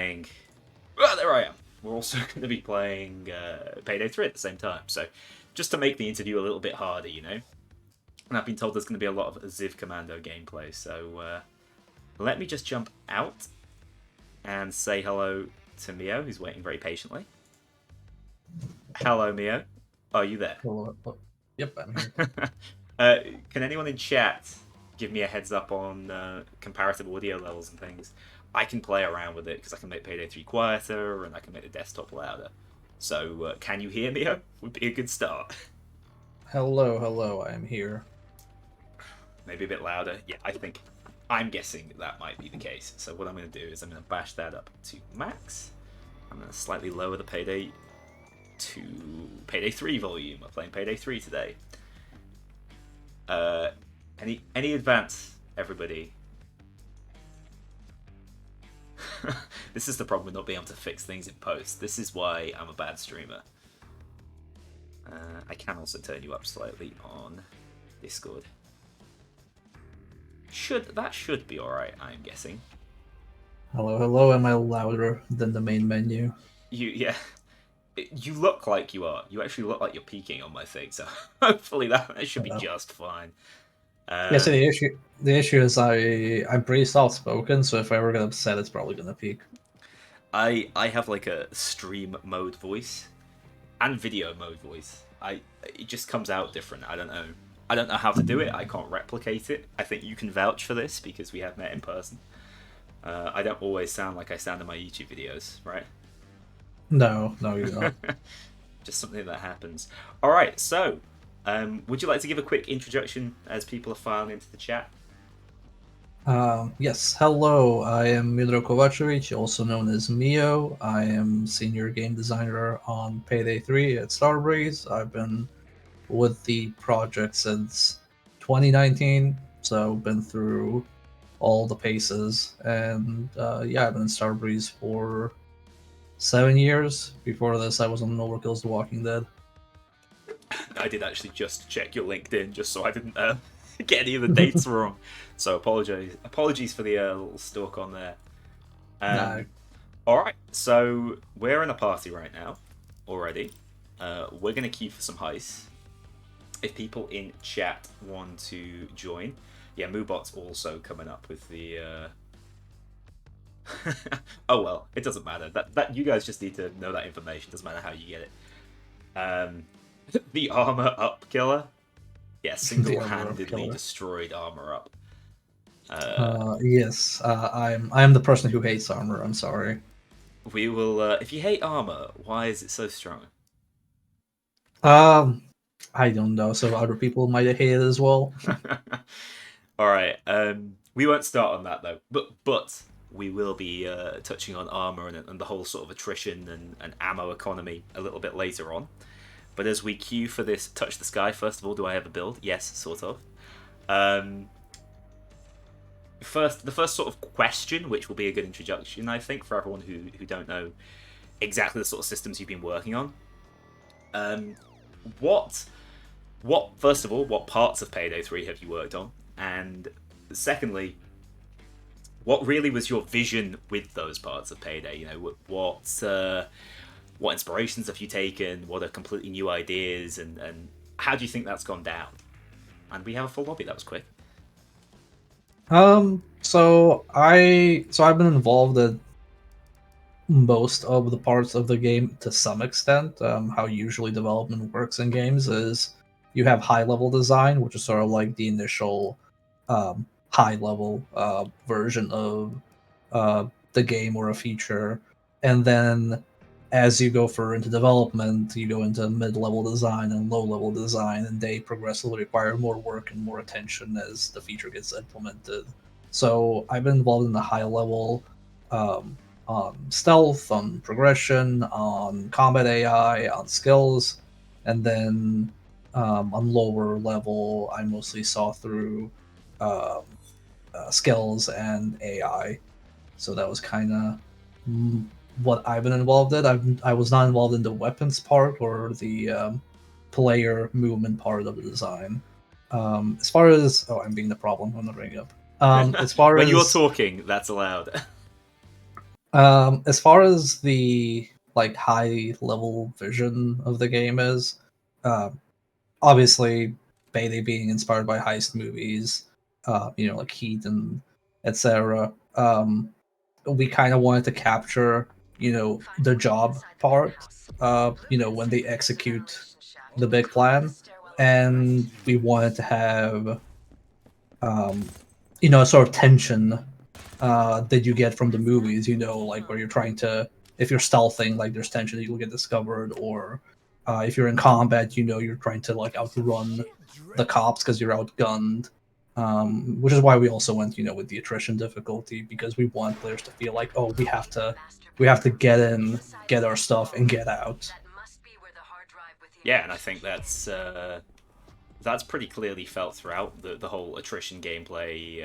playing... Well, there I am. We're also going to be playing Payday 3 at the same time. So, just to make the interview a little bit harder, you know? And I've been told there's going to be a lot of Ziv Commando gameplay. So, let me just jump out and say hello to Mio, who's waiting very patiently. Hello, Mio. Are you there? Hello. Yep, I'm here. Can anyone in chat give me a heads up on comparative audio levels and things? I can play around with it because I can make Payday 3 quieter and I can make the desktop louder. So, can you hear me? Would be a good start. Hello, I am here. Maybe a bit louder. Yeah, I'm guessing that might be the case. So what I'm going to do is I'm going to bash that up to max. I'm going to slightly lower the Payday to Payday 3 volume. I'm playing Payday 3 today. Any advance, everybody? This is the problem with not being able to fix things in post. This is why I'm a bad streamer. I can also turn you up slightly on Discord. That should be alright, I'm guessing. Hello, am I louder than the main menu? You look like you are. You actually look like you're peeking on my thing, so hopefully that should be just fine. Yeah, so the issue is I'm pretty soft spoken, so if I ever get upset, it's probably gonna peak. I have like a stream mode voice and video mode voice. It just comes out different. I don't know how to do it. I can't replicate it. I think you can vouch for this because we have met in person. I don't always sound like I sound in my YouTube videos, right? No, you don't. Just something that happens. All right, so would you like to give a quick introduction as people are filing into the chat? Yes, hello, I am Miodrag Kovačević, also known as Mio. I am senior game designer on Payday 3 at Starbreeze. I've been with the project since 2019, so been through all the paces, and yeah, I've been in Starbreeze for 7 years. Before this, I was on Overkill's The Walking Dead. I did actually just check your LinkedIn just so I didn't get any of the dates wrong. So apologies for the little stalk on there. No. Alright, so we're in a party right now already. We're going to queue for some heists. If people in chat want to join. Yeah, Moobot's also coming up with the... oh well, it doesn't matter. That you guys just need to know that information. Doesn't matter how you get it. The armor up killer. Yeah, single-handedly destroyed armor up. Yes, I'm the person who hates armor. I'm sorry. We will. If you hate armor, why is it so strong? I don't know. So other people might hate it as well. All right. We won't start on that though. But we will be touching on armor and the whole sort of attrition and ammo economy a little bit later on. But as we queue for this Touch the Sky, first of all, do I have a build? Yes, sort of. The first sort of question, which will be a good introduction, I think, for everyone who don't know exactly the sort of systems you've been working on. First of all, what parts of Payday 3 have you worked on? And secondly, what really was your vision with those parts of Payday? You know, what inspirations have you taken? What are completely new ideas? And how do you think that's gone down? And we have a full lobby. That was quick. So I've been involved in most of the parts of the game to some extent. How usually development works in games is you have high-level design, which is sort of like the initial high-level version of the game or a feature, and then as you go further into development, you go into mid-level design and low-level design, and they progressively require more work and more attention as the feature gets implemented. So I've been involved in the high-level on stealth, on progression, on combat AI, on skills, and then on lower level, I mostly saw through skills and AI. So that was kind of what I've been involved in. I was not involved in the weapons part or the player movement part of the design. As far as I'm being the problem. I'm not bringing it up. As far when as you're talking, that's allowed. As far as the like high level vision of the game is, uh, obviously Payday being inspired by heist movies, like Heat and etc. We kind of wanted to capture, the job part, when they execute the big plan, and we wanted to have, sort of tension that you get from the movies, like where you're trying to, if you're stealthing, like there's tension that you'll get discovered, or if you're in combat, you're trying to like outrun the cops because you're outgunned. Which is why we also went, with the attrition difficulty, because we want players to feel like, oh, we have to get in, get our stuff, and get out. Yeah, and I think that's pretty clearly felt throughout the whole attrition gameplay.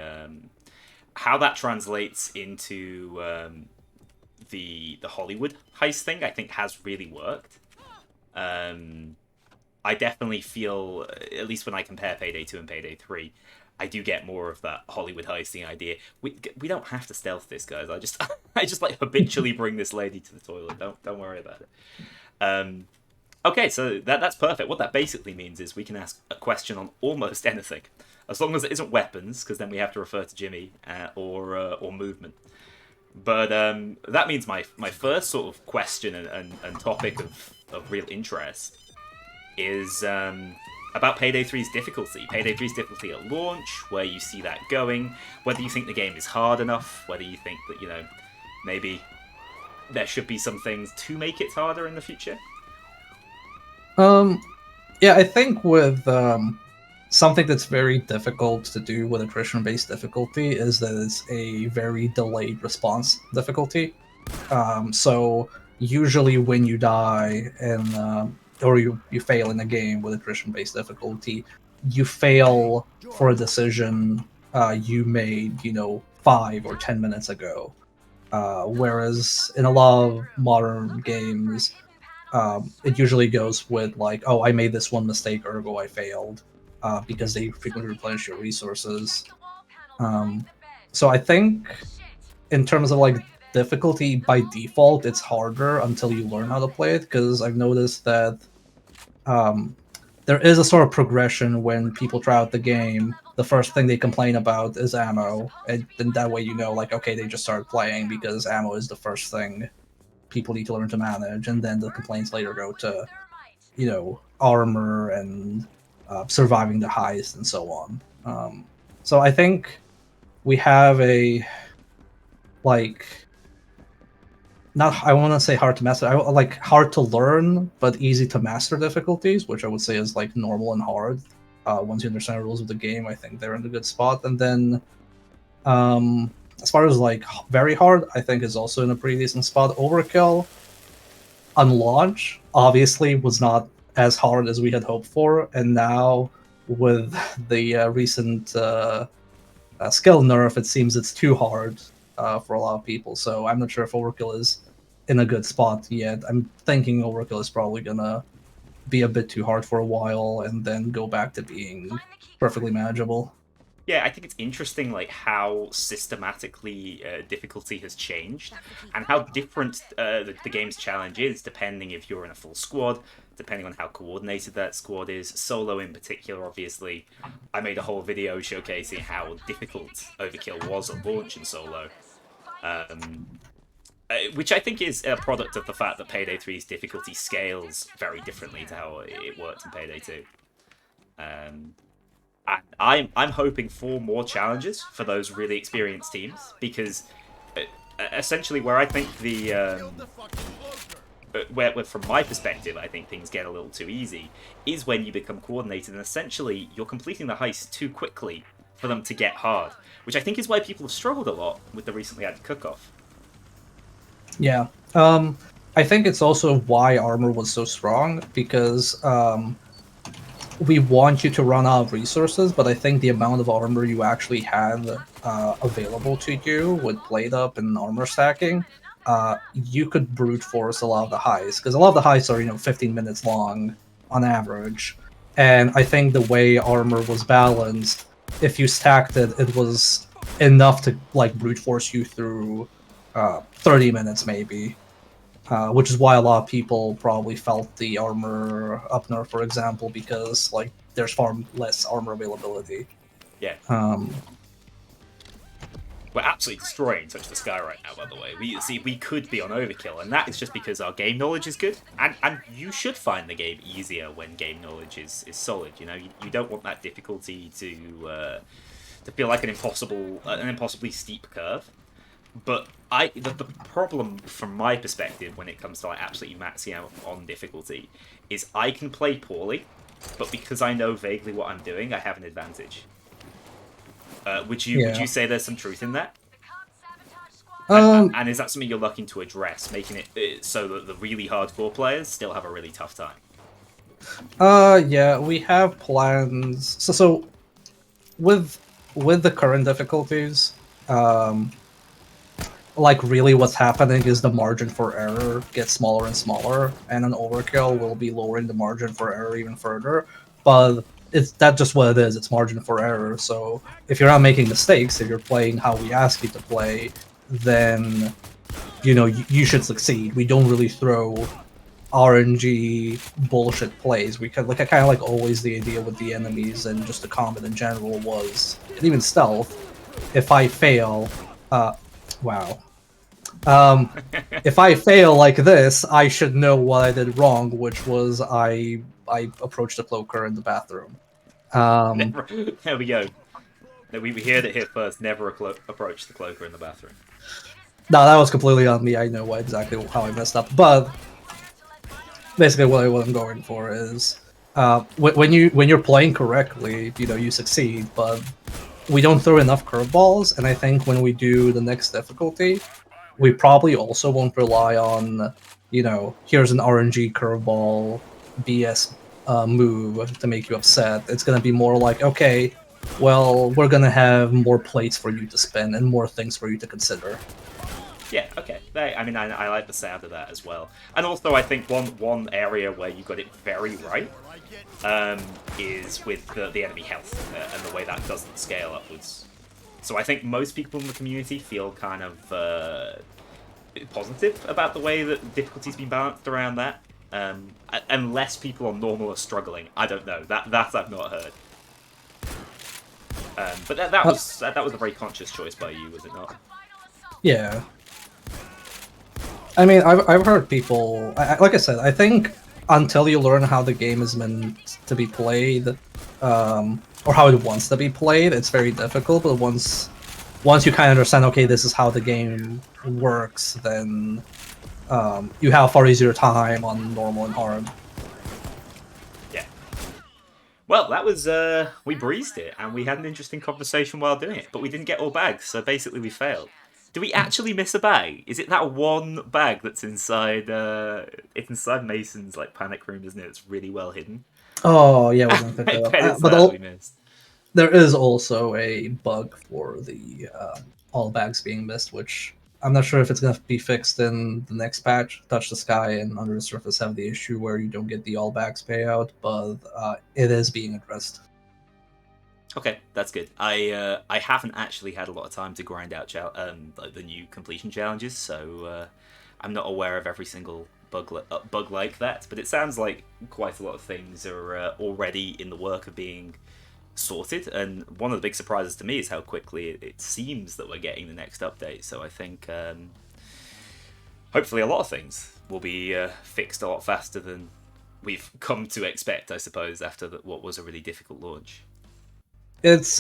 How that translates into the Hollywood heist thing, I think, has really worked. I definitely feel, at least when I compare Payday 2 and Payday 3, I do get more of that Hollywood heisting idea. We don't have to stealth this, guys. I just like habitually bring this lady to the toilet. Don't worry about it. Okay, so that's perfect. What that basically means is we can ask a question on almost anything, as long as it isn't weapons, because then we have to refer to Jimmy, or movement. But that means my first sort of question and topic of real interest is about Payday 3's difficulty. Payday 3's difficulty at launch, where you see that going, whether you think the game is hard enough, whether you think that, maybe there should be some things to make it harder in the future. Yeah, I think with something that's very difficult to do with attrition-based difficulty is that it's a very delayed response difficulty. So usually when you die or you fail in a game with attrition-based difficulty, you fail for a decision you made, 5 or 10 minutes ago. Whereas in a lot of modern games, it usually goes with like, oh, I made this one mistake, ergo I failed, because they frequently replenish your resources. So I think in terms of like difficulty by default, it's harder until you learn how to play it, because I've noticed that there is a sort of progression when people try out the game. The first thing they complain about is ammo, and then that way like, okay, they just started playing because ammo is the first thing people need to learn to manage, and then the complaints later go to, armor and surviving the heist and so on. So I think we have a like not I want to say hard to master, I like hard to learn but easy to master difficulties, which I would say is like normal and hard. Once you understand the rules of the game, I think they're in a good spot. And then as far as like very hard, I think is also in a pretty decent spot. Overkill on launch obviously was not as hard as we had hoped for, and now with the recent skill nerf, it seems it's too hard for a lot of people. So I'm not sure if Overkill is in a good spot yet. I'm thinking Overkill is probably gonna be a bit too hard for a while and then go back to being perfectly manageable. Yeah, I think it's interesting, like how systematically difficulty has changed, and how different the game's challenge is depending if you're in a full squad, depending on how coordinated that squad is. Solo, in particular, obviously, I made a whole video showcasing how difficult Overkill was at launch in solo, which I think is a product of the fact that Payday 3's difficulty scales very differently to how it worked in Payday 2. I'm hoping for more challenges for those really experienced teams, because essentially where I think where from my perspective I think things get a little too easy is when you become coordinated and essentially you're completing the heist too quickly for them to get hard, which I think is why people have struggled a lot with the recently added cook-off. Yeah, I think it's also why armor was so strong, because we want you to run out of resources, but I think the amount of armor you actually have available to you with blade up and armor stacking, you could brute force a lot of the heists, because a lot of the heists are 15 minutes long on average, and I think the way armor was balanced, if you stacked it, it was enough to like brute force you through 30 minutes maybe, which is why a lot of people probably felt the armor up nerf, for example, because like there's far less armor availability. Yeah. Um, We're absolutely destroying Touch the Sky right now, by the way. We could be on overkill, and that is just because our game knowledge is good. And you should find the game easier when game knowledge is solid. You know, you don't want that difficulty to feel like an impossibly steep curve. But the problem from my perspective when it comes to like absolutely maxing out on difficulty is I can play poorly, but because I know vaguely what I'm doing, I have an advantage. Would you say there's some truth in that? And is that something you're looking to address, making it so that the really hardcore players still have a really tough time? Yeah, we have plans. So with the current difficulties, like really what's happening is the margin for error gets smaller and smaller, and an overkill will be lowering the margin for error even further. But that's just what it is. It's margin for error. So if you're not making mistakes, if you're playing how we ask you to play, then you should succeed. We don't really throw RNG bullshit plays. We kind of like always the idea with the enemies and just the combat in general was, and even stealth. If I fail, wow. If I fail like this, I should know what I did wrong, which was I approached the cloaker in the bathroom. There we go. We heard it here first. Never approach the cloaker in the bathroom. No, that was completely on me. I know exactly how I messed up. But basically, what I'm going for is when you're playing correctly, you succeed. But we don't throw enough curveballs, and I think when we do the next difficulty, we probably also won't rely on here's an RNG curveball BS move to make you upset. It's gonna be more like, okay, well, we're gonna have more plates for you to spin and more things for you to consider. Yeah, okay. I mean, I like the sound of that as well. And also, I think one area where you got it very right is with the enemy health and the way that doesn't scale upwards. So I think most people in the community feel kind of positive about the way that difficulty's been balanced around that. Unless people on normal are struggling, I don't know. That I've not heard. But that was a very conscious choice by you, was it not? Yeah. I mean, I've heard people, like I said, I think until you learn how the game is meant to be played, or how it wants to be played, it's very difficult. But once you kind of understand, okay, this is how the game works, then you have far easier time on normal and hard. Yeah. Well, that was we breezed it, and we had an interesting conversation while doing it, but we didn't get all bags, so basically we failed. Do we actually miss a bag? Is it that one bag that's inside? It's inside Mason's like panic room, isn't it? It's really well hidden. Oh yeah, we're gonna pick I that bet up. it's But that we missed. there is also a bug for the all bags being missed, which I'm not sure if it's gonna be fixed in the next patch. Touch the Sky and Under the Surface have the issue where you don't get the all bags payout, but it is being addressed. Okay, that's good. I haven't actually had a lot of time to grind out like the new completion challenges, so I'm not aware of every single bug like that. But it sounds like quite a lot of things are already in the work of being sorted. And one of the big surprises to me is how quickly it seems that we're getting the next update. So I think hopefully a lot of things will be fixed a lot faster than we've come to expect, I suppose, after what was a really difficult launch. It's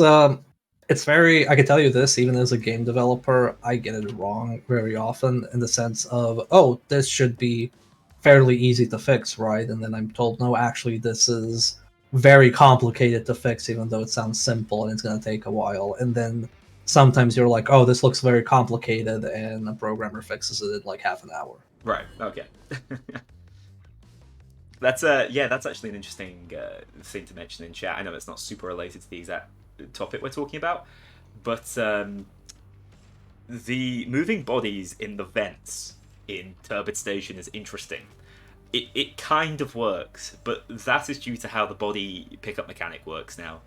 very, I can tell you this, even as a game developer, I get it wrong very often in the sense of, oh, this should be fairly easy to fix, right? And then I'm told, no, actually, this is very complicated to fix, even though it sounds simple and it's going to take a while. And then sometimes you're like, oh, this looks very complicated, and a programmer fixes it in like half an hour. Right, okay. That's actually an interesting thing to mention in chat. I know it's not super related to the exact topic we're talking about, but the moving bodies in the vents in Turbid Station is interesting. It kind of works, but that is due to how the body pickup mechanic works now.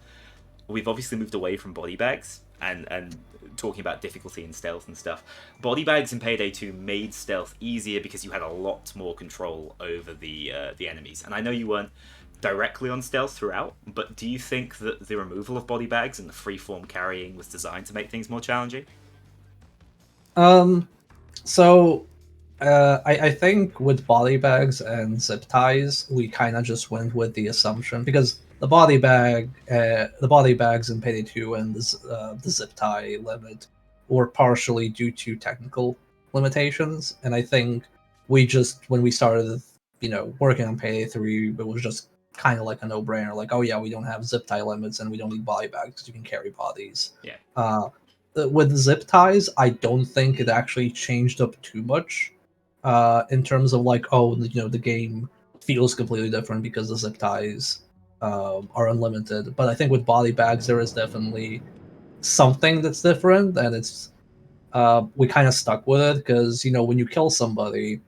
We've obviously moved away from body bags, and talking about difficulty and stealth and stuff, body bags in Payday 2 made stealth easier because you had a lot more control over the enemies. And I know you weren't directly on stealth throughout, but do you think that the removal of body bags and the freeform carrying was designed to make things more challenging? So I think with body bags and zip ties, we kind of just went with the assumption because the body bags in Payday 2 and the zip tie limit were partially due to technical limitations, and I think we just when we started, working on Payday 3, it was just kind of like a no-brainer. Like, oh yeah, we don't have zip tie limits and we don't need body bags because you can carry bodies. Yeah. With zip ties, I don't think it actually changed up too much. In terms of like, the game feels completely different because the zip ties are unlimited. But I think with body bags, there is definitely something that's different, and it's we kind of stuck with it because when you kill somebody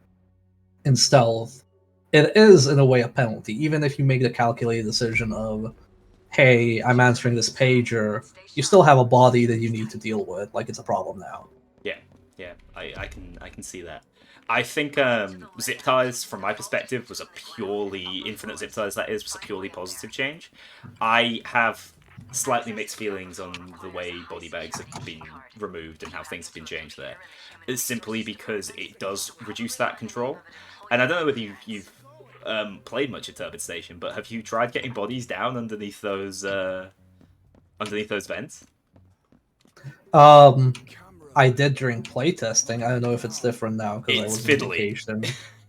in stealth, it is in a way a penalty, even if you make the calculated decision of, hey, I'm answering this pager. You still have a body that you need to deal with. Like, it's a problem now. Yeah, I can see that. I think zip ties, from my perspective, was a purely infinite zip ties. That is, was a purely positive change. I have slightly mixed feelings on the way body bags have been removed and how things have been changed there. It's simply because it does reduce that control. And I don't know whether you've played much of Turbid Station, but have you tried getting bodies down underneath those vents? I did during playtesting. I don't know if it's different now because I was on vacation.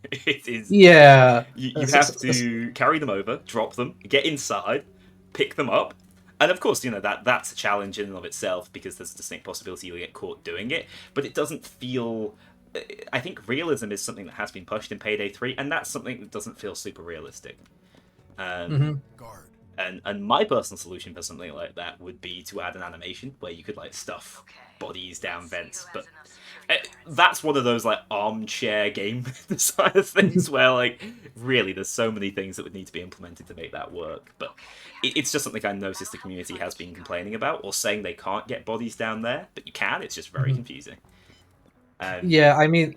It is. Yeah. You have to carry them over, drop them, get inside, pick them up, and of course, that's a challenge in and of itself because there's a distinct possibility you'll get caught doing it. But it doesn't feel. I think realism is something that has been pushed in Payday 3, and that's something that doesn't feel super realistic. And my personal solution for something like that would be to add an animation where you could stuff bodies down vents, but that's one of those armchair game side of things where really there's so many things that would need to be implemented to make that work. But it's just something I noticed the community has been complaining about or saying they can't get bodies down there, but you can. It's just very confusing. Yeah, I mean,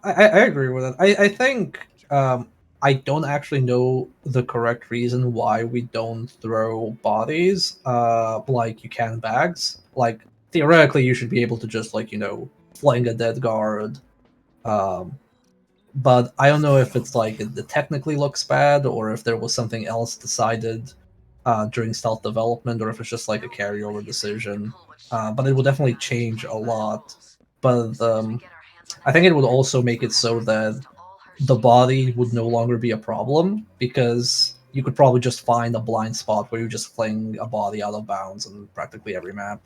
I agree with it. I think I don't actually know the correct reason why we don't throw bodies like you can bags. Like, theoretically, you should be able to just fling a dead guard. But I don't know if it's it technically looks bad or if there was something else decided during stealth development or if it's just a carryover decision. But it will definitely change a lot. But I think it would also make it so that the body would no longer be a problem because you could probably just find a blind spot where you just fling a body out of bounds on practically every map.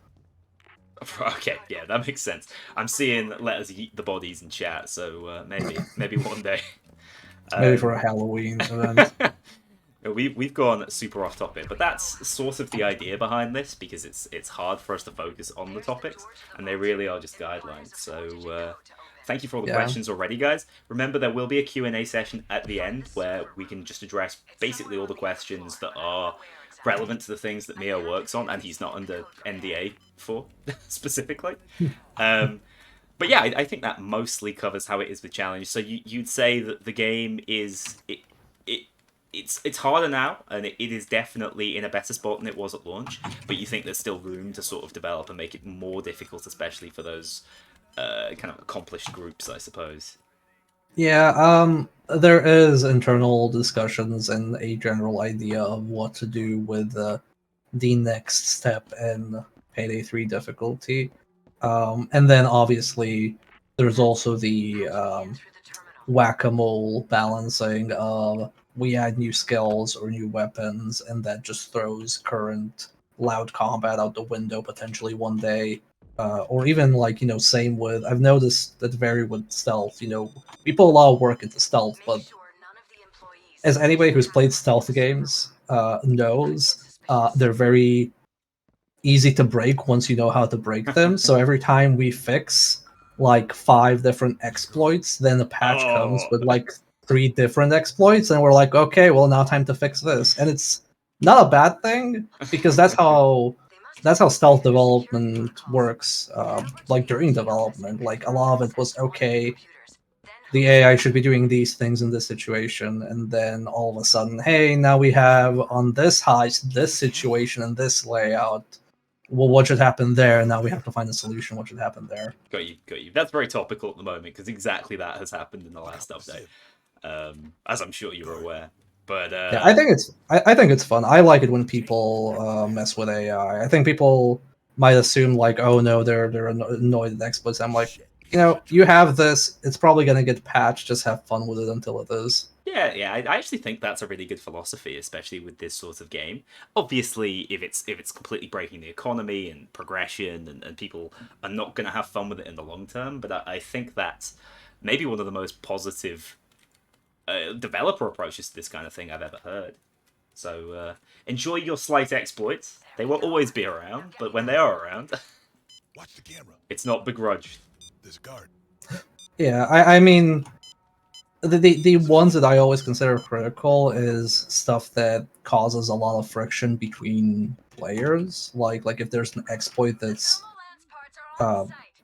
Okay, yeah, that makes sense. I'm seeing let us eat the bodies in chat, so maybe one day. Maybe for a Halloween event. We've gone super off topic, but that's sort of the idea behind this because it's hard for us to focus on the topics, and they really are just guidelines. So thank you for all the questions already, guys. Remember, there will be a Q&A session at the end where we can just address basically all the questions that are relevant to the things that Mio works on, and he's not under NDA for specifically. But yeah, I think that mostly covers how it is with challenge. So you'd say that the game is it's harder now, and it is definitely in a better spot than it was at launch. But you think there's still room to sort of develop and make it more difficult, especially for those kind of accomplished groups, I suppose. Yeah, there is internal discussions and a general idea of what to do with the next step in Payday 3 difficulty. And then obviously there's also the whack-a-mole balancing of we add new skills or new weapons, and that just throws current loud combat out the window potentially one day. Or even same with, I've noticed that vary with stealth. We put a lot of work into stealth, but as anybody who's played stealth games knows, they're very easy to break once you know how to break them. So every time we fix 5 different exploits, then the patch comes with 3 different exploits, and we're like, okay, well, now time to fix this. And it's not a bad thing because that's how that's how stealth development works. Like during development, like a lot of it was okay. The AI should be doing these things in this situation, and then all of a sudden, hey, now we have on this heist, this situation, and this layout. Well, what should happen there? Now we have to find a solution. What should happen there? Got you, got you. That's very topical at the moment because exactly that has happened in the last update, as I'm sure you're aware. But Yeah, I think it's fun. I like it when people mess with AI. I think people might assume like, oh no, they're annoyed at exploits. I'm like, you have this. It's probably gonna get patched. Just have fun with it until it is. yeah, I actually think that's a really good philosophy, especially with this sort of game. Obviously, if it's completely breaking the economy and progression, and people are not going to have fun with it in the long term, but I think that's maybe one of the most positive developer approaches to this kind of thing I've ever heard. So enjoy your slight exploits. They will always be around, but when they are around, Watch the camera. it's not begrudged. There's a guard. Yeah, I mean, the ones that I always consider critical is stuff that causes a lot of friction between players. Like if there's an exploit that's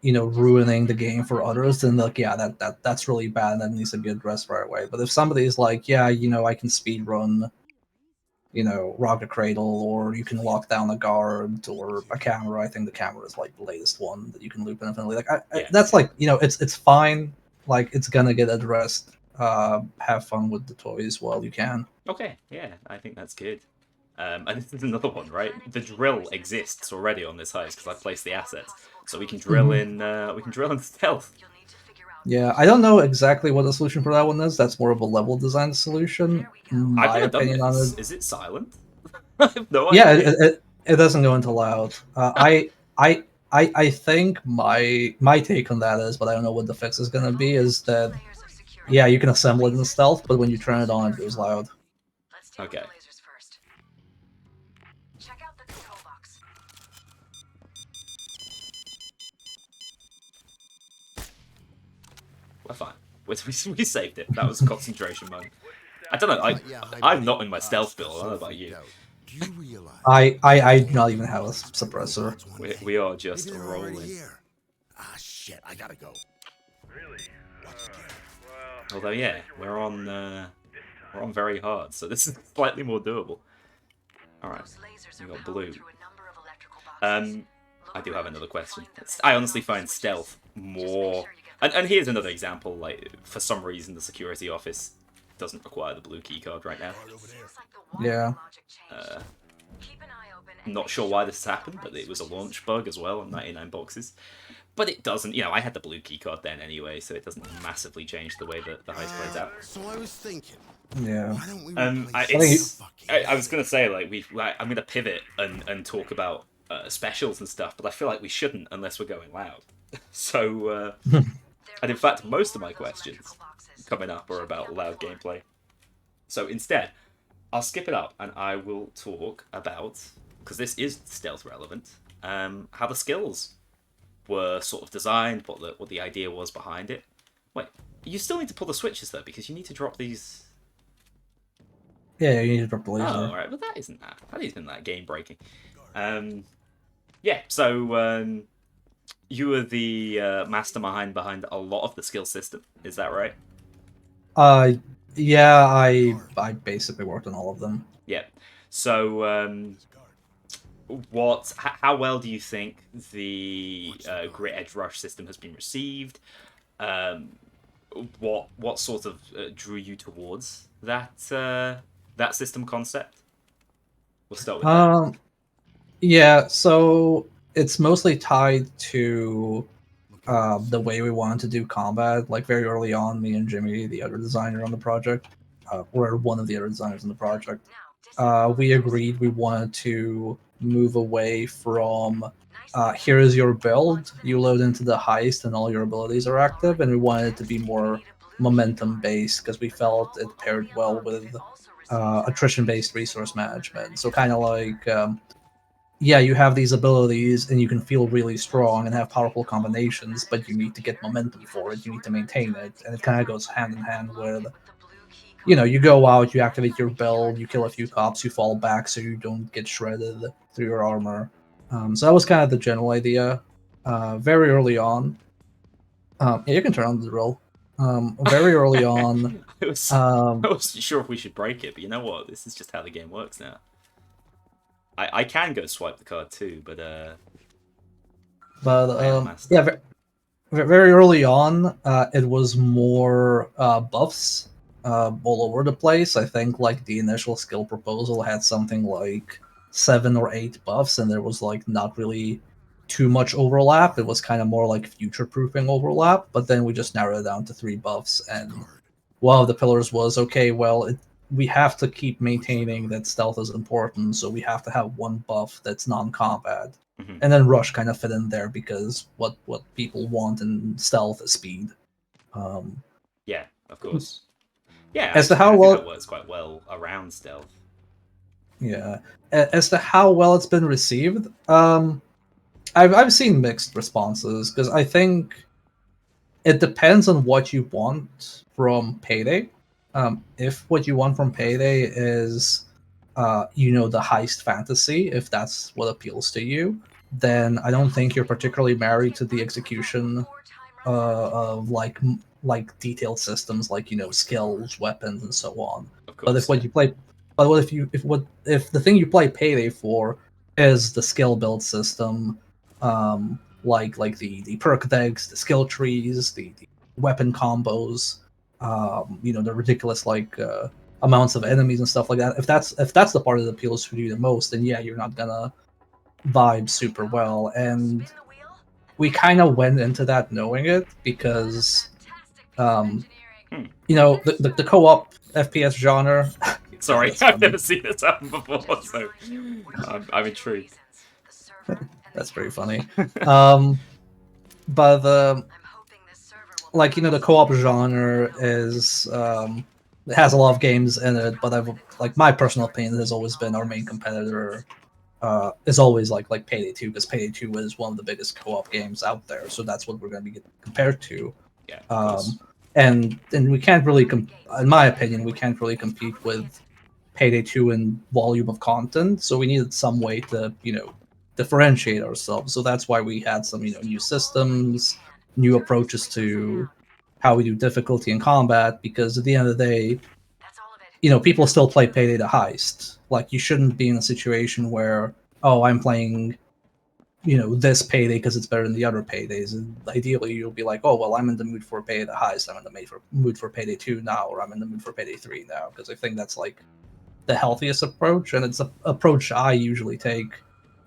ruining the game for others, then like yeah, that's really bad and that needs to be addressed right away. But if somebody's like, yeah, I can speed run, Rocket Cradle, or you can lock down a guard or a camera. I think the camera is like the latest one that you can loop infinitely. Like that's like it's fine. Like it's gonna get addressed. Have fun with the toys while you can. Okay, yeah, I think that's good. And this is another one, right? The drill exists already on this heist because I placed the assets, so we can drill in. We can drill in stealth. Yeah, I don't know exactly what the solution for that one is. That's more of a level design solution. My opinion on it. Is it silent? I have no idea. Yeah, it doesn't go into loud. I think my take on that is, but I don't know what the fix is gonna be. Is that yeah, you can assemble it in stealth, but when you turn it on, it goes loud. Okay. We're fine. We saved it. That was a concentration moment. I don't know. I'm not in my stealth build. I don't know about you. Do you realize? I do not even have a suppressor. We are just rolling. Ah shit! I gotta go. Really? Although yeah, we're on very hard, so this is slightly more doable. All right, we got blue. I do have another question. I honestly find stealth more. And here's another example. Like for some reason, the security office doesn't require the blue keycard right now. Yeah. Not sure why this happened, but it was a launch bug as well on 99 boxes. But it doesn't, I had the blue keycard then anyway, so it doesn't massively change the way that the heist plays out. So I was thinking. Yeah. Why don't we I was gonna say I'm gonna pivot and talk about specials and stuff, but I feel like we shouldn't unless we're going loud. So, and in fact, most of my questions coming up are about loud gameplay. So instead, I'll skip it up and I will talk about, because this is stealth relevant, how the skills were sort of designed, what the idea was behind it. Wait, you still need to pull the switches though, because you need to drop these. Yeah, you need to drop the laser. Oh, alright, but that isn't that game breaking. Yeah, so you were the mastermind behind a lot of the skill system, is that right? Yeah, I basically worked on all of them. Yeah. So how well do you think the Grit Edge Rush system has been received? What sort of drew you towards that system concept? We'll start with that. Yeah, so it's mostly tied to the way we wanted to do combat. Like very early on, me and Jimmy, the other designer on the project, or one of the other designers on the project, we agreed we wanted to move away from here is your build, you load into the heist and all your abilities are active, and we wanted it to be more momentum based because we felt it paired well with attrition based resource management. So kind of like yeah, you have these abilities and you can feel really strong and have powerful combinations, but you need to get momentum for it, you need to maintain it, and it kind of goes hand in hand with, you go out, you activate your build, you kill a few cops, you fall back so you don't get shredded through your armor. So that was kind of the general idea. Very early on, yeah, you can turn on the drill. Very early on, I wasn't sure if we should break it, but you know what? This is just how the game works now. I can go swipe the card too, but yeah, very early on, it was more buffs all over the place. I think like the initial skill proposal had something like 7 or 8 buffs, and there was like not really too much overlap. It was kind of more like future proofing overlap, but then we just narrowed it down to 3 buffs. And one of the pillars was okay, well, we have to keep maintaining that stealth is important, so we have to have one buff that's non-combat. Mhm. And then rush kind of fit in there because what people want in stealth is speed. Yeah, of course. Yeah, As to actually, how I think well- that works quite well around stealth. Yeah. As to how well it's been received, I've seen mixed responses because I think it depends on what you want from Payday. If what you want from Payday is, the heist fantasy, if that's what appeals to you, then I don't think you're particularly married to the execution of like detailed systems like skills, weapons, and so on. Of But course. if what you play, but what if the thing you play Payday for is the skill build system, like the perk decks, the skill trees, the weapon combos, the ridiculous amounts of enemies and stuff like that. If that's the part that appeals to you the most, then yeah, you're not gonna vibe super well. And we kind of went into that knowing it because the co-op FPS genre. Sorry, That's I've funny. never seen this happen before, so I'm intrigued. That's pretty funny. But the co-op genre is it has a lot of games in it, but my personal opinion has always been our main competitor is always like Payday 2, because Payday 2 is one of the biggest co-op games out there, so that's what we're going to be compared to. Yeah, of course. And we can't really, in my opinion, we can't really compete with Payday 2 in volume of content, so we needed some way to differentiate ourselves. So that's why we had some new systems, new approaches to how we do difficulty in combat, because at the end of the day, people still play Payday to heist. Like, you shouldn't be in a situation where, oh, I'm playing, this Payday because it's better than the other Paydays. And ideally, you'll be like, oh, well, I'm in the mood for Payday the heist. I'm in the mood for Payday 2 now, or I'm in the mood for Payday 3 now, because I think that's like the healthiest approach, and it's an approach I usually take.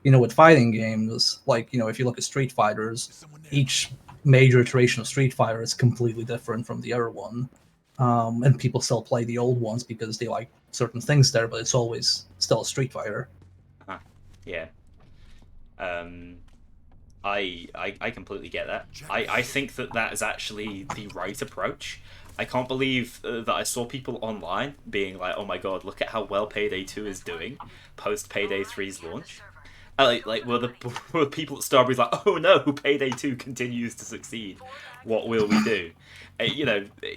With fighting games, like if you look at Street Fighters, each major iteration of Street Fighter is completely different from the other one. And people still play the old ones because they like certain things there, but it's always still a Street Fighter. Yeah. I completely get that. I think that is actually the right approach. I can't believe that I saw people online being like, "Oh my god, look at how well Payday 2 is doing post Payday 3's launch." Were the people at Starbreeze like, "Oh no, Payday 2 continues to succeed. What will we do?"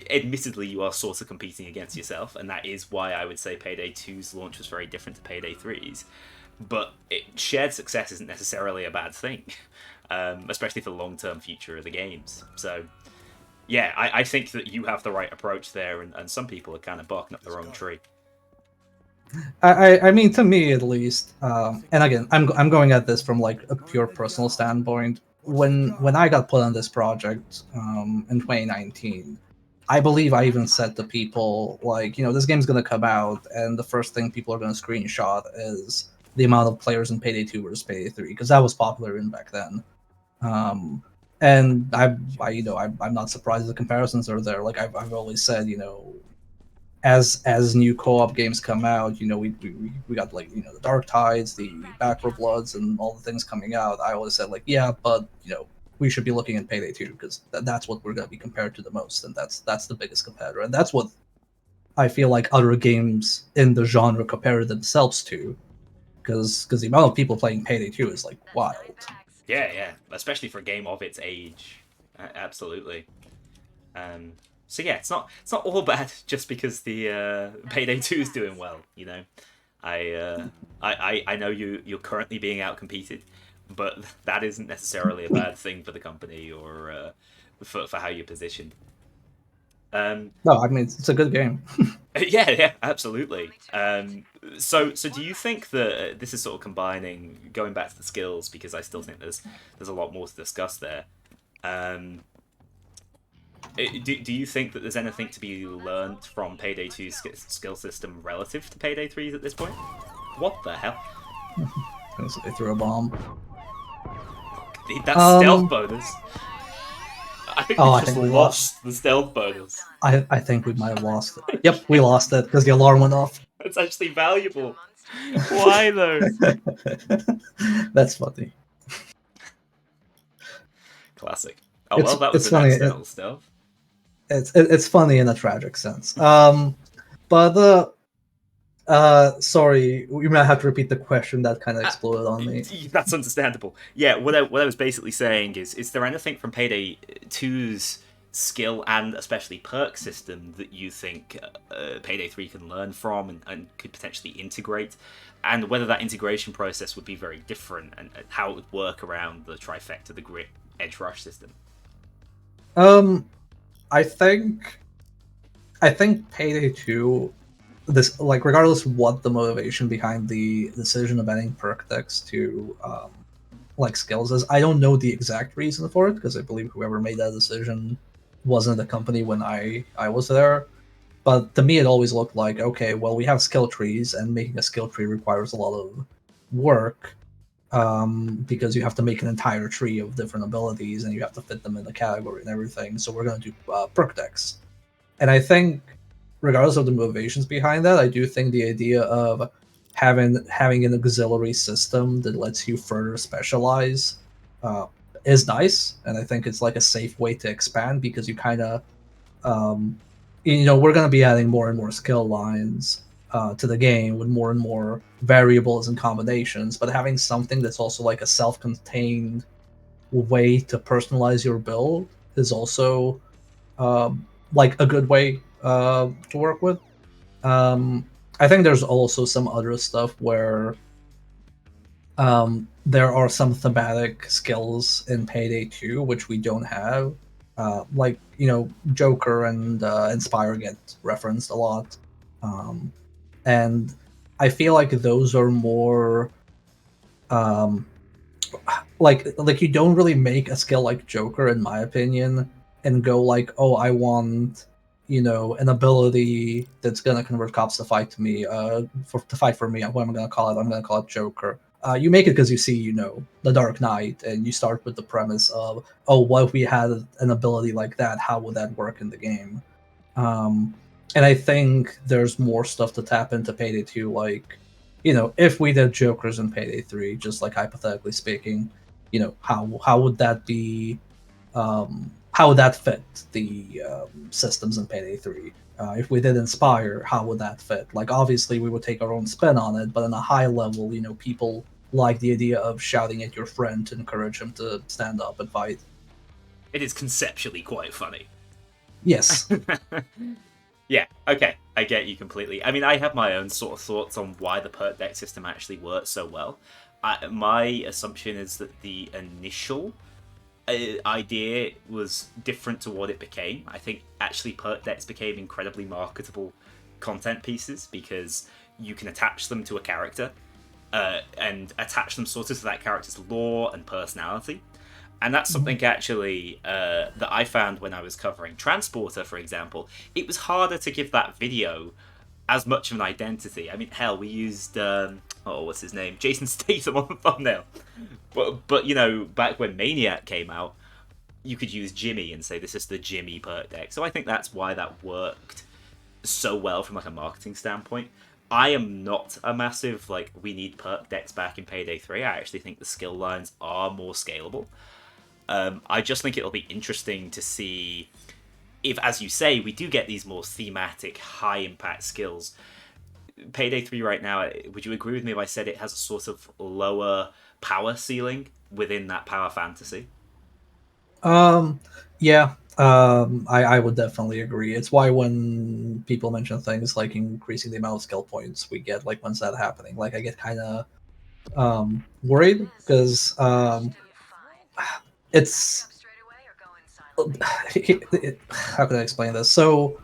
Admittedly, you are sort of competing against yourself, and that is why I would say Payday 2's launch was very different to Payday 3's. But shared success isn't necessarily a bad thing, especially for the long-term future of the games. So, yeah, I think that you have the right approach there, and some people are kind of barking up their own tree. I mean, to me at least, and again, I'm going at this from like a pure personal standpoint. When I got put on this project in 2019, I believe I even said to people like, this game's gonna come out, and the first thing people are gonna screenshot is the amount of players in Payday 2 versus Payday 3, because that was popular in back then. And I'm not surprised the comparisons are there. Like I've always said, as new co-op games come out, we got like the Dark Tides, the Back 4 Bloods, and all the things coming out. I always said like, yeah, but we should be looking at Payday 2 because that's what we're going to be compared to the most, and that's the biggest competitor, and that's what I feel like other games in the genre compare themselves to, because the amount of people playing Payday 2 is like wild. Yeah, especially for a game of its age, absolutely. So yeah, it's not all bad just because the Payday 2 is doing well. I know you're currently being outcompeted, but that isn't necessarily a bad thing for the company or for how you're positioned. No, I mean it's a good game. Yeah, absolutely. So do you think that this is sort of combining, going back to the skills, because I still think there's a lot more to discuss there. Um, do you think that there's anything to be learned from Payday 2's skill system relative to Payday 3's at this point? What the hell? They threw a bomb. That stealth bonus. I think we I just think we lost the stealth bonus. I think we might have lost it. Yep, we lost it because the alarm went off. It's actually valuable. Why though? That's funny. Classic. Oh well, that was it's an funny. accidental stealth. It's funny in a tragic sense. But sorry, you might have to repeat the question that kind of exploded on me. That's understandable. Yeah, what I was basically saying is there anything from Payday 2's skill and especially perk system that you think Payday 3 can learn from and could potentially integrate, and whether that integration process would be very different and how it would work around the trifecta, the grit, edge rush system? I think Payday 2, this, like, regardless of what the motivation behind the decision of adding perk decks to like skills is, I don't know the exact reason for it because I believe whoever made that decision wasn't the company when I was there. But to me, it always looked like, okay, well, we have skill trees, and making a skill tree requires a lot of work because you have to make an entire tree of different abilities and you have to fit them in the category and everything. So we're going to do perk decks. And I think, regardless of the motivations behind that, I do think the idea of having an auxiliary system that lets you further specialize is nice. And I think it's like a safe way to expand because you kind of, we're going to be adding more and more skill lines to the game with more and more variables and combinations, but having something that's also like a self-contained way to personalize your build is also like a good way to work with. I think there's also some other stuff where there are some thematic skills in Payday 2 which we don't have. Like, Joker and Inspire get referenced a lot. And I feel like those are more like you don't really make a skill like Joker, in my opinion, and go like, oh, I want an ability that's gonna convert cops to fight to me, to fight for me. What am I gonna call it? I'm gonna call it Joker. You make it because you see, the Dark Knight, and you start with the premise of, oh, what if we had an ability like that? How would that work in the game? And I think there's more stuff to tap into Payday 2, like, if we did Jokers in Payday 3, just like hypothetically speaking, how would that be? How would that fit the systems in Payday 3? If we did Inspire, how would that fit? Like, obviously, we would take our own spin on it, but on a high level, people like the idea of shouting at your friend to encourage him to stand up and fight. It is conceptually quite funny. Yes. Yeah, okay, I get you completely. I mean, I have my own sort of thoughts on why the perk deck system actually works so well. My assumption is that the initial idea was different to what it became. I think actually perk decks became incredibly marketable content pieces because you can attach them to a character and attach them sort of to that character's lore and personality. And that's something actually that I found when I was covering Transporter, for example. It was harder to give that video as much of an identity. I mean, hell, we used what's his name, Jason Statham on the thumbnail. But back when Maniac came out, you could use Jimmy and say this is the Jimmy perk deck. So I think that's why that worked so well from like a marketing standpoint. I am not a massive we need perk decks back in Payday 3. I actually think the skill lines are more scalable. I just think it'll be interesting to see if, as you say, we do get these more thematic, high-impact skills. Payday 3 right now, would you agree with me if I said it has a sort of lower power ceiling within that power fantasy? Yeah, I would definitely agree. It's why when people mention things like increasing the amount of skill points we get, like, when's that happening? Like, I get kind of worried because it's how can I explain this? So,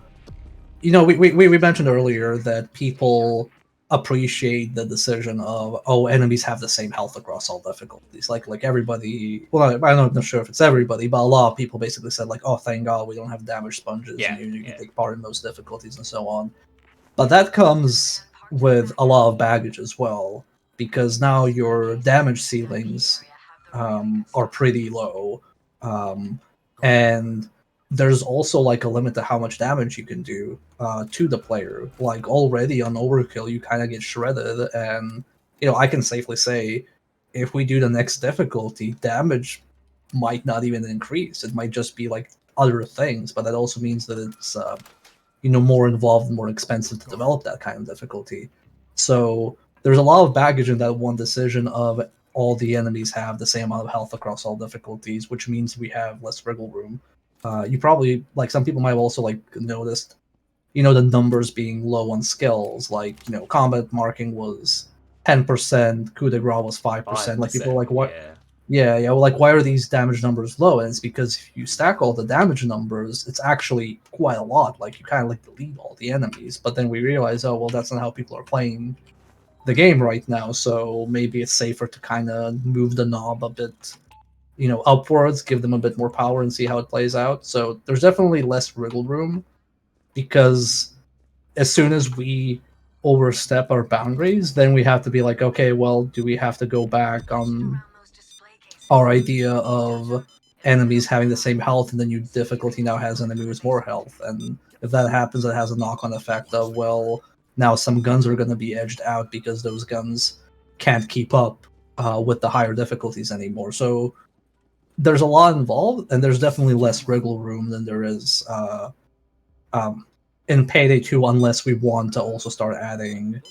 we mentioned earlier that people appreciate the decision of enemies have the same health across all difficulties. Like everybody, well, I'm not sure if it's everybody, but a lot of people basically said like, oh, thank God we don't have damage sponges, Yeah, and you yeah. can take part in most difficulties and so on. But that comes with a lot of baggage as well, because now your damage ceilings are pretty low, and there's also like a limit to how much damage you can do to the player. Like already on overkill, you kind of get shredded, and I can safely say, if we do the next difficulty, damage might not even increase. It might just be like other things, but that also means that it's more involved and more expensive to develop that kind of difficulty. So there's a lot of baggage in that one decision of all the enemies have the same amount of health across all difficulties, which means we have less wriggle room. You probably, like, some people might have also like noticed, the numbers being low on skills. Like, combat marking was 10%, coup de grace was 5%. Like, people are like, what? Yeah. Yeah, well, like, why are these damage numbers low? And it's because if you stack all the damage numbers, it's actually quite a lot. Like, you kind of like delete all the enemies. But then we realize, oh, well, that's not how people are playing the game right now. So maybe it's safer to kind of move the knob a bit, upwards, give them a bit more power and see how it plays out. So there's definitely less wriggle room, because as soon as we overstep our boundaries, then we have to be like, okay, well, do we have to go back on our idea of enemies having the same health, and the new difficulty now has enemy with more health? And if that happens, it has a knock-on effect of, well, now some guns are going to be edged out because those guns can't keep up with the higher difficulties anymore. So there's a lot involved, and there's definitely less wriggle room than there is um, in Payday 2, unless we want to also start adding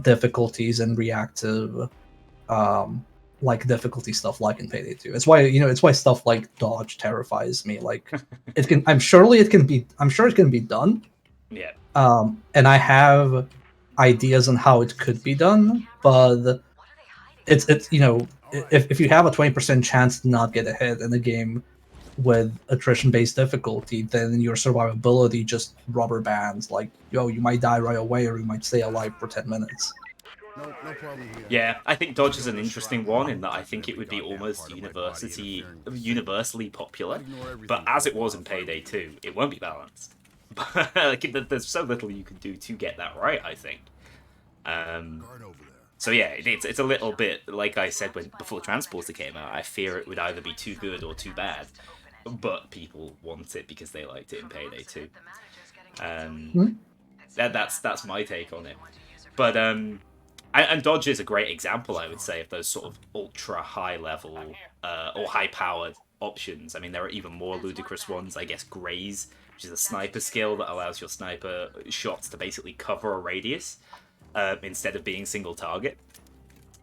difficulties and reactive like difficulty stuff like in Payday 2. It's why stuff like dodge terrifies me. Like, I'm sure it can be done. Yeah. And I have ideas on how it could be done, but it's if you have a 20% chance to not get a hit in a game with attrition-based difficulty, then your survivability just rubber bands. Like, you might die right away, or you might stay alive for 10 minutes. No problem here. Yeah, I think Dodge is an interesting one in that I think it would be almost universally popular, but as it was in Payday 2, it won't be balanced. Like, there's so little you can do to get that right, I think. Guard over there. So yeah, it's a little bit, like I said before Transporter came out, I fear it would either be too good or too bad, but people want it because they liked it in Payday 2. That's my take on it. But and Dodge is a great example, I would say, of those sort of ultra high level or high powered options. I mean, there are even more ludicrous ones. I guess Graze, which is a sniper skill that allows your sniper shots to basically cover a radius instead of being single target.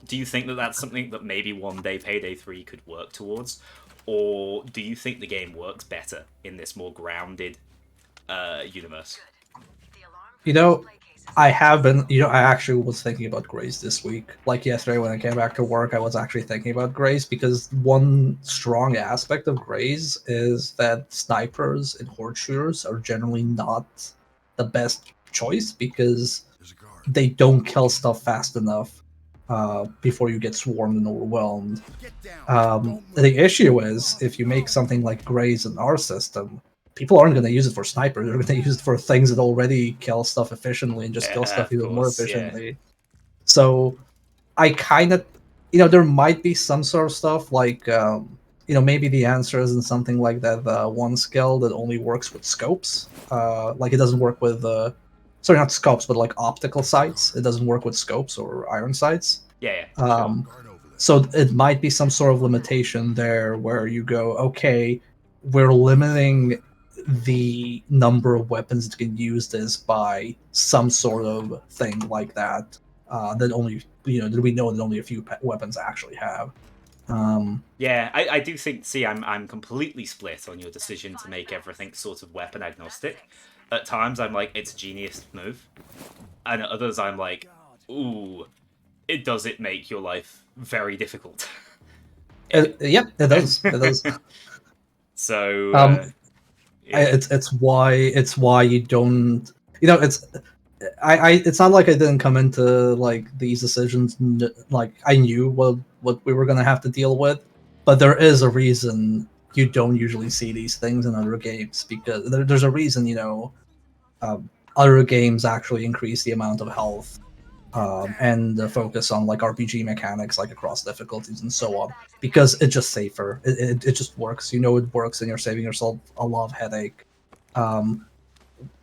Do you think that that's something that maybe one day Payday 3 could work towards? Or do you think the game works better in this more grounded universe? I have been, I actually was thinking about Grace this week. Like yesterday when I came back to work, I was actually thinking about Grace, because one strong aspect of Grace is that snipers and horde shooters are generally not the best choice, because There's a guard. they don't kill stuff fast enough before you get swarmed and overwhelmed. Get down. Don't move. The issue is, if you make something like Graze in our system, people aren't going to use it for snipers. They're going to use it for things that already kill stuff efficiently and just kill stuff even more efficiently. Yeah. So I kind of, there might be some sort of stuff like, maybe the answer isn't something like that one skill that only works with scopes. Like, it doesn't work with, sorry, not scopes, but like optical sights. It doesn't work with scopes or iron sights. Yeah. Guard over there. So it might be some sort of limitation there where you go, okay, we're limiting the number of weapons that can use this by some sort of thing like that, that only, that we know that only a few weapons actually have. Yeah, I do think, I'm completely split on your decision to make everything sort of weapon agnostic. At times I'm like, it's a genius move. And at others I'm like, ooh, does it make your life very difficult. Yep, it does. It does. So yeah. It's why you don't. It's it's not like I didn't come into like these decisions like I knew what we were gonna have to deal with, but there is a reason you don't usually see these things in other games, because there's a reason other games actually increase the amount of health and the focus on like RPG mechanics like across difficulties and so on, because it's just safer. It just works. It works, and you're saving yourself a lot of headache.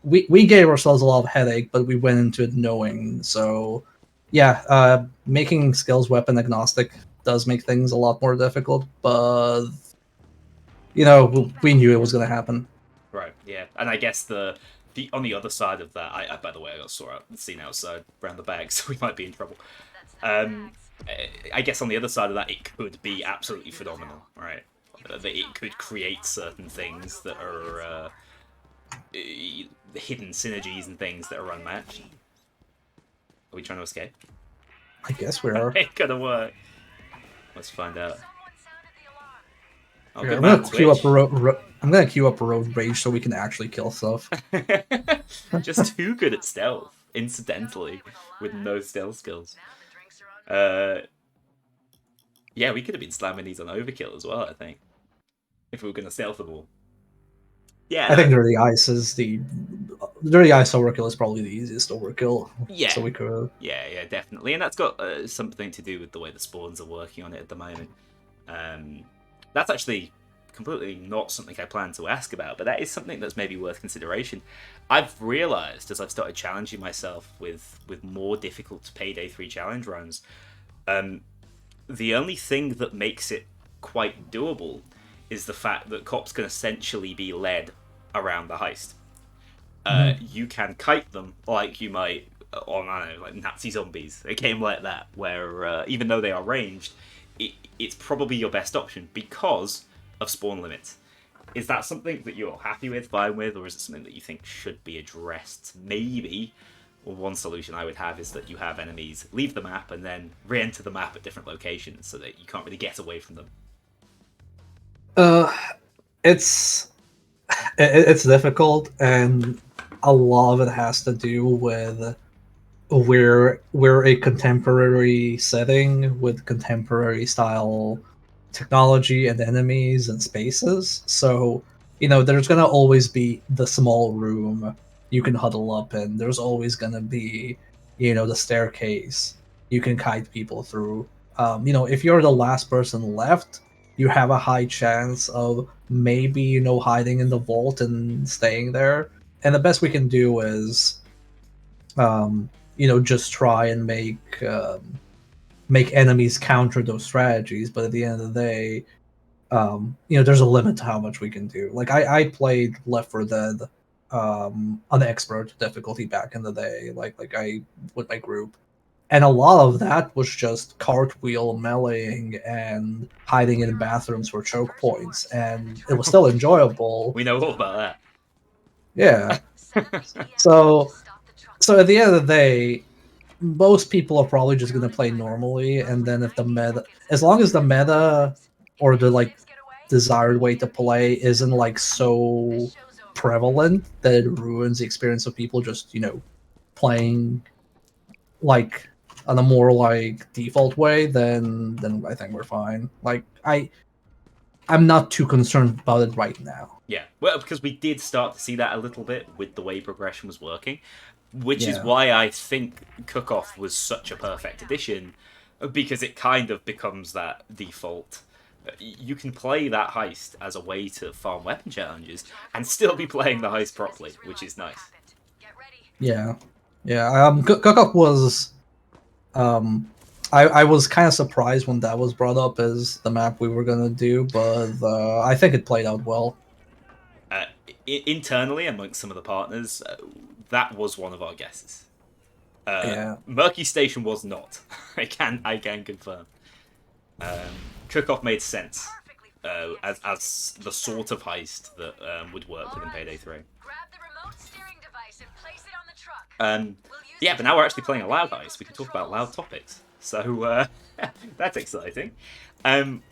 We gave ourselves a lot of headache, but we went into it knowing. So yeah, making skills weapon agnostic does make things a lot more difficult, but we knew it was going to happen. Right, yeah. And I guess the on the other side of that, I by the way, I got seen outside around the bag, so we might be in trouble. I guess on the other side of that, it could be absolutely phenomenal, right? That it could create certain things that are hidden synergies and things that are unmatched. Are we trying to escape? I guess we are. It could work. Let's find out. Oh, Yeah, good I'm man, gonna queue up Twitch. I'm gonna queue up a road rage so we can actually kill stuff. Just too good at stealth, incidentally, with no stealth skills. Yeah, we could have been slamming these on overkill as well, I think, if we were going to stealth them all. Yeah, I think Dirty Ice overkill is probably the easiest overkill. Yeah. So we could. Yeah, definitely, and that's got something to do with the way the spawns are working on it at the moment. That's actually completely not something I plan to ask about, but that is something that's maybe worth consideration. I've realised as I've started challenging myself with more difficult Payday 3 challenge runs, the only thing that makes it quite doable is the fact that cops can essentially be led around the heist. You can kite them like you might on, I don't know, like Nazi zombies, a game like that, where even though they are ranged, it's probably your best option because of spawn limits. Is that something that you're happy with, fine with, or is it something that you think should be addressed? Maybe. Well, one solution I would have is that you have enemies leave the map and then re-enter the map at different locations so that you can't really get away from them. It's difficult, and a lot of it has to do with we're a contemporary setting with contemporary style technology and enemies and spaces. So there's gonna always be the small room you can huddle up in. There's always gonna be the staircase you can kite people through. If you're the last person left, you have a high chance of maybe hiding in the vault and staying there. And the best we can do is just try and make enemies counter those strategies. But at the end of the day, there's a limit to how much we can do. Like I played Left 4 Dead on expert difficulty back in the day, like I with my group, and a lot of that was just cartwheel meleeing and hiding in bathrooms for choke points, and it was still enjoyable. We know all about that. Yeah. So at the end of the day, most people are probably just going to play normally, and then if the meta, as long as the meta or the desired way to play isn't so prevalent that it ruins the experience of people just playing on a more default way, then I think we're fine. I'm not too concerned about it right now. Yeah, well, because we did start to see that a little bit with the way progression was working, which is Yeah. why I think Cook-Off was such a perfect addition, because it kind of becomes that default. You can play that heist as a way to farm weapon challenges and still be playing the heist properly, which is nice. Yeah. Cook-Off was I was kind of surprised when that was brought up as the map we were gonna do, but I think it played out well. Internally, amongst some of the partners, that was one of our guesses. Yeah. Murky Station was not. I can confirm. Cook-Off made sense as the sort of heist that would work within Payday 3. Yeah, but now we're actually playing a loud heist. We can talk about loud topics. So that's exciting.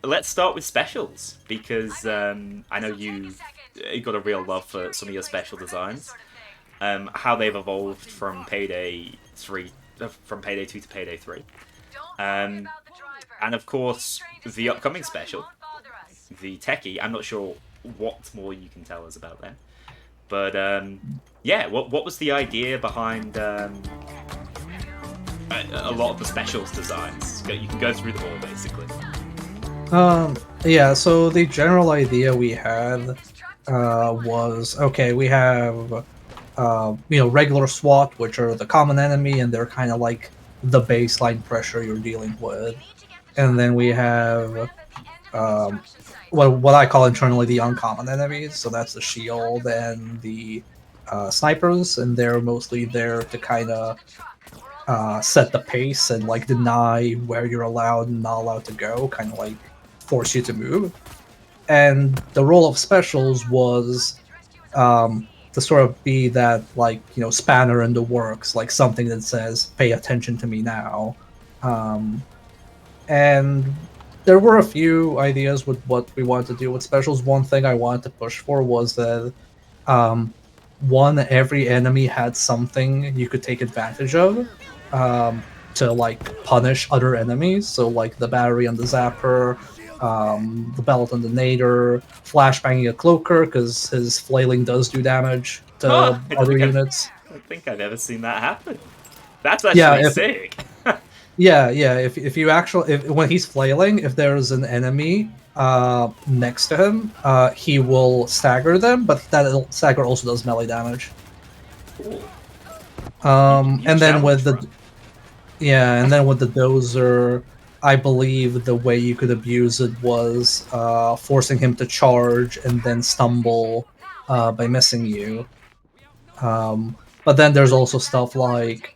Let's start with specials, because I know you got a real love for some of your special designs. How they've evolved from Payday 3, from Payday 2 to Payday 3. And of course, the upcoming special, the Techie. I'm not sure what more you can tell us about that. But yeah, what was the idea behind a lot of the specials designs? You can go through them all, basically. Yeah, so the general idea we had was, okay, we have regular SWAT, which are the common enemy, and they're kind of like the baseline pressure you're dealing with. And then we have what I call internally the uncommon enemies. So that's the shield and the snipers, and they're mostly there to kind of set the pace and like deny where you're allowed and not allowed to go, kind of like force you to move. And the role of specials was to sort of be that, like, spanner in the works, like something that says, pay attention to me now. And there were a few ideas with what we wanted to do with specials. One thing I wanted to push for was that every enemy had something you could take advantage of to like punish other enemies. So like the battery and the zapper, the belt and the nader, flashbanging a cloaker because his flailing does do damage to other units. I don't think I've ever seen that happen. That's actually sick. Yeah. If you actually, when he's flailing, if there's an enemy next to him, he will stagger them, but that stagger also does melee damage. Cool. And then with the dozer, I believe the way you could abuse it was forcing him to charge and then stumble by missing you. But then there's also stuff like,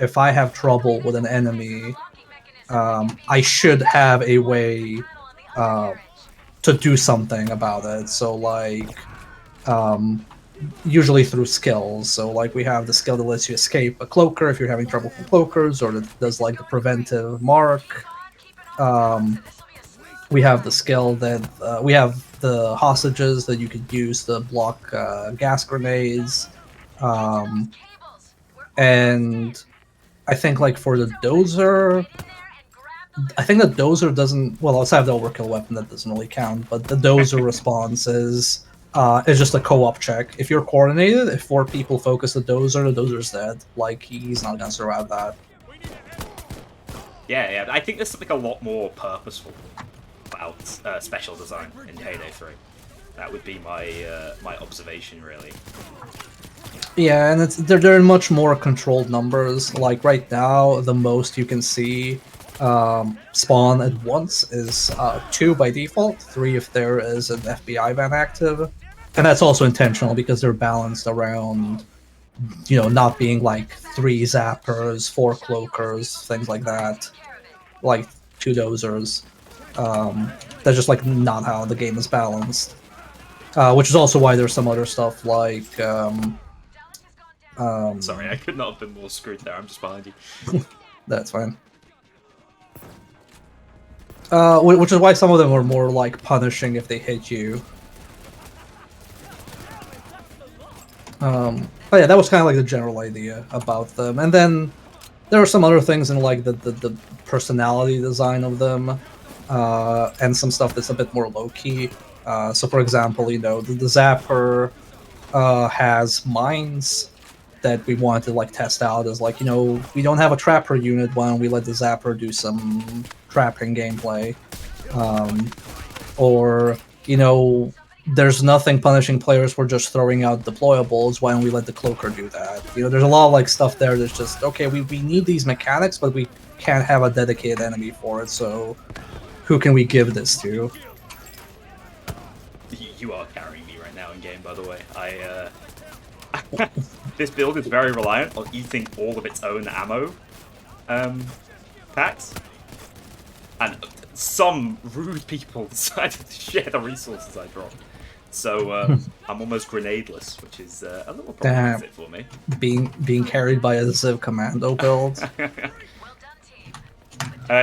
if I have trouble with an enemy, I should have a way to do something about it. So like, usually through skills. So like we have the skill that lets you escape a cloaker if you're having trouble with cloakers, or that does like the preventive mark. We have the skill that we have the hostages that you could use to block gas grenades. And I think like for the dozer, I think the dozer doesn't, well, outside of the overkill weapon, that doesn't really count, but the dozer response is just a co-op check. If you're coordinated, if 4 people focus the dozer's dead. Like, he's not gonna survive that. Yeah, I think there's something a lot more purposeful about special design in Payday 3. That would be my observation, really. Yeah, and they're in much more controlled numbers. Like right now, the most you can see spawn at once is 2 by default, 3 if there is an FBI van active. And that's also intentional because they're balanced around, not being like 3 zappers, 4 cloakers, things like that. Like 2 dozers. That's just like not how the game is balanced. Which is also why there's some other stuff like... Sorry, I could not have been more screwed there. I'm just behind you. That's fine. Which is why some of them are more like punishing if they hit you. But yeah, that was kind of like the general idea about them. And then there are some other things in like the personality design of them, and some stuff that's a bit more low-key. So for example, the Zapper has mines that we wanted to like test out as like, we don't have a trapper unit, why don't we let the Zapper do some trapping gameplay? Or, there's nothing punishing players for just throwing out deployables, why don't we let the Cloaker do that? There's a lot of like stuff there that's just, okay, we need these mechanics, but we can't have a dedicated enemy for it, so who can we give this to? You are carrying me right now in game, by the way. This build is very reliant on eating all of its own ammo packs. And some rude people decided to share the resources I dropped. So I'm almost grenadeless, which is a little problematic for me. Being carried by a Ziv Commando build.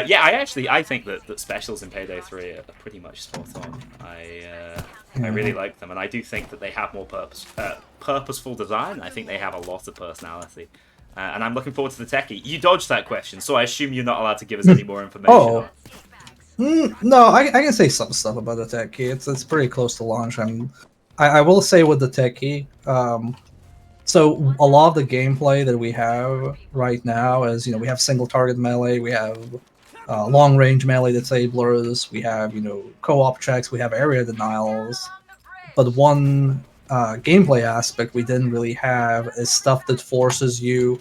Yeah, I think that specials in Payday 3 are pretty much spot on. I really like them, and I do think that they have more purposeful design. I think they have a lot of personality, and I'm looking forward to the techie. You dodged that question, so I assume you're not allowed to give us any more information. Oh. No, I can say some stuff about the techie. It's pretty close to launch, and I will say with the techie, so a lot of the gameplay that we have right now is, we have single target melee, we have long range melee disablers, we have, co-op checks, we have area denials, but one gameplay aspect we didn't really have is stuff that forces you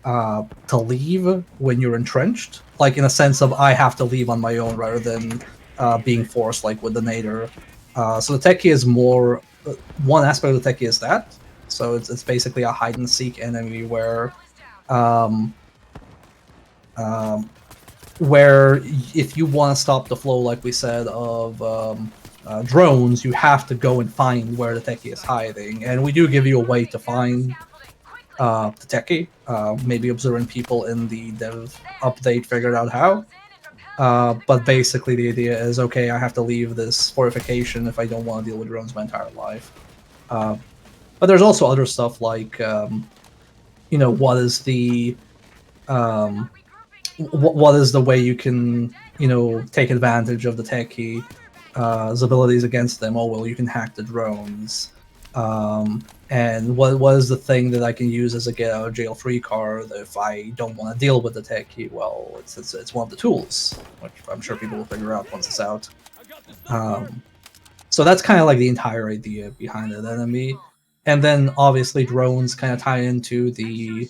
to leave when you're entrenched, like in a sense of I have to leave on my own rather than being forced like with the nader. So the techie is more one aspect of the techie is that. So it's basically a hide and seek enemy where if you want to stop the flow, like we said, of drones, you have to go and find where the techie is hiding, and we do give you a way to find the techie. Maybe observing people in the dev update figured out how. But basically the idea is, okay, I have to leave this fortification if I don't want to deal with drones my entire life. But there's also other stuff like, what is the what is the way you can, take advantage of the techie abilities against them? Oh, well, you can hack the drones. And what is the thing that I can use as a get out of jail free card if I don't want to deal with the techie? Well, it's one of the tools, which I'm sure people will figure out once it's out. So that's kind of like the entire idea behind the enemy. And then obviously drones kind of tie into the,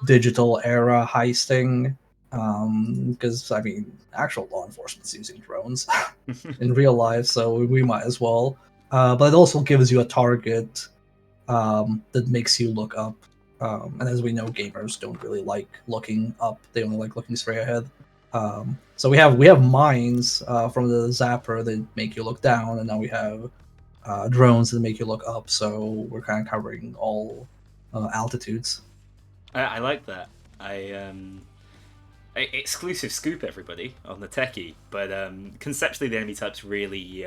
digital era heisting. Because actual law enforcement's using drones in real life, so we might as well. But it also gives you a target that makes you look up. And as we know, gamers don't really like looking up; they only like looking straight ahead. So we have mines from the zapper that make you look down, and now we have drones that make you look up. So we're kind of covering all altitudes. I like that. Exclusive scoop, everybody, on the techie, but conceptually the enemy type's really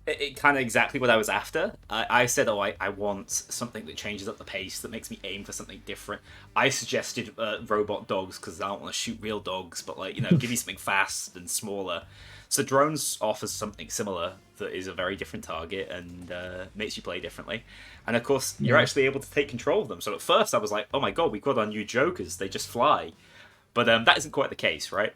it kind of exactly what I was after. I said, I want something that changes up the pace, that makes me aim for something different. I suggested robot dogs because I don't want to shoot real dogs, but give me something fast and smaller. So drones offers something similar that is a very different target and makes you play differently. And of course, you're actually able to take control of them. So at first I was like, oh my god, we've got our new jokers, they just fly. But that isn't quite the case, right?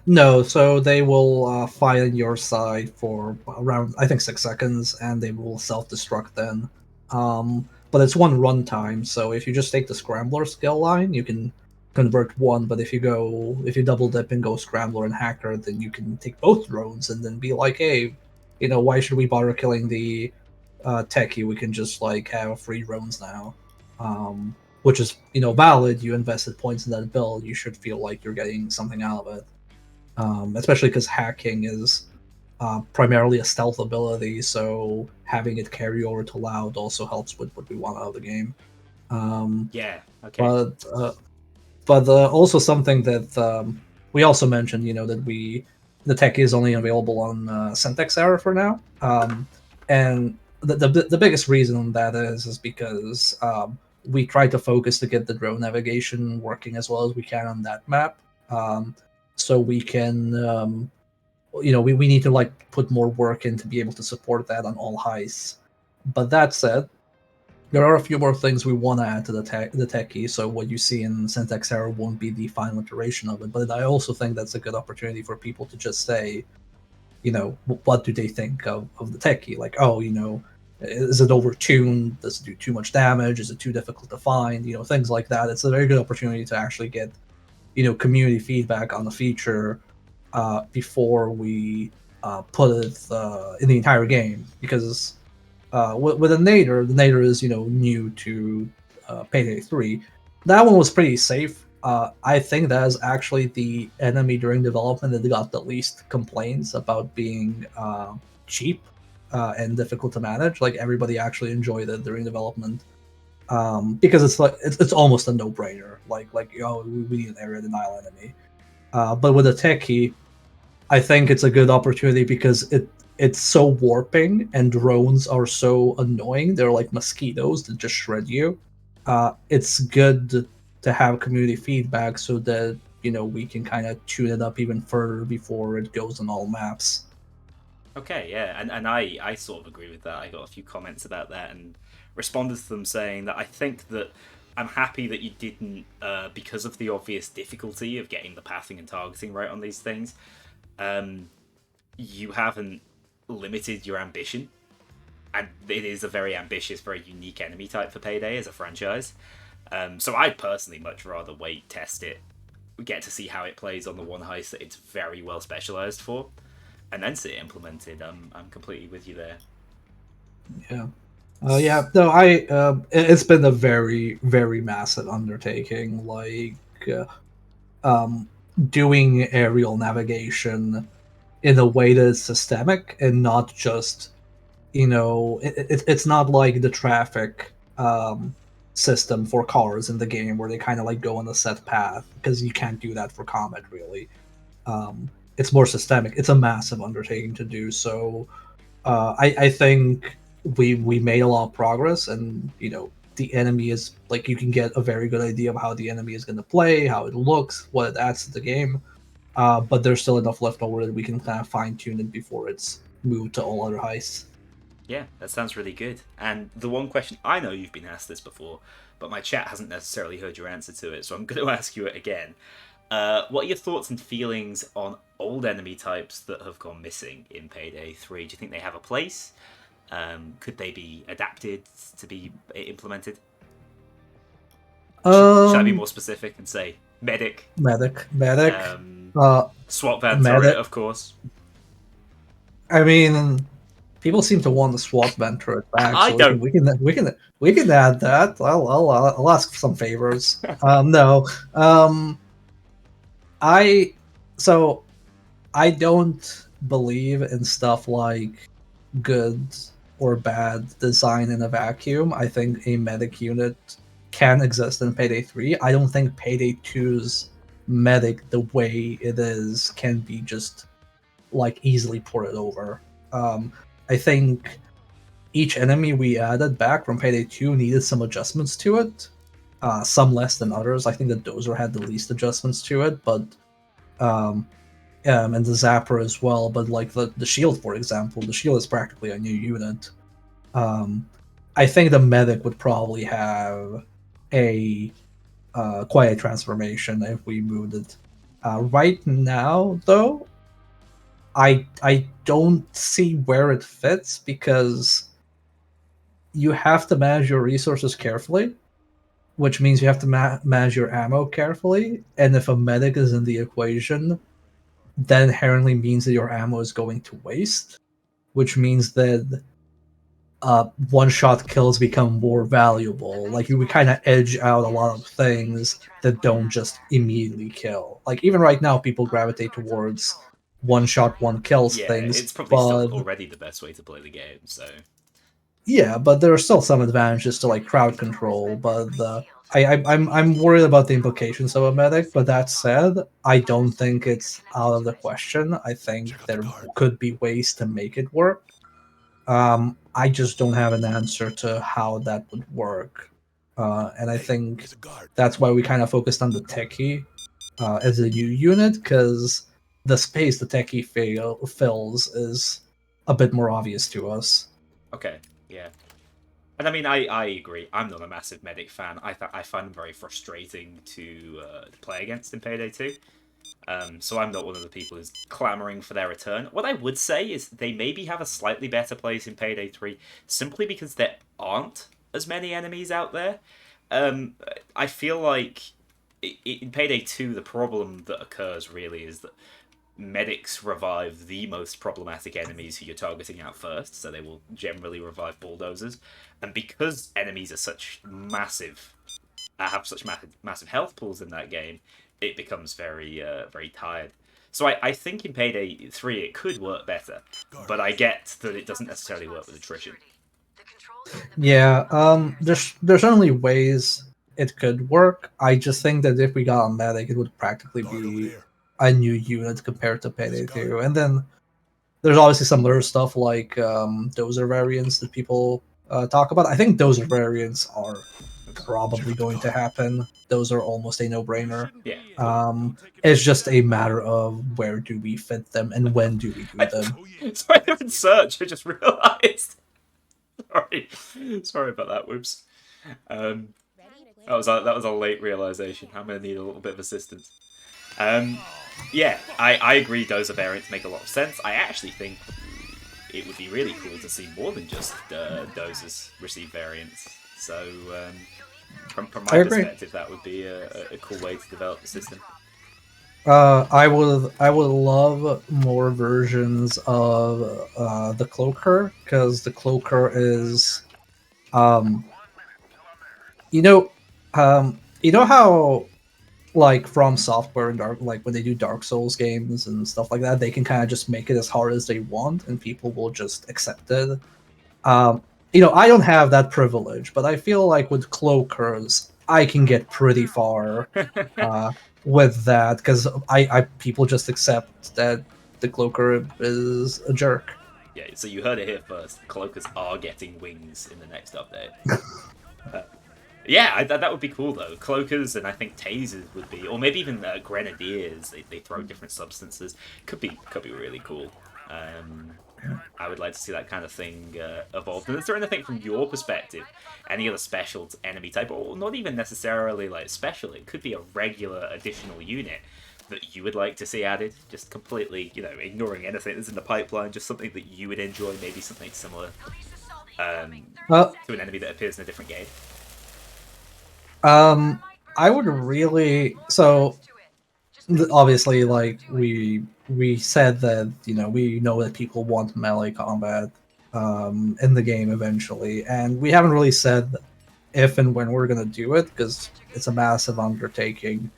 No, so they will fly on your side for around, I think, 6 seconds, and they will self-destruct then. But it's one runtime, so if you just take the Scrambler skill line, you can convert one, but if you double dip and go Scrambler and Hacker, then you can take both drones and then be like, hey, why should we bother killing the techie? We can just have free drones now. Which is, valid. You invested points in that build, you should feel like you're getting something out of it. Especially because hacking is primarily a stealth ability, so having it carry over to loud also helps with what we want out of the game. Yeah, okay. But also something that we also mentioned, that the tech is only available on Syntax Error for now. And the biggest reason that is because we try to focus to get the drone navigation working as well as we can on that map. So we can, we need to put more work in to be able to support that on all heists. But that said, there are a few more things we want to add to the techie, so what you see in Syntax Error won't be the final iteration of it. But I also think that's a good opportunity for people to just say, what do they think of the techie? Is it overtuned? Does it do too much damage? Is it too difficult to find? Things like that. It's a very good opportunity to actually get community feedback on the feature before we put it in the entire game, because with the nader is new to Payday 3. That one was pretty safe. I think that is actually the enemy during development that got the least complaints about being cheap and difficult to manage. Everybody actually enjoyed it during development. Because it's almost a no-brainer. We need an area denial enemy. But with a Techie, I think it's a good opportunity because it's so warping and drones are so annoying. They're like mosquitoes that just shred you. It's good to have community feedback so that we can kind of tune it up even further before it goes on all maps. Okay, yeah, and I sort of agree with that. I got a few comments about that and responded to them saying that I think that I'm happy that you didn't, because of the obvious difficulty of getting the pathing and targeting right on these things, you haven't limited your ambition. And it is a very ambitious, very unique enemy type for Payday as a franchise. So I'd personally much rather wait, test it, get to see how it plays on the one heist that it's very well specialized for, and then see it implemented. I'm completely with you there. Yeah. Yeah, no, it's been a very, very massive undertaking. Like, doing aerial navigation in a way that is systemic and not just, it's not like the traffic system for cars in the game where they kind of like go on a set path, because you can't do that for Comet really. It's more systemic. It's a massive undertaking to do. So I think we made a lot of progress, and the enemy is like, you can get a very good idea of how the enemy is going to play, how it looks, what it adds to the game. But there's still enough left over that we can kind of fine tune it before it's moved to all other heists. Yeah, that sounds really good. And the one question, I know you've been asked this before, but my chat hasn't necessarily heard your answer to it, so I'm going to ask you it again. What are your thoughts and feelings on old enemy types that have gone missing in Payday 3? Do you think they have a place? Could they be adapted to be implemented? Should I be more specific and say medic? Medic. SWAT van medic. turret, of course. I mean, people seem to want the SWAT van turret back. I so don't. We can add that. I'll ask for some favors. No. I don't believe in stuff like good or bad design in a vacuum. I think a medic unit can exist in Payday 3. I don't think Payday 2's medic, the way it is, can be just like easily ported over. I think each enemy we added back from Payday 2 needed some adjustments to it. Some less than others. I think the Dozer had the least adjustments to it, but and the Zapper as well. But like the Shield, for example, the Shield is practically a new unit. I think the Medic would probably have a quite a transformation if we moved it. Right now, though, I don't see where it fits, because you have to manage your resources carefully, which means you have to manage your ammo carefully. And if a medic is in the equation, that inherently means that your ammo is going to waste, which means that one-shot kills become more valuable. Like, you would kind of edge out a lot of things that don't just immediately kill. Like, even right now, people gravitate towards one-shot, one-kills things. It's probably still already the best way to play the game, so... Yeah, but there are still some advantages to like crowd control. But I'm worried about the implications of a medic. But that said, I don't think it's out of the question. I think there could be ways to make it work. I just don't have an answer to how that would work. And I think that's why we kind of focused on the Techie as a new unit, because the space the Techie fills is a bit more obvious to us. Okay. Yeah, and I mean, I agree. I'm not a massive medic fan. I find them very frustrating to play against in Payday 2. So I'm not one of the people who's clamoring for their return. What I would say is they maybe have a slightly better place in Payday 3, simply because there aren't as many enemies out there. I feel like in Payday 2, the problem that occurs really is that medics revive the most problematic enemies who you're targeting out first, so they will generally revive bulldozers. And because enemies are such massive, have such massive health pools in that game, it becomes very very tired. So I think in Payday 3 it could work better, but I get that it doesn't necessarily work with attrition. Yeah, there's certainly ways it could work. I just think that if we got a medic, it would practically be a new unit compared to Payday 2. And then there's obviously some other stuff like dozer variants that people talk about. I think dozer variants are probably going to happen. Those are almost a no-brainer. Yeah. It's just a matter of where do we fit them and when do we do them. Sorry, they're in search. I just realised. Sorry about that. Whoops. That was a late realization. I'm gonna need a little bit of assistance. Yeah, I agree. Dozer variants make a lot of sense. I actually think it would be really cool to see more than just dozers receive variants. So, from my perspective, that would be a cool way to develop the system. I would love more versions of the Cloaker, because the Cloaker is, you know how like From Software and like when they do Dark Souls games and stuff like that, they can kind of just make it as hard as they want and people will just accept it. I don't have that privilege, but I feel like with Cloakers, I can get pretty far with that because I people just accept that the Cloaker is a jerk. Yeah, so you heard it here first. Cloakers are getting wings in the next update. Yeah, that would be cool though. Cloakers and I think tasers would be, or maybe even grenadiers. They throw different substances. Could be really cool. I would like to see that kind of thing evolved. And is there anything from your perspective, any other special enemy type, or not even necessarily like special? It could be a regular additional unit that you would like to see added. Just completely, ignoring anything that's in the pipeline. Just something that you would enjoy. Maybe something similar to an enemy that appears in a different game. I would really obviously like we said that we know that people want melee combat in the game eventually, and we haven't really said if and when we're gonna do it because it's a massive undertaking.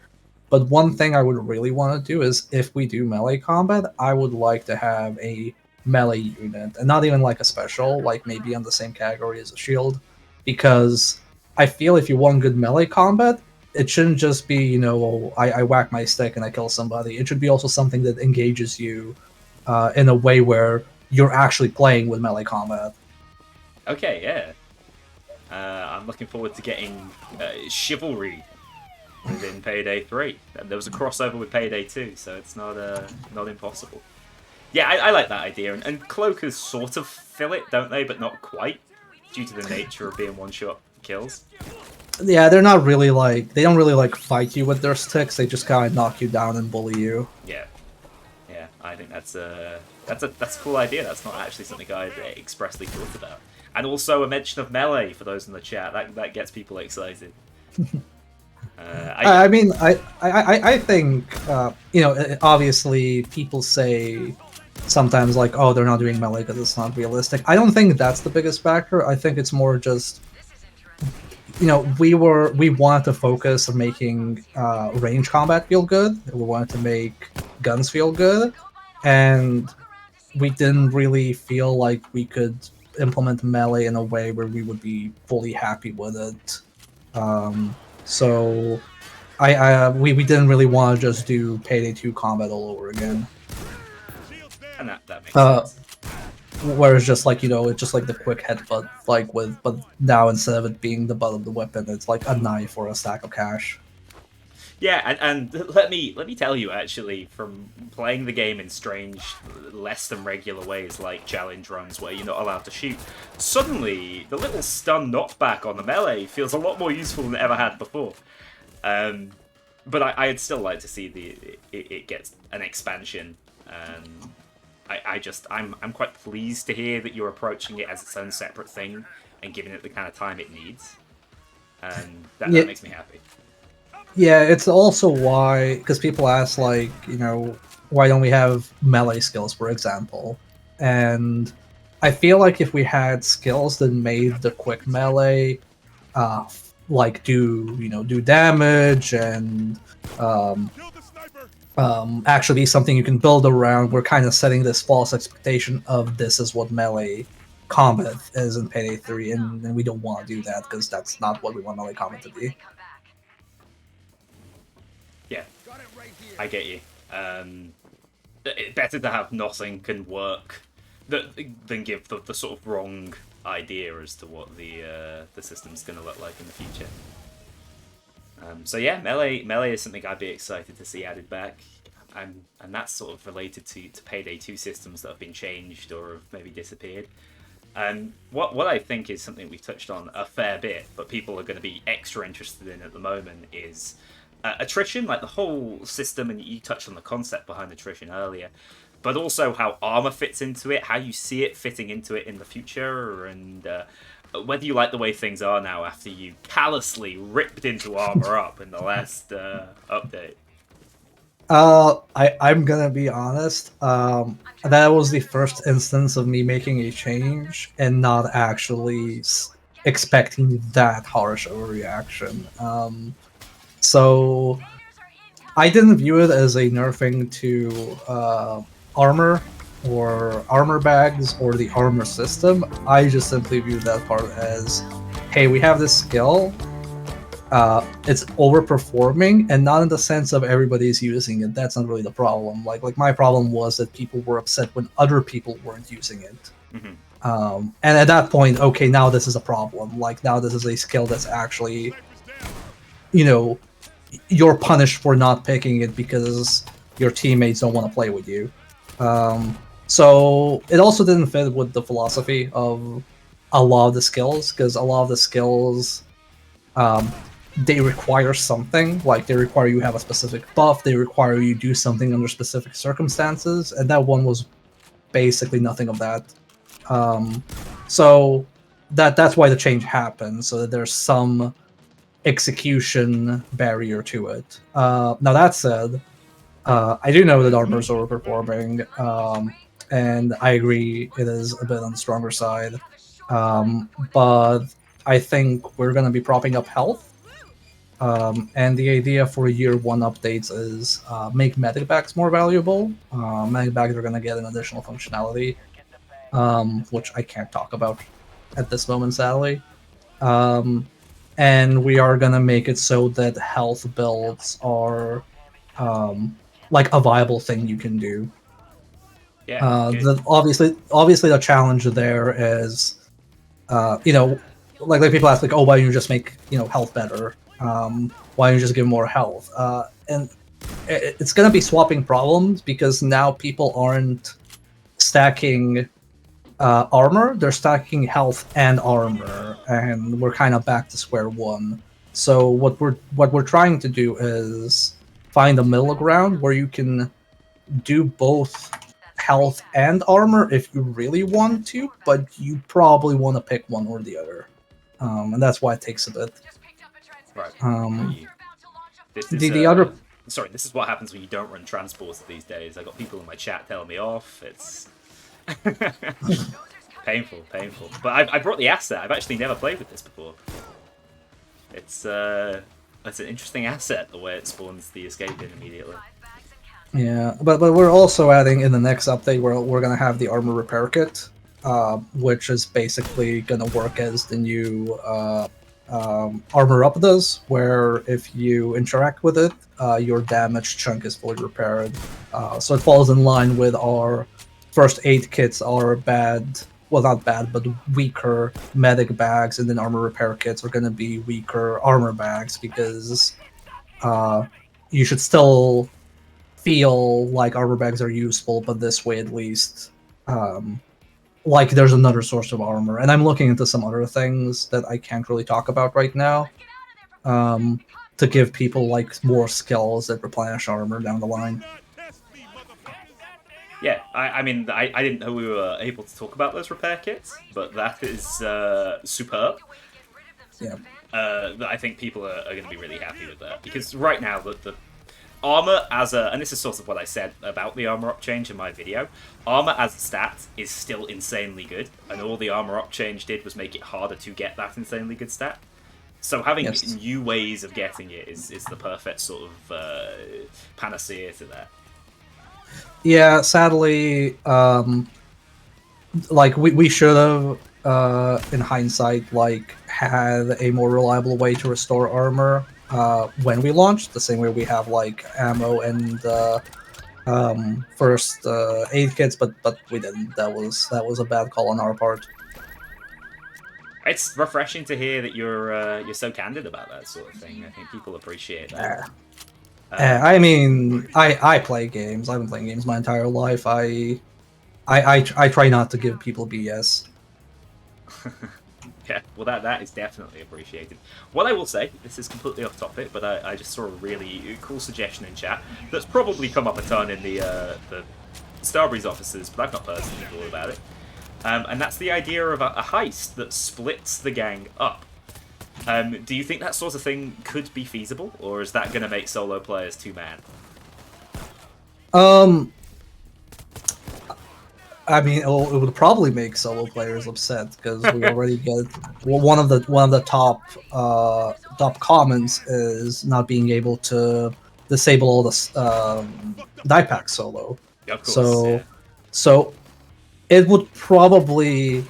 But one thing I would really want to do is if we do melee combat, I would like to have a melee unit and not even like a special, like maybe on the same category as a shield, because I feel if you want good melee combat, it shouldn't just be, I whack my stick and I kill somebody. It should be also something that engages you in a way where you're actually playing with melee combat. Okay, yeah. I'm looking forward to getting chivalry within Payday 3. And there was a crossover with Payday 2, so it's not impossible. Yeah, I like that idea. And Cloakers sort of fill it, don't they? But not quite, due to the nature of being one-shot kills. Yeah, they're not really they don't really fight you with their sticks. They just kind of knock you down and bully you. Yeah, I think that's a cool idea. That's not actually something I expressly thought about. And also a mention of melee for those in the chat. That gets people excited. I think obviously people say sometimes oh, they're not doing melee because it's not realistic. I don't think that's the biggest factor. I think it's more just we wanted to focus on making range combat feel good. We wanted to make guns feel good, and we didn't really feel like we could implement melee in a way where we would be fully happy with it. So we didn't really want to just do Payday 2 combat all over again. And that makes sense. Whereas just it's just the quick headbutt, but now instead of it being the butt of the weapon, it's like a knife or a stack of cash. Yeah, and let me tell you actually, from playing the game in strange, less than regular ways like challenge runs where you're not allowed to shoot, suddenly the little stun knockback on the melee feels a lot more useful than it ever had before. But I'd still like to see it gets an expansion. I'm quite pleased to hear that you're approaching it as its own separate thing and giving it the kind of time it needs. And that makes me happy. Yeah, it's also why, because people ask, why don't we have melee skills, for example? And I feel like if we had skills that made the quick melee, do damage and actually be something you can build around, we're kind of setting this false expectation of this is what melee combat is in Payday 3, and we don't want to do that because that's not what we want melee combat to be. Yeah, I get you. Better to have nothing can work than give the sort of wrong idea as to what the system's going to look like in the future. So yeah, melee is something I'd be excited to see added back, and that's sort of related to Payday 2 systems that have been changed or have maybe disappeared. And what I think is something we've touched on a fair bit, but people are going to be extra interested in at the moment is attrition, like the whole system, and you touched on the concept behind attrition earlier, but also how armor fits into it, how you see it fitting into it in the future, and whether you like the way things are now after you callously ripped into armor up in the last update. I'm gonna be honest. That was the first instance of me making a change and not actually expecting that harsh of a reaction. So I didn't view it as a nerfing to armor or armor bags or the armor system. I just simply viewed that part as, hey, we have this skill. It's overperforming, and not in the sense of everybody's using it. That's not really the problem. Like my problem was that people were upset when other people weren't using it. And at that point, okay, now this is a problem. Like now this is a skill that's actually, you're punished for not picking it because your teammates don't want to play with you. So it also didn't fit with the philosophy of a lot of the skills, because a lot of the skills, they require something. Like they require you have a specific buff, they require you do something under specific circumstances, and that one was basically nothing of that. So that's why the change happened, so that there's some execution barrier to it. Now that said, I do know that armor is overperforming, and I agree it is a bit on the stronger side. But I think we're going to be propping up health. And the idea for year 1 updates is make medic bags more valuable. Medic bags are going to get an additional functionality, which I can't talk about at this moment, sadly. And we are going to make it so that health builds are like a viable thing you can do. Yeah. Obviously the challenge there is, like people ask, like, oh, why don't you just make health better? Why don't you just give more health? And it's gonna be swapping problems, because now people aren't stacking armor; they're stacking health and armor, and we're kind of back to square one. So what we're trying to do is find a middle ground where you can do both health and armor if you really want to, but you probably want to pick one or the other, and that's why it takes a bit. Right. This is, the other. Sorry, this is what happens when you don't run transports these days. I got people in my chat telling me off. It's painful. But I brought the asset. I've actually never played with this before. It's an interesting asset, the way it spawns the escape in immediately. Yeah, but we're also adding in the next update where we're gonna have the armor repair kit, which is basically gonna work as the new armor up does, where if you interact with it, your damage chunk is fully repaired. So it falls in line with our first aid kits, our not bad, but weaker medic bags, and then armor repair kits are going to be weaker armor bags, because you should still feel like armor bags are useful, but this way at least like there's another source of armor. And I'm looking into some other things that I can't really talk about right now, to give people like more skills that replenish armor down the line. Yeah, I mean, I didn't know we were able to talk about those repair kits, but that is superb. Yeah. I think people are going to be really happy with that, because right now the armor as a, and this is sort of what I said about the armor up change in my video, armor as a stat is still insanely good, and all the armor up change did was make it harder to get that insanely good stat. So having new ways of getting it is the perfect sort of panacea to that. Yeah, sadly, like we should have, in hindsight, like had a more reliable way to restore armor when we launched, the same way we have like ammo and first aid kits, but we didn't. That was a bad call on our part. It's refreshing to hear that you're so candid about that sort of thing. I think people appreciate that. I mean, I play games. I've been playing games my entire life. I try not to give people BS. Yeah, well, that is definitely appreciated. What I will say, this is completely off topic, but I just saw a really cool suggestion in chat that's probably come up a ton in the Starbreeze offices, but I've not personally thought about it. And that's the idea of a heist that splits the gang up. Do you think that sort of thing could be feasible, or is that going to make solo players too mad? I mean, it would probably make solo players upset because we already get one of the top comments is not being able to disable all the die pack solo. Yeah, of course. So, so it would probably.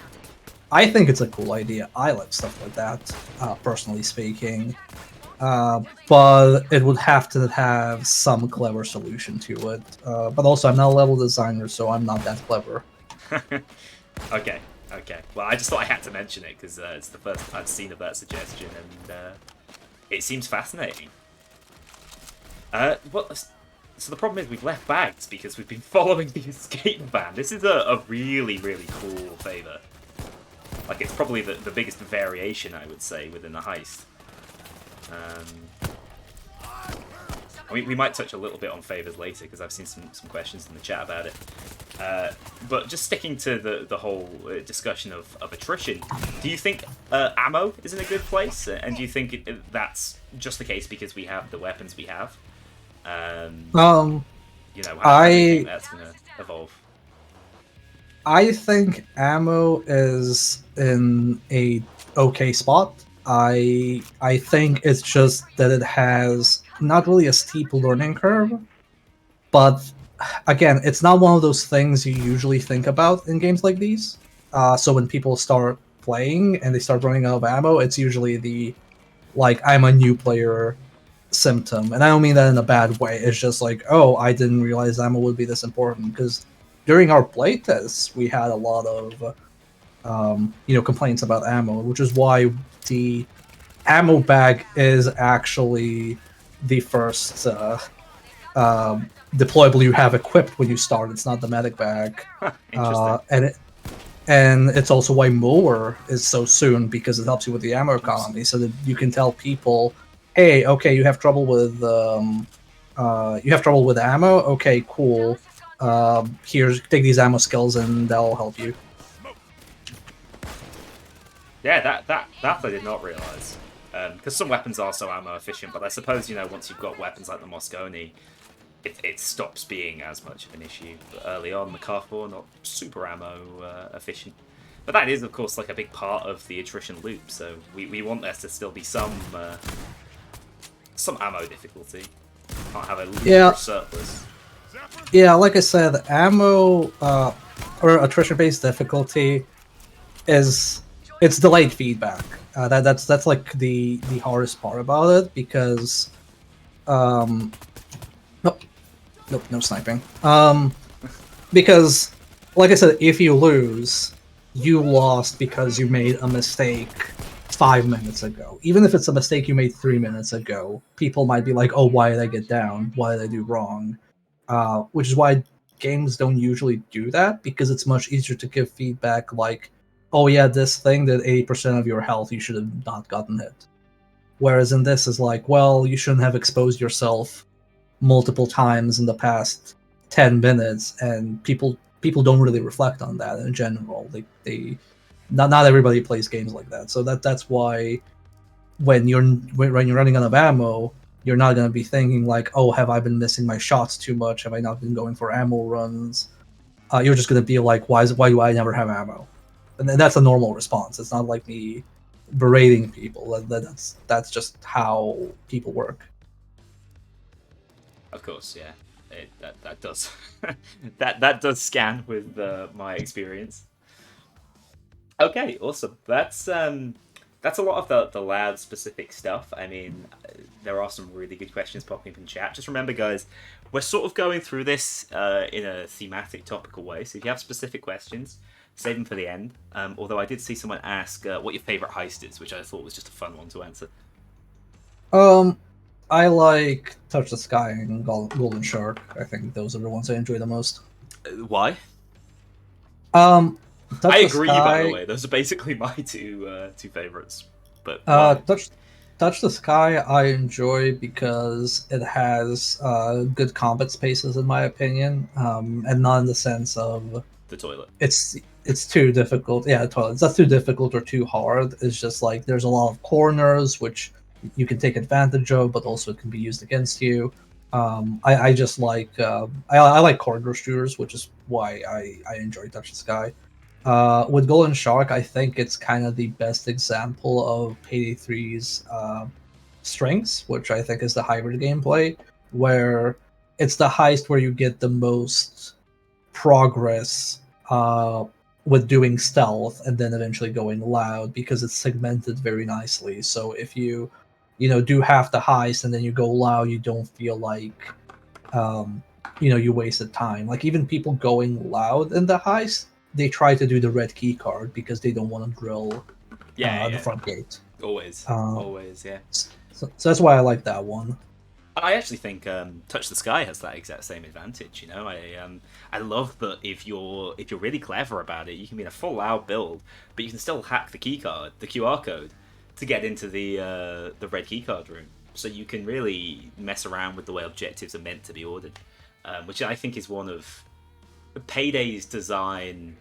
I think it's a cool idea. I like stuff like that, personally speaking. But it would have to have some clever solution to it. But also, I'm not a level designer, so I'm not that clever. Okay. Well, I just thought I had to mention it because it's the first I've seen of that suggestion, and it seems fascinating. So the problem is we've left bags because we've been following the escape ban. This is a really, really cool favour. Like, it's probably the biggest variation, I would say, within the heist. I mean, we might touch a little bit on favours later, because I've seen some questions in the chat about it. But just sticking to the whole discussion of attrition, do you think ammo is in a good place? And do you think that's just the case because we have the weapons we have? You know, how do you think that's going to evolve? I think ammo is in a okay spot. I think it's just that it has not really a steep learning curve, but again, it's not one of those things you usually think about in games like these. So when people start playing and they start running out of ammo, it's usually the like I'm a new player symptom, and I don't mean that in a bad way. It's just like, oh, I didn't realize ammo would be this important, because during our playtests, we had a lot of, complaints about ammo, which is why the ammo bag is actually the first deployable you have equipped when you start. It's not the medic bag. Interesting. And it's also why mower is so soon, because it helps you with the ammo economy, so that you can tell people, hey, okay, you have trouble with ammo. Okay, cool. Here's take these ammo skills and that'll help you. Yeah, that I did not realise. Because some weapons are so ammo efficient, but I suppose, once you've got weapons like the Mosconi, it stops being as much of an issue. But early on, the Carrefour, not super ammo efficient. But that is, of course, like a big part of the attrition loop, so we want there to still be some ammo difficulty. Can't have a loop surplus. Yeah, like I said, ammo or attrition-based difficulty it's delayed feedback. That's like the hardest part about it, because nope, no sniping. Because like I said, if you lose, you lost because you made a mistake 5 minutes ago. Even if it's a mistake you made 3 minutes ago, people might be like, oh, why did I get down? What did I do wrong? Which is why games don't usually do that, because it's much easier to give feedback like, oh yeah, this thing did 80% of your health, you should have not gotten hit. Whereas in this is like, well, you shouldn't have exposed yourself multiple times in the past 10 minutes, and people don't really reflect on that in general. They not everybody plays games like that. So that's why when you're running out of ammo, you're not going to be thinking like, oh, have I been missing my shots too much? Have I not been going for ammo runs? You're just going to be like, why do I never have ammo? And that's a normal response. It's not like me berating people. That's just how people work. Of course, yeah. That does that does scan with my experience. Okay, awesome. That's that's a lot of the loud specific stuff. I mean, there are some really good questions popping up in chat. Just remember, guys, we're sort of going through this in a thematic, topical way. So if you have specific questions, save them for the end. Although I did see someone ask what your favorite heist is, which I thought was just a fun one to answer. I like Touch the Sky and Golden Shark. I think those are the ones I enjoy the most. Why? Touch I the agree, Sky, by the way. Those are basically my two favorites. But why? Touch the Sky I enjoy because it has good combat spaces in my opinion, and not in the sense of The toilet. it's too difficult. Yeah, the toilet. It's not too difficult or too hard. It's just like there's a lot of corners which you can take advantage of, but also it can be used against you. I just like I like corridor shooters, which is why I enjoy Touch the Sky. With Golden Shark, I think it's kind of the best example of Payday 3's strengths, which I think is the hybrid gameplay, where it's the heist where you get the most progress with doing stealth and then eventually going loud because it's segmented very nicely. So if you do half the heist and then you go loud, you don't feel like you wasted time. Like even people going loud in the heist, they try to do the red key card because they don't want to grill the front gate. Always, yeah. So that's why I like that one. I actually think Touch the Sky has that exact same advantage. I love that if you're really clever about it, you can be in a full loud build, but you can still hack the QR code, to get into the red keycard room. So you can really mess around with the way objectives are meant to be ordered, which I think is one of Payday's design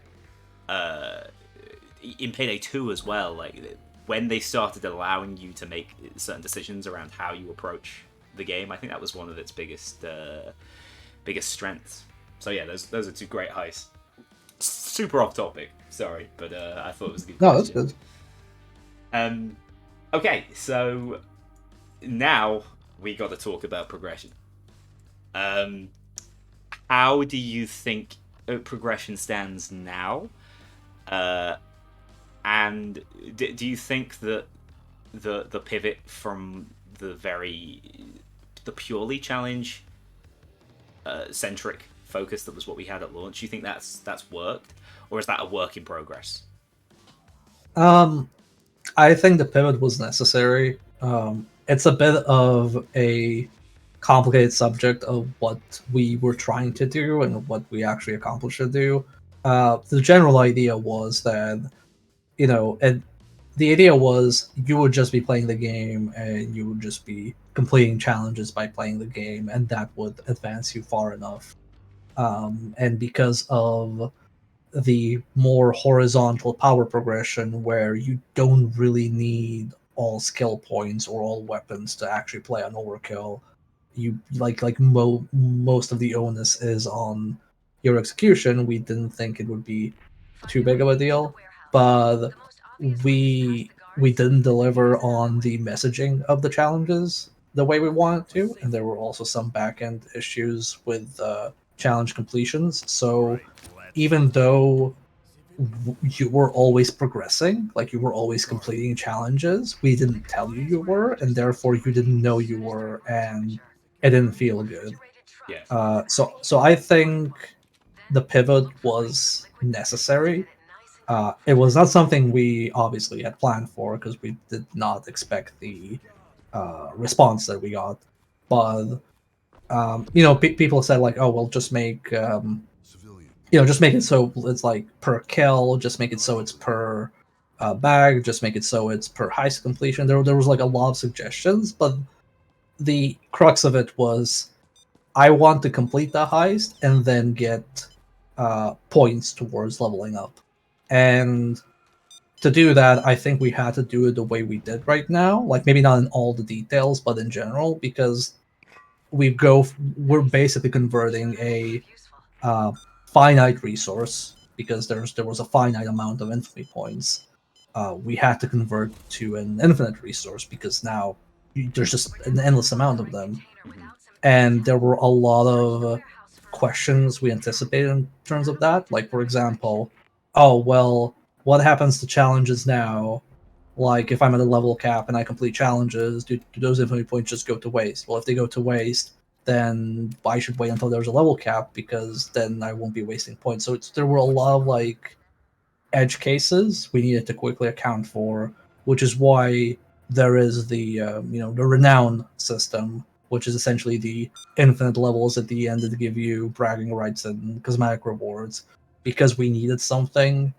in Payday 2 as well. Like when they started allowing you to make certain decisions around how you approach the game, I think that was one of its biggest strengths. So yeah, those are two great heists. Super off topic, sorry, but I thought it was a good question. No, that's good. Okay, so now we got to talk about progression. How do you think progression stands now? And do you think that the pivot from the purely challenge centric focus that was what we had at launch, do you think that's worked, or is that a work in progress? I think the pivot was necessary. It's a bit of a complicated subject of what we were trying to do and what we actually accomplished to do. The general idea was that, the idea was you would just be playing the game and you would just be completing challenges by playing the game, and that would advance you far enough. And because of the more horizontal power progression, where you don't really need all skill points or all weapons to actually play an overkill, you most of the onus is on your execution. We didn't think it would be too big of a deal, but we didn't deliver on the messaging of the challenges the way we wanted to, and there were also some back-end issues with challenge completions. So even though you were always progressing, like you were always completing challenges, we didn't tell you were, and therefore you didn't know you were, and it didn't feel good. Yeah. So I think the pivot was necessary. It was not something we obviously had planned for because we did not expect the response that we got. But people said like, "Oh, well, just make just make it so it's like per kill. Just make it so it's per bag. Just make it so it's per heist completion." There was like a lot of suggestions, but the crux of it was, I want to complete the heist and then get points towards leveling up. And to do that, I think we had to do it the way we did right now. Like maybe not in all the details, but in general, because we're basically converting a finite resource, because there was a finite amount of infamy points. We had to convert to an infinite resource because now there's just an endless amount of them. And there were a lot of questions we anticipated in terms of that. Like, for example, oh, well, what happens to challenges now Like, if I'm at a level cap and I complete challenges, do those infinity points just go to waste? Well, if they go to waste, then I should wait until there's a level cap, because then I won't be wasting points. So there were a lot of, like, edge cases we needed to quickly account for, which is why there is the the renown system, which is essentially the infinite levels at the end that give you bragging rights and cosmetic rewards, because we needed something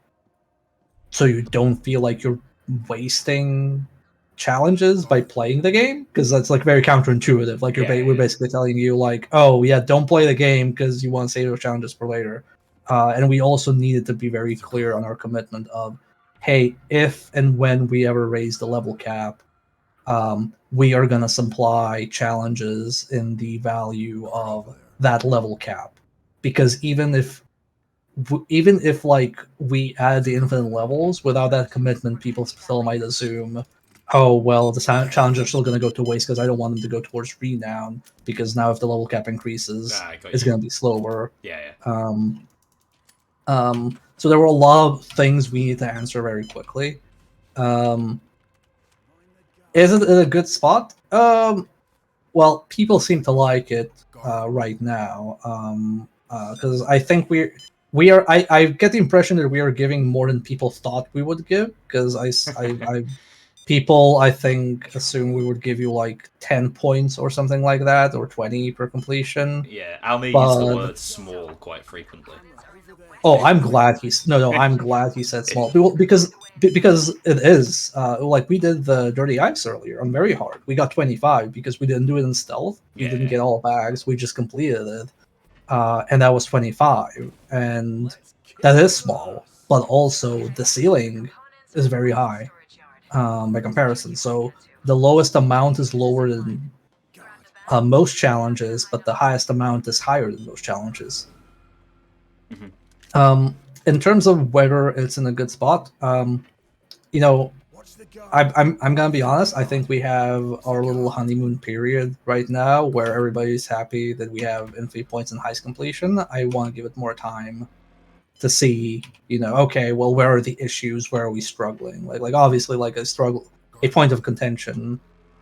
so you don't feel like you're wasting challenges by playing the game, because that's like very counterintuitive. Like we're basically telling you like, oh yeah, don't play the game because you want to save those challenges for later. And we also needed to be very clear on our commitment of, hey, if and when we ever raise the level cap, we are going to supply challenges in the value of that level cap, because even if like we add the infinite levels without that commitment, people still might assume, oh well, the challenges are still going to go to waste because I don't want them to go towards renown, because now if the level cap increases, it's going to be slower. Yeah. So there were a lot of things we need to answer very quickly. Is it in a good spot? Well, people seem to like it right now, because I think we are. I get the impression that we are giving more than people thought we would give, because people I think assume we would give you like 10 points or something like that, or 20 per completion. Yeah, Almi used the word small quite frequently. Oh, I'm glad I'm glad he said small, because it is like we did the dirty ice earlier on very hard. We got 25 because we didn't do it in stealth. We didn't get all bags. We just completed it, and that was 25, and that is small. But also the ceiling is very high by comparison. So the lowest amount is lower than most challenges, but the highest amount is higher than most challenges. In terms of whether it's in a good spot, I'm gonna be honest. I think we have our little honeymoon period right now, where everybody's happy that we have infinite points in heist completion. I want to give it more time to see, okay, well, where are the issues? Where are we struggling? Like obviously, like a point of contention,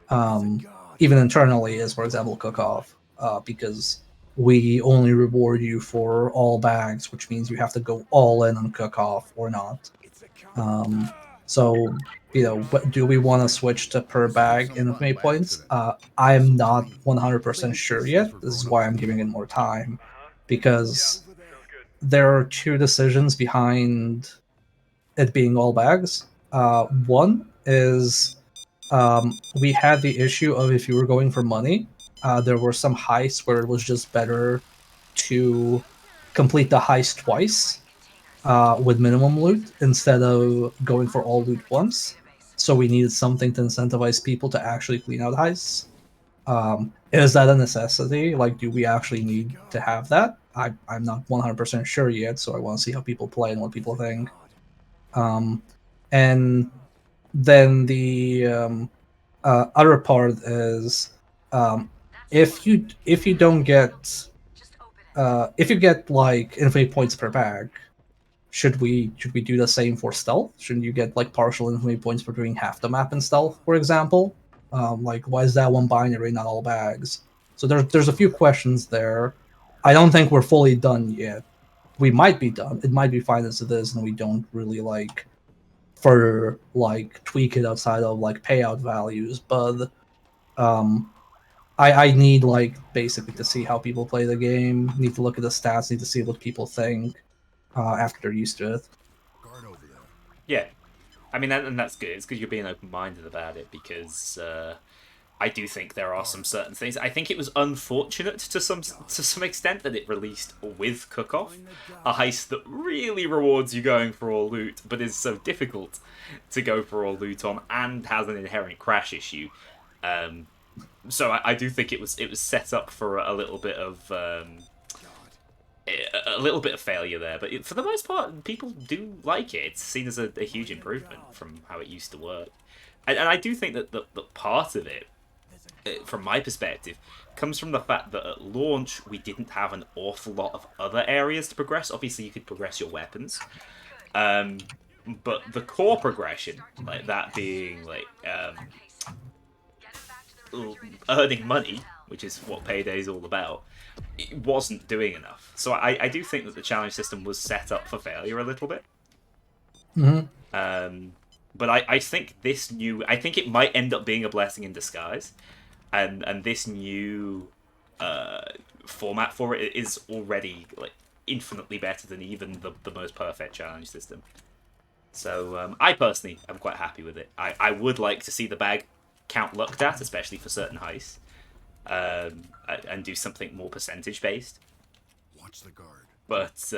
even internally, is, for example, cook-off, because we only reward you for all bags, which means you have to go all in on cook-off or not. So, do we want to switch to per bag infinite points? I'm not 100% sure yet. This is why I'm giving it more time, because there are two decisions behind it being all bags. One is we had the issue of, if you were going for money, there were some heists where it was just better to complete the heist twice with minimum loot instead of going for all loot once. So we needed something to incentivize people to actually clean out heists. Is that a necessity? Like, do we actually need to have that? I'm not 100% sure yet, so I want to see how people play and what people think. And then the other part is, if you don't get if you get like infinite points per bag, should we do the same for stealth? Shouldn't you get like partial infinite points for doing half the map in stealth, for example? Like, why is that one binary, not all bags? So there's a few questions there. I don't think we're fully done yet. We might be done. It might be fine as it is, and we don't really like further like tweak it outside of like payout values. But I need like basically to see how people play the game. Need to look at the stats. Need to see what people think after they're used to it. Yeah, I mean, and that's good. It's good you're being open-minded about it, because I do think there are some certain things. I think it was unfortunate to some extent that it released with Cook-Off, a heist that really rewards you going for all loot, but is so difficult to go for all loot on, and has an inherent crash issue. So I do think it was set up for a little bit of failure there, but for the most part, people do like it. It's seen as a huge improvement from how it used to work, and I do think that the part of it, from my perspective, comes from the fact that at launch we didn't have an awful lot of other areas to progress. Obviously, you could progress your weapons, But the core progression, like that being like earning money, which is what Payday is all about, it wasn't doing enough. So I do think that the challenge system was set up for failure a little bit. But I think I think it might end up being a blessing in disguise, and this new format for it is already like infinitely better than even the most perfect challenge system. So I personally am quite happy with it. I would like to see the bag count looked at, especially for certain heists, and do something more percentage based. Watch the guard. But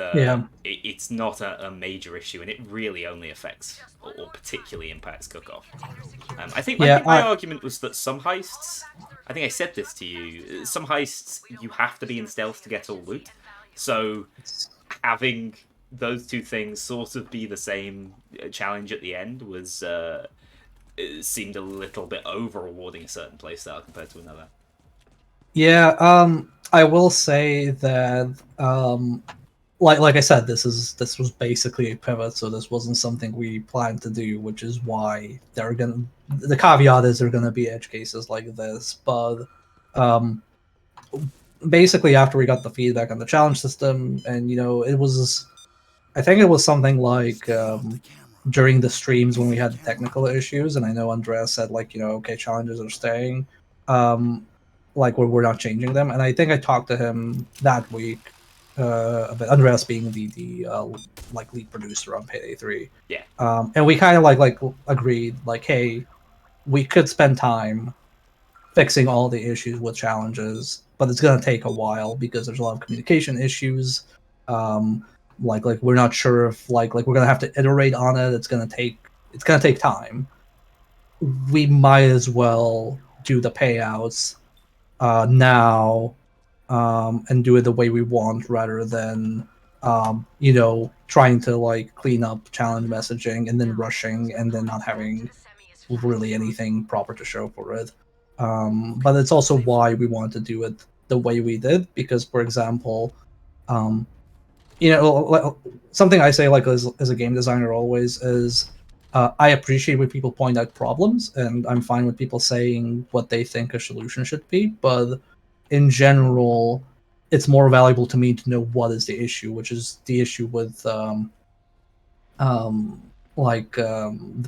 it's not a major issue, and it really only affects or particularly impacts Cook-Off. I think my argument was that some heists, I think I said this to you, some heists you have to be in stealth to get all loot. So having those two things sort of be the same challenge at the end was it seemed a little bit over rewarding a certain playstyle compared to another. Yeah, I will say that like I said, this was basically a pivot, so this wasn't something we planned to do, which is why the caveat is there are gonna be edge cases like this. But basically after we got the feedback on the challenge system, and I think it was something like during the streams when we had technical issues, and I know Andreas said okay, challenges are staying, we're not changing them, and I think I talked to him that week about Andreas being the lead producer on Payday 3. Yeah. And we kind of agreed hey, we could spend time fixing all the issues with challenges, but it's gonna take a while because there's a lot of communication issues. We're not sure if we're gonna have to iterate on it. It's gonna take time. We might as well do the payouts now and do it the way we want rather than trying to clean up challenge messaging and then rushing and then not having really anything proper to show for it. But it's also why we want to do it the way we did, because for example, something I say as a game designer always is I appreciate when people point out problems, and I'm fine with people saying what they think a solution should be, but in general, it's more valuable to me to know what is the issue, which is the issue with the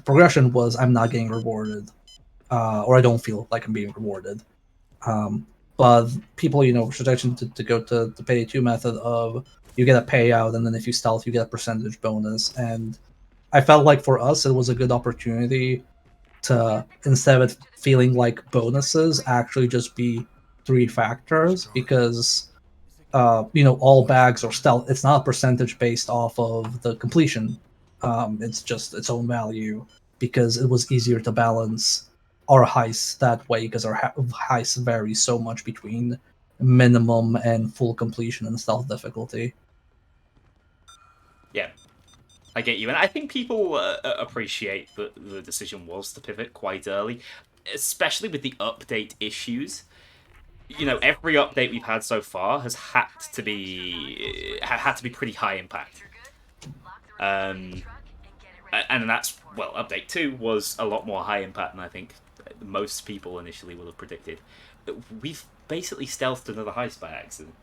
progression was I'm not getting rewarded, or I don't feel like I'm being rewarded. But people, suggestion to go to the Payday 2 method of you get a payout, and then if you stealth, you get a percentage bonus. And I felt like for us, it was a good opportunity to, instead of it feeling like bonuses, actually just be 3 factors, because all bags are stealth. It's not a percentage based off of the completion. It's just its own value, because it was easier to balance our heists that way, because our heists vary so much between minimum and full completion and stealth difficulty. Yeah, I get you, and I think people appreciate that the decision was to pivot quite early, especially with the update issues. Every update we've had so far has had to be pretty high impact. And that's, update 2 was a lot more high impact than I think most people initially would have predicted. We've basically stealthed another heist by accident.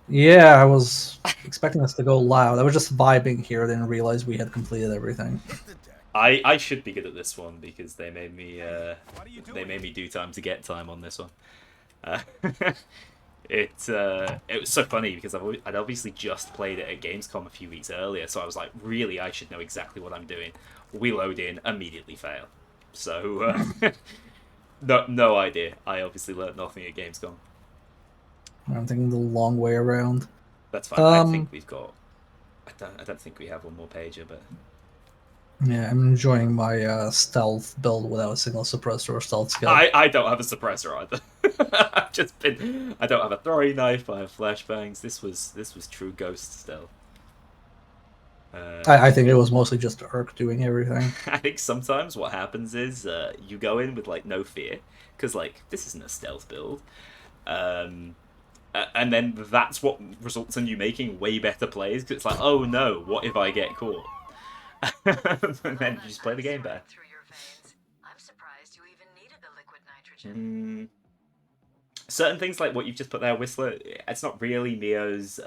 Yeah, I was expecting us to go loud. I was just vibing here, didn't realize we had completed everything. I should be good at this one because they made me do time to get time on this one. It was so funny because I'd obviously just played it at Gamescom a few weeks earlier, so I was like, really, I should know exactly what I'm doing. We load in, immediately fail. So no idea. I obviously learned nothing at Gamescom. I'm thinking the long way around. That's fine. I think we've got. I don't think we have one more pager, but. Yeah, I'm enjoying my stealth build without a single suppressor or stealth skill. I don't have a suppressor either. I don't have a throwing knife. I have flashbangs. This was true ghost stealth. I think it was mostly just Urk doing everything. I think sometimes what happens is you go in with no fear, because this isn't a stealth build, and then that's what results in you making way better plays, because it's oh no, what if I get caught? and then you just play the game better. I'm surprised you even needed the liquid nitrogen. Certain things like what you've just put there, Whistler, it's not really Mio's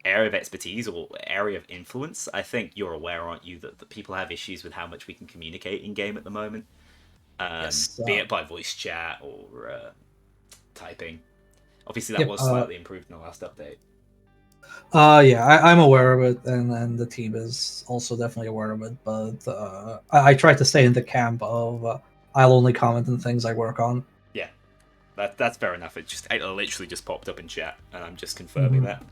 area of expertise or area of influence. I think you're aware, aren't you, that people have issues with how much we can communicate in game at the moment, Yes, be it by voice chat or typing. Obviously, that Yep, was slightly improved in the last update. Yeah, I'm aware of it, and the team is also definitely aware of it. But I try to stay in the camp of I'll only comment on things I work on. Yeah, that's fair enough. It literally just popped up in chat, and I'm just confirming that.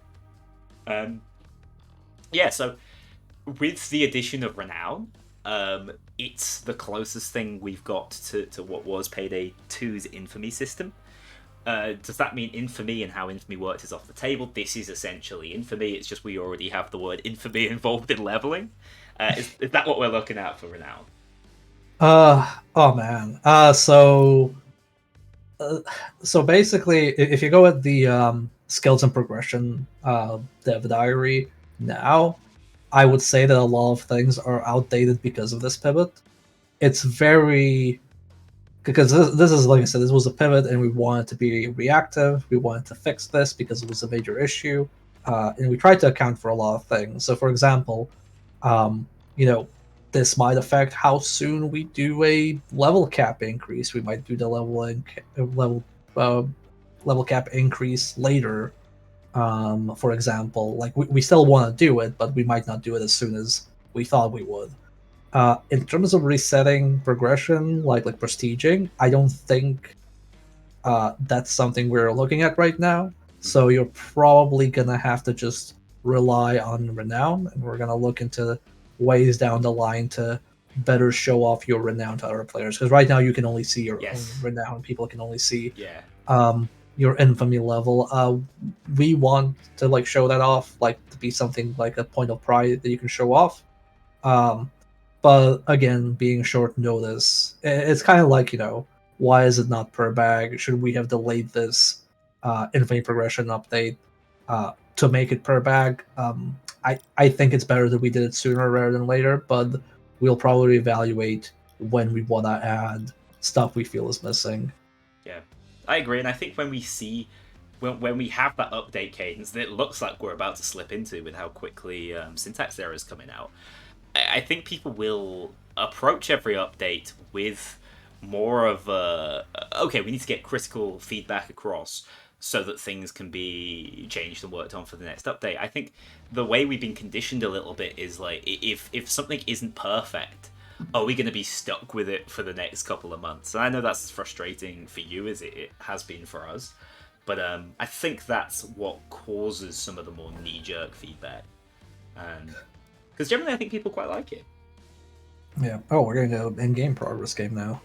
Yeah, so with the addition of Renown, it's the closest thing we've got to what was Payday 2's Infamy system. Does that mean Infamy and how Infamy worked is off the table? This is essentially Infamy. It's just we already have the word Infamy involved in leveling. Is that what we're looking at for Renown? Oh man. So basically, if you go at the skills and progression dev diary now, I would say that a lot of things are outdated because of this pivot. It's very because this is, like I said, this was a pivot, and we wanted to be reactive. We wanted to fix this because it was a major issue, and we tried to account for a lot of things. So, for example, you know, this might affect how soon we do a level cap increase. We might do the level cap increase later. For example, like we still want to do it, but we might not do it as soon as we thought we would. In terms of resetting progression, like prestiging, I don't think that's something we're looking at right now. So you're probably gonna have to just rely on renown, and we're gonna look into ways down the line to better show off your renown to other players. Because right now you can only see your own renown. People can only see your infamy level. We want to show that off, to be something like a point of pride that you can show off. But again, being short notice, it's kind of like, why is it not per bag? Should we have delayed this infamy progression update to make it per bag? I think it's better that we did it sooner rather than later, but we'll probably evaluate when we want to add stuff we feel is missing. Yeah, I agree, and I think when we see when we have that update cadence that it looks like we're about to slip into with how quickly syntax errors coming out, I think people will approach every update with more of a, okay, we need to get critical feedback across so that things can be changed and worked on for the next update. I think the way we've been conditioned a little bit is if something isn't perfect, are we going to be stuck with it for the next couple of months? And I know that's as frustrating for you as it has been for us, but I think that's what causes some of the more knee-jerk feedback. Because generally I think people quite like it. Yeah. Oh, we're getting an in-game progress game now.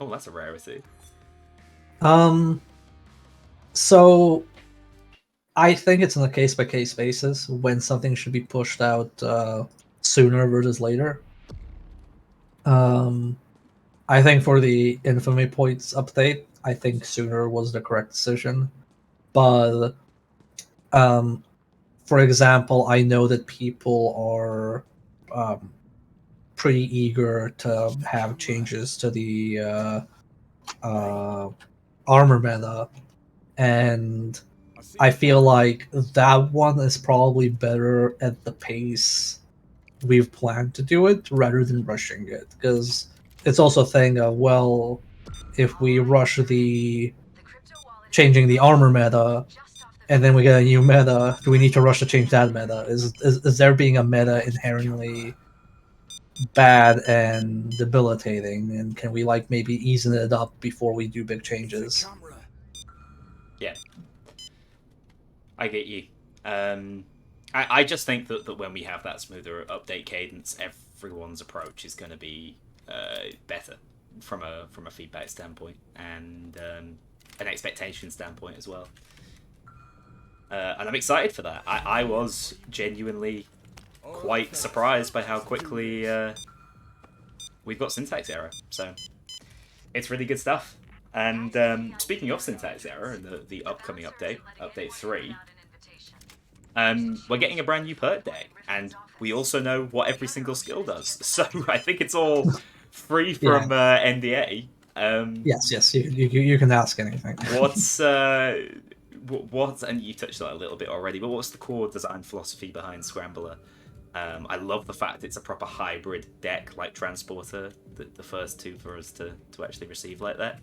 Oh, that's a rarity. So I think it's on a case-by-case basis when something should be pushed out sooner versus later. I think for the Infamy Points update, I think sooner was the correct decision. But, for example, I know that people are pretty eager to have changes to the armor meta, and I feel like that one is probably better at the pace we've planned to do it rather than rushing it, because it's also a thing of, well, if we rush the changing the armor meta and then we get a new meta, do we need to rush to change that meta? Is there being a meta inherently bad and debilitating, and can we maybe easing it up before we do big changes? Yeah, I get you. I just think that when we have that smoother update cadence, everyone's approach is going to be better from a feedback standpoint and an expectation standpoint as well. And I'm excited for that. I was genuinely quite surprised by how quickly we've got syntax error. So it's really good stuff. And speaking of syntax error and the upcoming update 3, we're getting a brand new perk deck, and we also know what every single skill does. So I think it's all free from NDA. Yes, you can ask anything. What's what? And you touched on it a little bit already, but what's the core design philosophy behind Scrambler? I love the fact it's a proper hybrid deck like Transporter, the first two for us to actually receive like that.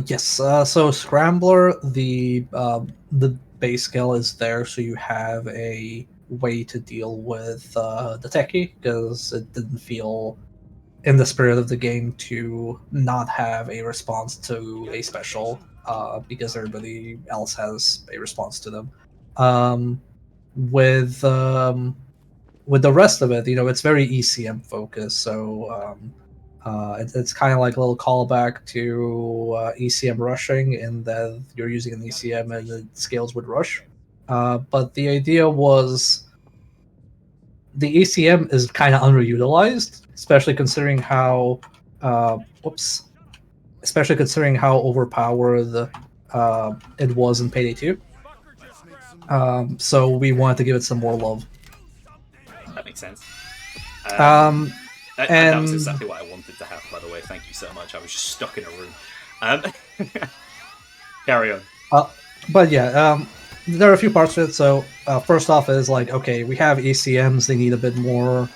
Yes. So Scrambler, the base skill is there, so you have a way to deal with the Techie, because it didn't feel in the spirit of the game to not have a response to a special, because everybody else has a response to them. With the rest of it, it's very ECM focused, so it's kind of like a little callback to ECM rushing, in that you're using an ECM and it scales with rush. But the idea was the ECM is kind of underutilized, especially considering how especially considering how overpowered it was in Payday 2. So we wanted to give it some more love. That makes sense. And that was exactly what I wanted to have, by the way. Thank you so much. I was just stuck in a room. Carry on. But yeah, there are a few parts to it. So first off is like, okay, we have ECMs. They need a bit more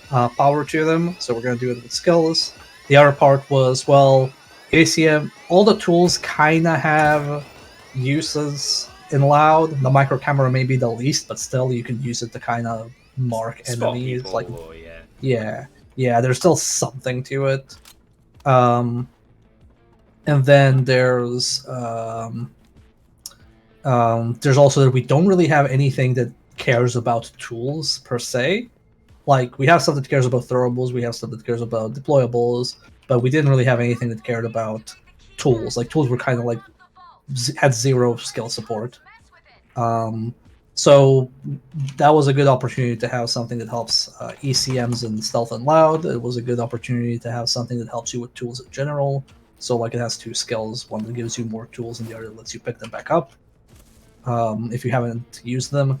power to them, so we're going to do it with skills. The other part was, well, ACM, all the tools kind of have uses in Loud. The micro camera may be the least, but still you can use it to kind of mark Spot enemies. people, Like, or, yeah, there's still something to it. And then there's also that we don't really have anything that cares about tools per se. Like, we have stuff that cares about throwables, we have stuff that cares about deployables, but we didn't really have anything that cared about tools. Like, tools were kind of like had zero skill support. So that was a good opportunity to have something that helps ECMs in stealth and loud. It was a good opportunity to have something that helps you with tools in general. So like, it has two skills, one that gives you more tools and the other that lets you pick them back up if you haven't used them.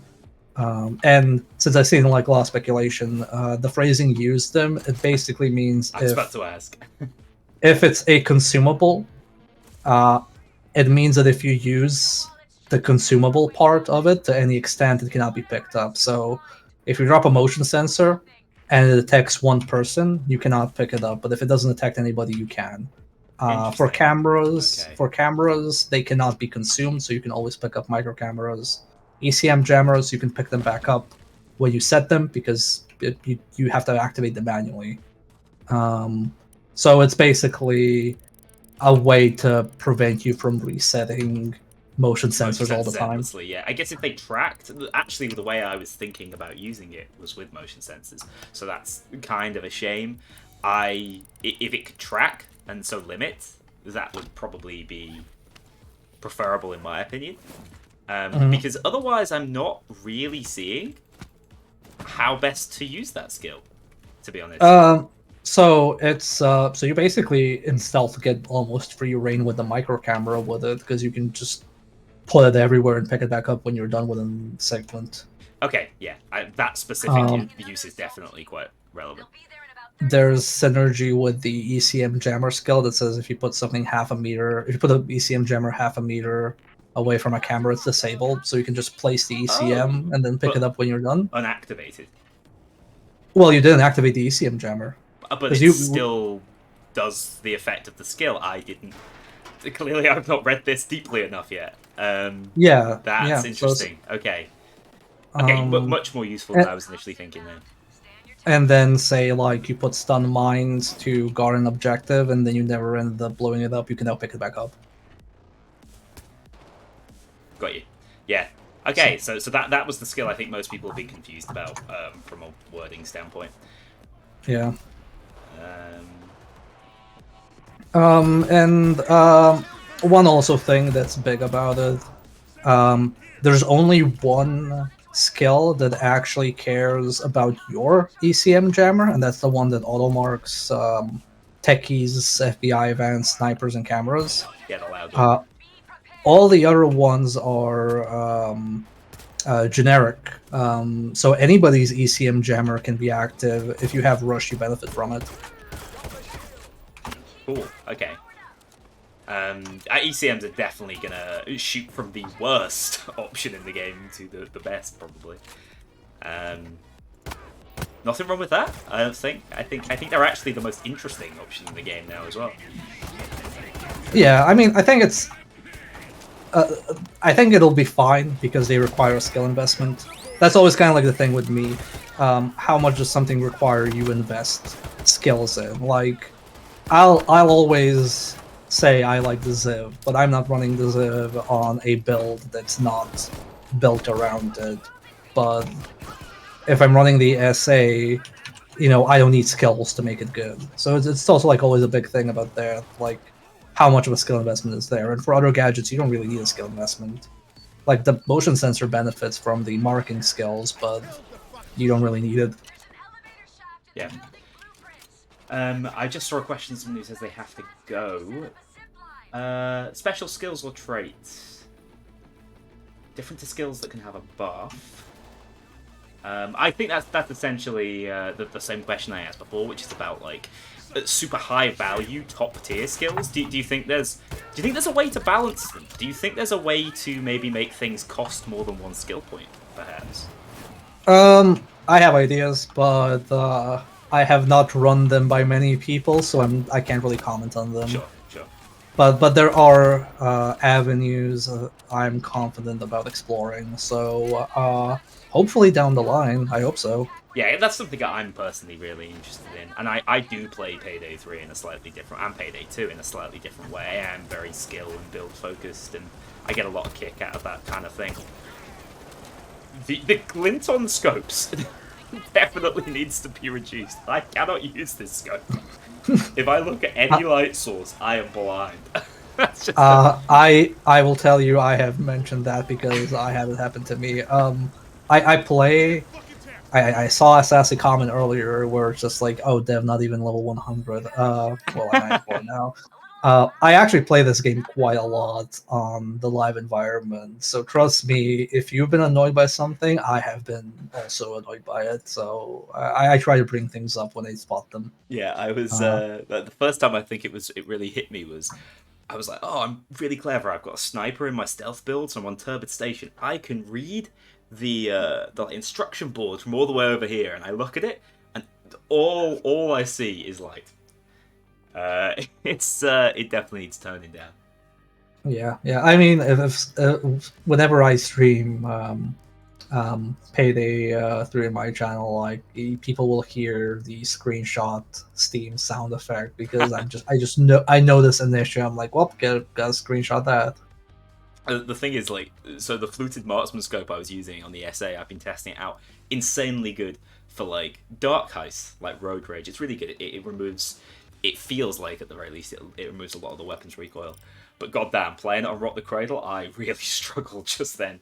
And since I've seen like a lot of speculation, the phrasing "use them", it basically means I was about to ask. if it's a consumable, it means that if you use the consumable part of it to any extent, it cannot be picked up. So if you drop a motion sensor and it detects one person, you cannot pick it up. But if it doesn't detect anybody, you can. For cameras, they cannot be consumed, so you can always pick up micro cameras. ECM jammers, you can pick them back up when you set them, because you have to activate them manually. So it's basically a way to prevent you from resetting motion sensors all the time. Endlessly, yeah. I guess if they tracked, actually the way I was thinking about using it was with motion sensors, so that's kind of a shame. If it could track and so limit, that would probably be preferable in my opinion. Because otherwise I'm not really seeing how best to use that skill, to be honest. So it's so you basically in stealth get almost free reign with the micro camera with it, because you can just put it everywhere and pick it back up when you're done with a segment. Okay, yeah, that specific use is definitely quite relevant. There's synergy with the ECM jammer skill that says if you put something if you put an ECM jammer half a meter away from a camera, it's disabled, so you can just place the ECM and then pick it up when you're done. Unactivated. Well, you didn't activate the ECM jammer. But it still does the effect of the skill. I didn't. Clearly, I've not read this deeply enough yet. That's interesting. So okay, but much more useful than I was initially thinking then. And then say like you put stun mines to guard an objective, and then you never ended up blowing it up. You can now pick it back up. Got you. Yeah. Okay. So that was the skill I think most people have been confused about from a wording standpoint. Yeah. One also thing that's big about it, there's only one skill that actually cares about your ECM jammer, and that's the one that auto marks techies, FBI events, snipers, and cameras. Yeah, the loud one. All the other ones are generic. So anybody's ECM jammer can be active. If you have rush, you benefit from it. Cool. Okay. ECMs are definitely gonna shoot from the worst option in the game to the best, probably. Nothing wrong with that, I don't think. I think they're actually the most interesting option in the game now as well. Yeah, I mean, I think it's. I think it'll be fine because they require a skill investment. That's always kind of like the thing with me. How much does something require you invest skills in? Like, I'll always say I like the Ziv, but I'm not running the Ziv on a build that's not built around it. But if I'm running the SA, I don't need skills to make it good. So it's also like always a big thing about that, like how much of a skill investment is there. And for other gadgets, you don't really need a skill investment. Like the motion sensor benefits from the marking skills, but you don't really need it. Yeah. I just saw a question. Someone who says they have to go. Special skills or traits? Different to skills that can have a buff. I think that's essentially the same question I asked before, which is about like super high value top tier skills. Do you think there's a way to balance them? Do you think there's a way to maybe make things cost more than one skill point, perhaps? I have ideas, but I have not run them by many people, so I can't really comment on them. Sure. But there are avenues I'm confident about exploring. So hopefully down the line, I hope so. Yeah, that's something that I'm personally really interested in, and I do play Payday 3 in a slightly different, and Payday 2 in a slightly different way. I am very skill and build focused, and I get a lot of kick out of that kind of thing. The glint on scopes definitely needs to be reduced. I cannot use this scope. If I look at any light source, I am blind. That's just I will tell you, I have mentioned that because I had it happen to me. I saw a sassy comment earlier where it's just like, oh, Dev, not even level 100. Well, I'm 94 now. I actually play this game quite a lot on the live environment, so trust me, if you've been annoyed by something, I have been also annoyed by it, so I try to bring things up when I spot them. Yeah, I was the first time I think it really hit me was I was like, oh, I'm really clever. I've got a sniper in my stealth build, so I'm on Turbid Station. I can read the instruction board from all the way over here, and I look at it, and all I see is light. It definitely needs toning down. Yeah. I mean, if whenever I stream Payday 3 in my channel, like people will hear the screenshot Steam sound effect because I know this initially. I'm like, well, gotta screenshot that. The thing is, like, so the fluted marksman scope I was using on the SA, I've been testing it out. Insanely good for like dark heists, like road rage. It's really good. It removes. It feels like, at the very least, it removes a lot of the weapons recoil. But goddamn, playing it on Rock the Cradle, I really struggled just then.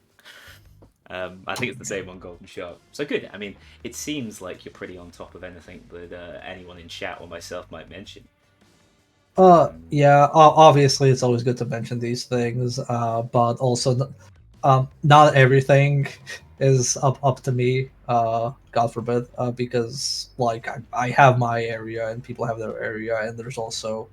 I think it's the same on Golden Shark. So good. I mean, it seems like you're pretty on top of anything that anyone in chat or myself might mention. Yeah, obviously it's always good to mention these things, but also not everything is up to me, God forbid, because like I have my area and people have their area, and there's also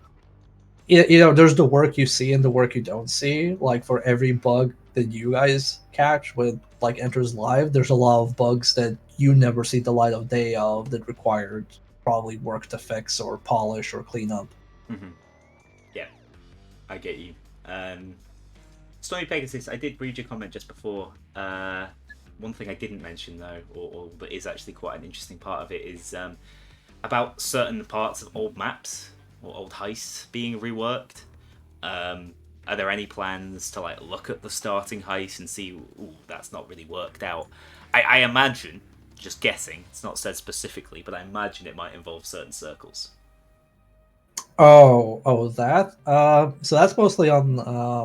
there's the work you see and the work you don't see. Like for every bug that you guys catch with like enters live, there's a lot of bugs that you never see the light of day of that required probably work to fix or polish or clean up. Mm-hmm. Yeah, I get you. Stormy Pegasus, I did read your comment just before. One thing I didn't mention though, or that is actually quite an interesting part of it, is about certain parts of old maps or old heists being reworked. Are there any plans to like look at the starting heist and see, ooh, that's not really worked out? I imagine, just guessing, it's not said specifically, but I imagine it might involve certain circles. Oh, that. So that's mostly on.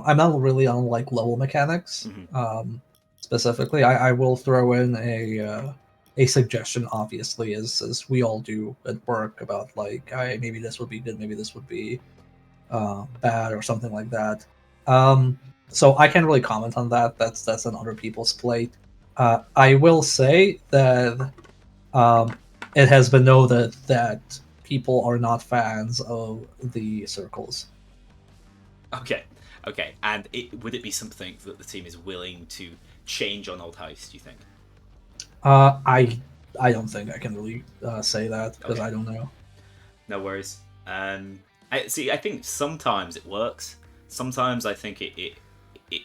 I'm not really on like level mechanics. Mm-hmm. Specifically, I will throw in a suggestion, obviously, as we all do at work, about like, maybe this would be good, maybe this would be bad, or something like that. So I can't really comment on that. That's on other people's plate. I will say that it has been noted that people are not fans of the circles. Okay, and would it be something that the team is willing to change on Old Heist, do you think? I don't think I can really say that because Okay. I don't know. No worries. I think sometimes it works. Sometimes I think it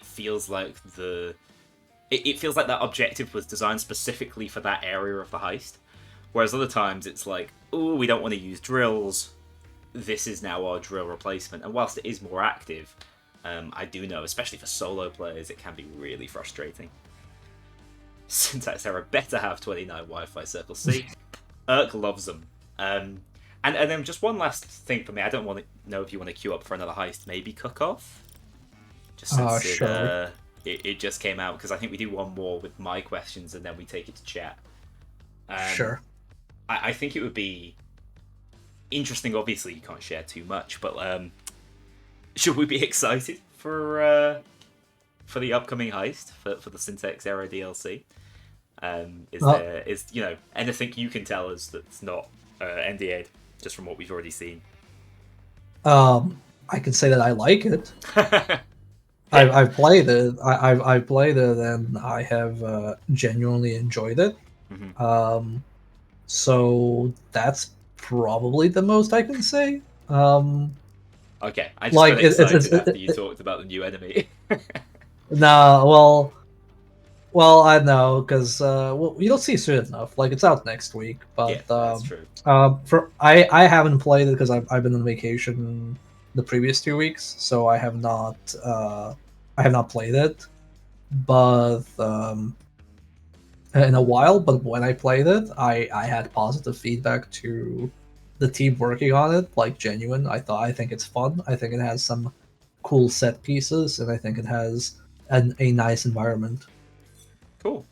feels like it feels like that objective was designed specifically for that area of the heist. Whereas other times it's like, oh, we don't want to use drills. This is now our drill replacement. And whilst it is more active, I do know, especially for solo players, it can be really frustrating. Syntax error, better have 29 Wi-Fi circles. See, Urk loves them. And then just one last thing for me. I don't want to know if you want to queue up for another heist. Maybe Cook-Off? Just since Sure. it just came out, because I think we do one more with my questions and then we take it to chat. Sure. I think it would be interesting. Obviously, you can't share too much, but should we be excited for the upcoming heist for the Syntax Era DLC? Is anything you can tell us that's not NDA'd just from what we've already seen? I can say that I like it. I've played it. I've played it, and I have genuinely enjoyed it. Mm-hmm. So that's probably the most I can say. Okay, I just Like, got excited after you talked about the new enemy. Nah, well, I know because you don't see it soon enough. Like, it's out next week, but Yeah, that's true. I haven't played it because I've been on vacation the previous 2 weeks, so I have not played it, but in a while. But when I played it, I had positive feedback to the team working on it, like genuine. I think it's fun. I think it has some cool set pieces, and I think it has a nice environment. Cool.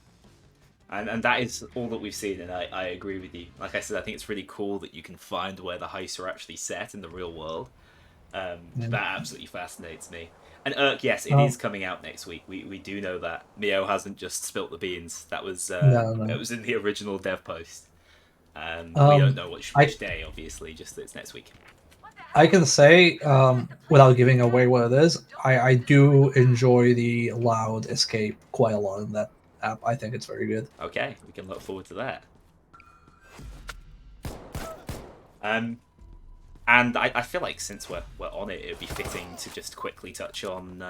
And that is all that we've seen, and I agree with you. Like I said, I think it's really cool that you can find where the heists are actually set in the real world. Yeah. That absolutely fascinates me. And Urk, yes, it is coming out next week. We do know that. Mio hasn't just spilt the beans. That was No. it was in the original dev post. We Um, don't know which I day, obviously, just that it's next week. I can say, without giving away what it is, I do enjoy the loud escape quite a lot in that app. I think it's very good. Okay, we can look forward to that. And I feel like since we're on it, it would be fitting to just quickly touch on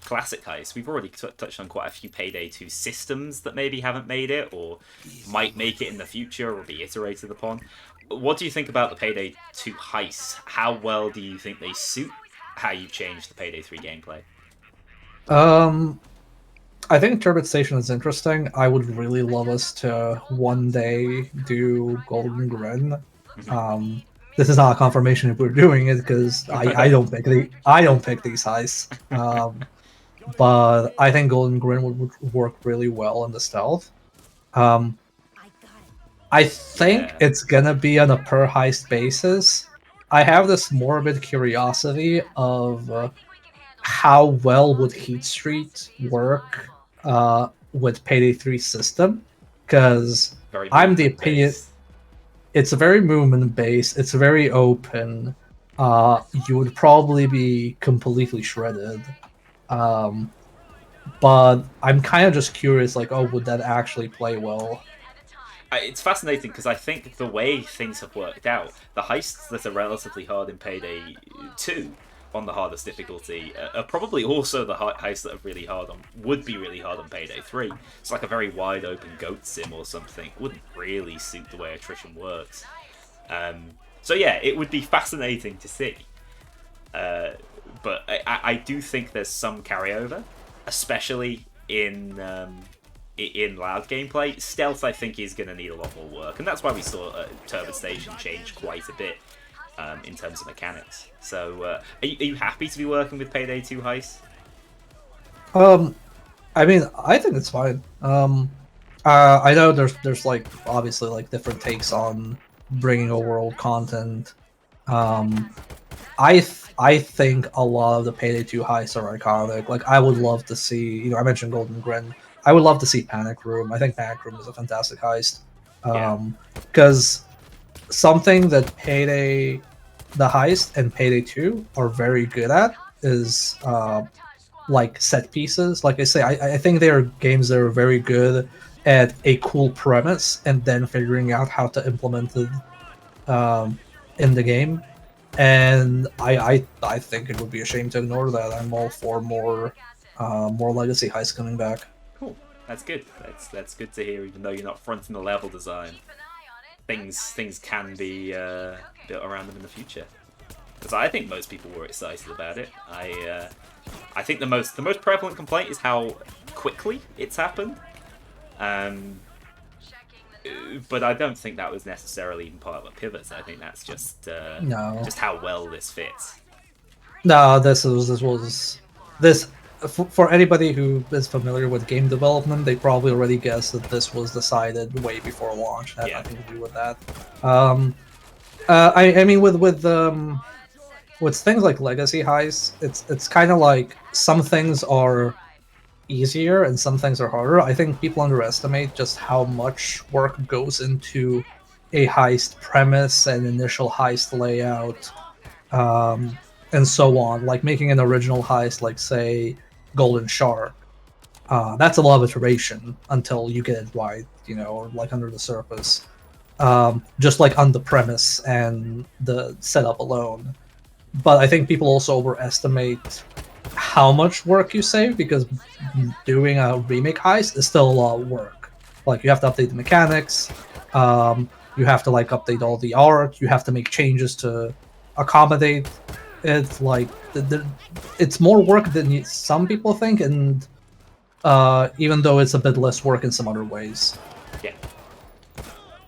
classic heists. We've already touched on quite a few Payday 2 systems that maybe haven't made it, or might make it in the future, or be iterated upon. What do you think about the Payday 2 heists? How well do you think they suit how you've changed the Payday 3 gameplay? I think Turbid Station is interesting. I would really love us to one day do Golden Grin. This is not a confirmation if we're doing it because I don't pick these heists. But I think Golden Grin would work really well in the stealth. I think it's gonna be on a per heist basis. I have this morbid curiosity of how well would Heat Street work with Payday 3 system, because I'm the opinion it's very movement based, it's very open. You would probably be completely shredded. But I'm kind of just curious, like, oh, would that actually play well? It's fascinating because I think the way things have worked out, the heists that are relatively hard in Payday 2 on the hardest difficulty are probably also the heists that are would be really hard on Payday 3. It's like a very wide open goat sim or something. It wouldn't really suit the way attrition works. So yeah, it would be fascinating to see. But I do think there's some carryover, especially in loud gameplay. Stealth, I think, is going to need a lot more work, and that's why we saw Turbid Station change quite a bit in terms of mechanics. So, are you happy to be working with Payday 2 heists? I mean, I think it's fine. I know there's like obviously like different takes on bringing overworld content. I think a lot of the Payday 2 heists are iconic. Like, I would love to see, I mentioned Golden Grin. I would love to see Panic Room. I think Panic Room is a fantastic heist. Yeah. Because something that Payday, the Heist, and Payday 2 are very good at is like set pieces. Like I say, I think they are games that are very good at a cool premise and then figuring out how to implement it in the game. And I think it would be a shame to ignore that. I'm all for more legacy heists coming back. Cool. That's good. That's good to hear. Even though you're not fronting the level design, things can be built around them in the future. Because I think most people were excited about it. I think the most prevalent complaint is how quickly it's happened. But I don't think that was necessarily even part of a pivot. I think that's just No. just how well this fits. No, this was for anybody who is familiar with game development, they probably already guessed that this was decided way before launch. It had Yeah. nothing to do with that. I mean, with things like legacy heists, it's kind of like some things are easier and some things are harder. I think people underestimate just how much work goes into a heist premise and initial heist layout, and so on. Like making an original heist, like say Golden Shark. That's a lot of iteration until you get it right, or like under the surface. Just like on the premise and the setup alone. But I think people also overestimate how much work you save, because doing a remake heist is still a lot of work. Like you have to update the mechanics, you have to like update all the art, you have to make changes to accommodate it. Like it's more work than some people think, and even though it's a bit less work in some other ways. Yeah,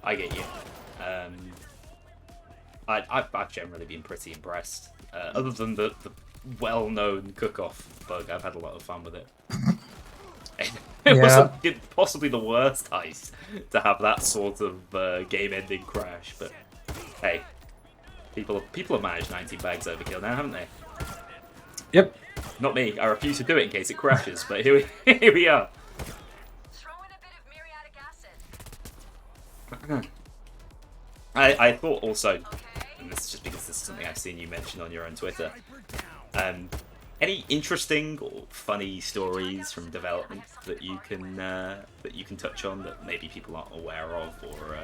I get you. I've generally been pretty impressed. Other than the well-known cook-off bug, I've had a lot of fun with it. It Yeah. was possibly the worst heist to have that sort of game-ending crash, but hey, people have managed 19 bags overkill now, haven't they? Yep. Not me. I refuse to do it in case it crashes, but here we are. Throw in a bit of muriatic acid. I thought also, and this is just because this is something I've seen you mention on your own Twitter, any interesting or funny stories from development that you can touch on that maybe people aren't aware of, or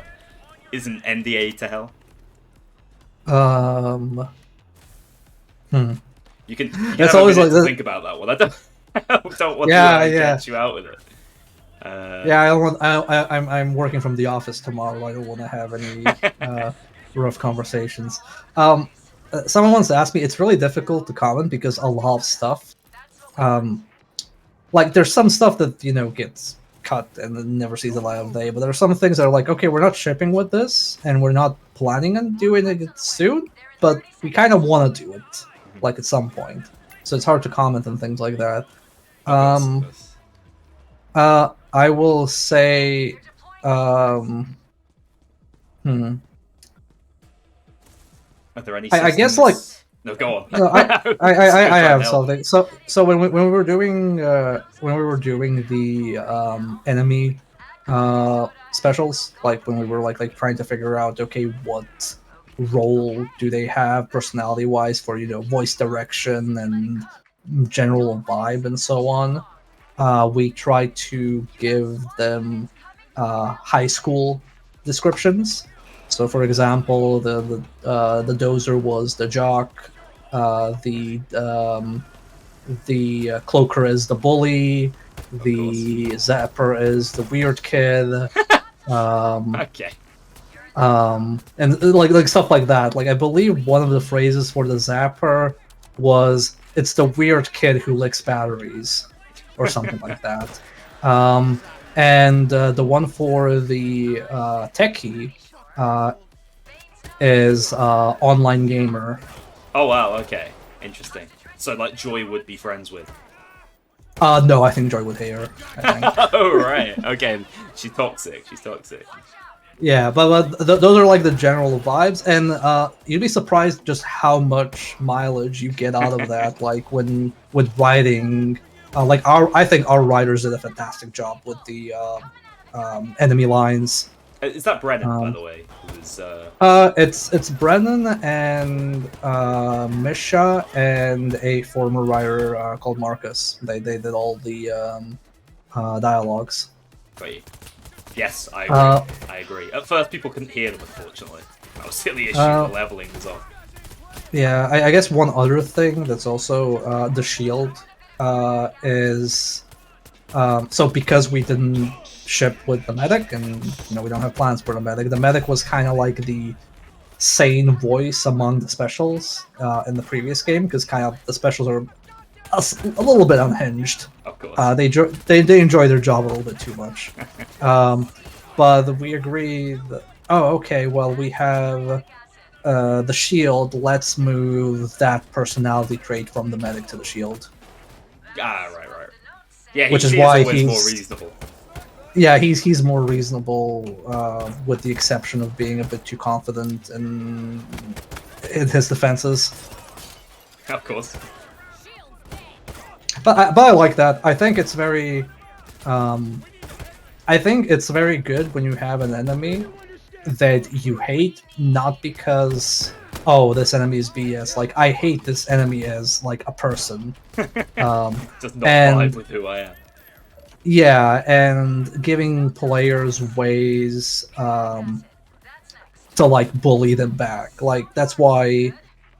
isn't NDA to hell? You can It's have always a like minute to this. think about that one. I don't want Yeah, to yeah. catch you out with it. Yeah, I'm working from the office tomorrow. I don't want to have any rough conversations. Someone once asked me, it's really difficult to comment because a lot of stuff, like there's some stuff that gets cut and then never sees the light of day, but there are some things that are like, okay, we're not shipping with this, and we're not planning on doing it soon, but we kind of want to do it, like at some point. So it's hard to comment on things like that. Of course. I will say, Are there any? I guess, like- systems- No, go on. No, I Just I trying have to help. something. So when we were doing the enemy specials, like when we were like trying to figure out, okay, what role do they have personality wise for voice direction and general vibe and so on, we tried to give them high school descriptions. So, for example, the dozer was the jock, the cloaker is the bully, the zapper is the weird kid, Okay. and like stuff like that. Like I believe one of the phrases for the zapper was "It's the weird kid who licks batteries," or something like that. And the one for the techie is online gamer. Oh wow. Okay. Interesting. So like Joy would be friends with. No, I think Joy would hate her. I think. Oh right. Okay. She's toxic. Yeah, but those are like the general vibes, and you'd be surprised just how much mileage you get out of that. Like when with writing I think our writers did a fantastic job with the enemy lines. Is that Brennan, by the way? Who's It's Brennan and Misha and a former writer called Marcus. They did all the dialogues. Wait. Yes, I agree. I agree. At first, people couldn't hear them, unfortunately. That was the issue. The leveling was off. Yeah, I guess one other thing that's also the shield is so because we didn't ship with the medic, and we don't have plans for the medic. The medic was kind of like the sane voice among the specials in the previous game, because kind of the specials are a little bit unhinged. Of course. They enjoy their job a little bit too much. But we agree that okay, well we have the shield. Let's move that personality trait from the medic to the shield. Right. Yeah, which is why always he's more reasonable. Yeah, he's more reasonable, with the exception of being a bit too confident in his defenses. Of course. But I like that. I think it's very good when you have an enemy that you hate, not because this enemy is BS. Like, I hate this enemy as like a person. Just not vibe with who I am. Yeah, and giving players ways to like bully them back. Like that's why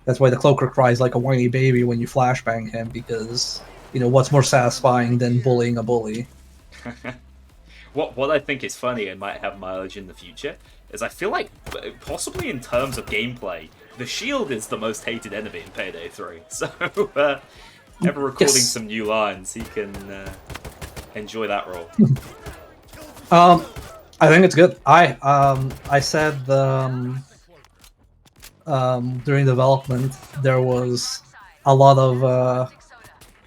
the cloaker cries like a whiny baby when you flashbang him, because what's more satisfying than bullying a bully? What I think is funny and might have mileage in the future is I feel like possibly in terms of gameplay, the shield is the most hated enemy in Payday 3. So ever recording some new lines, he can enjoy that role. I think it's good. I said during development there was a lot of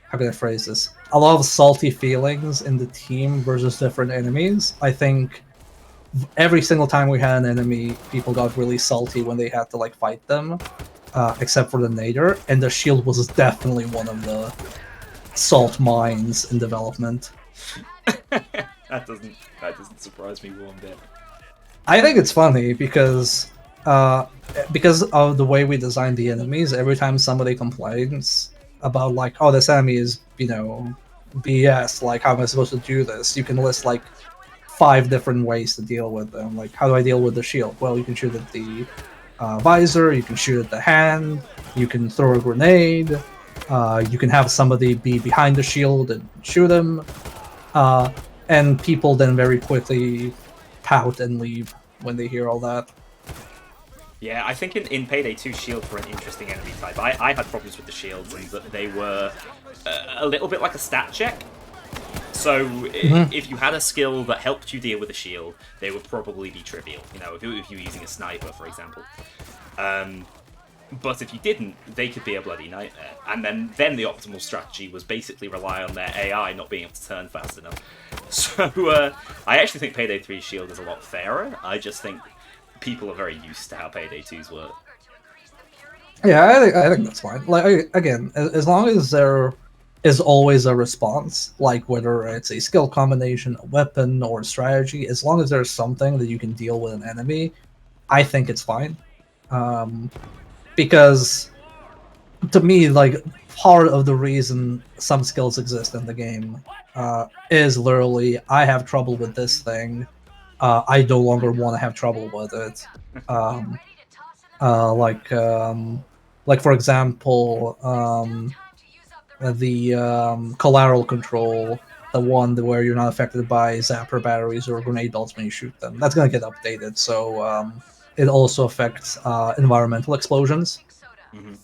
how can I phrase this? A lot of salty feelings in the team versus different enemies. I think every single time we had an enemy, people got really salty when they had to like fight them, except for the Nader, and the shield was definitely one of the salt mines in development. That doesn't surprise me one bit. I think it's funny because of the way we designed the enemies. Every time somebody complains about like, this enemy is BS, like how am I supposed to do this? You can list like 5 different ways to deal with them. Like, how do I deal with the shield? Well, you can shoot at the visor, you can shoot at the hand, you can throw a grenade, you can have somebody be behind the shield and shoot him. And people then very quickly pout and leave when they hear all that. Yeah, I think in Payday 2, shields were an interesting enemy type. I had problems with the shields, and that they were a little bit like a stat check. So if you had a skill that helped you deal with a shield, they would probably be trivial. If you were using a sniper, for example. But if you didn't, they could be a bloody nightmare. And then the optimal strategy was basically rely on their AI not being able to turn fast enough. So I actually think Payday 3's shield is a lot fairer. I just think people are very used to how Payday 2's work. Yeah, I think that's fine. Like, again, as long as there is always a response, like whether it's a skill combination, a weapon, or a strategy, as long as there's something that you can deal with an enemy, I think it's fine. Because to me, like, part of the reason some skills exist in the game is literally, I have trouble with this thing, I no longer want to have trouble with it. Like for example, the collateral control, the one where you're not affected by zapper batteries or grenade belts when you shoot them. That's gonna get updated, so it also affects environmental explosions.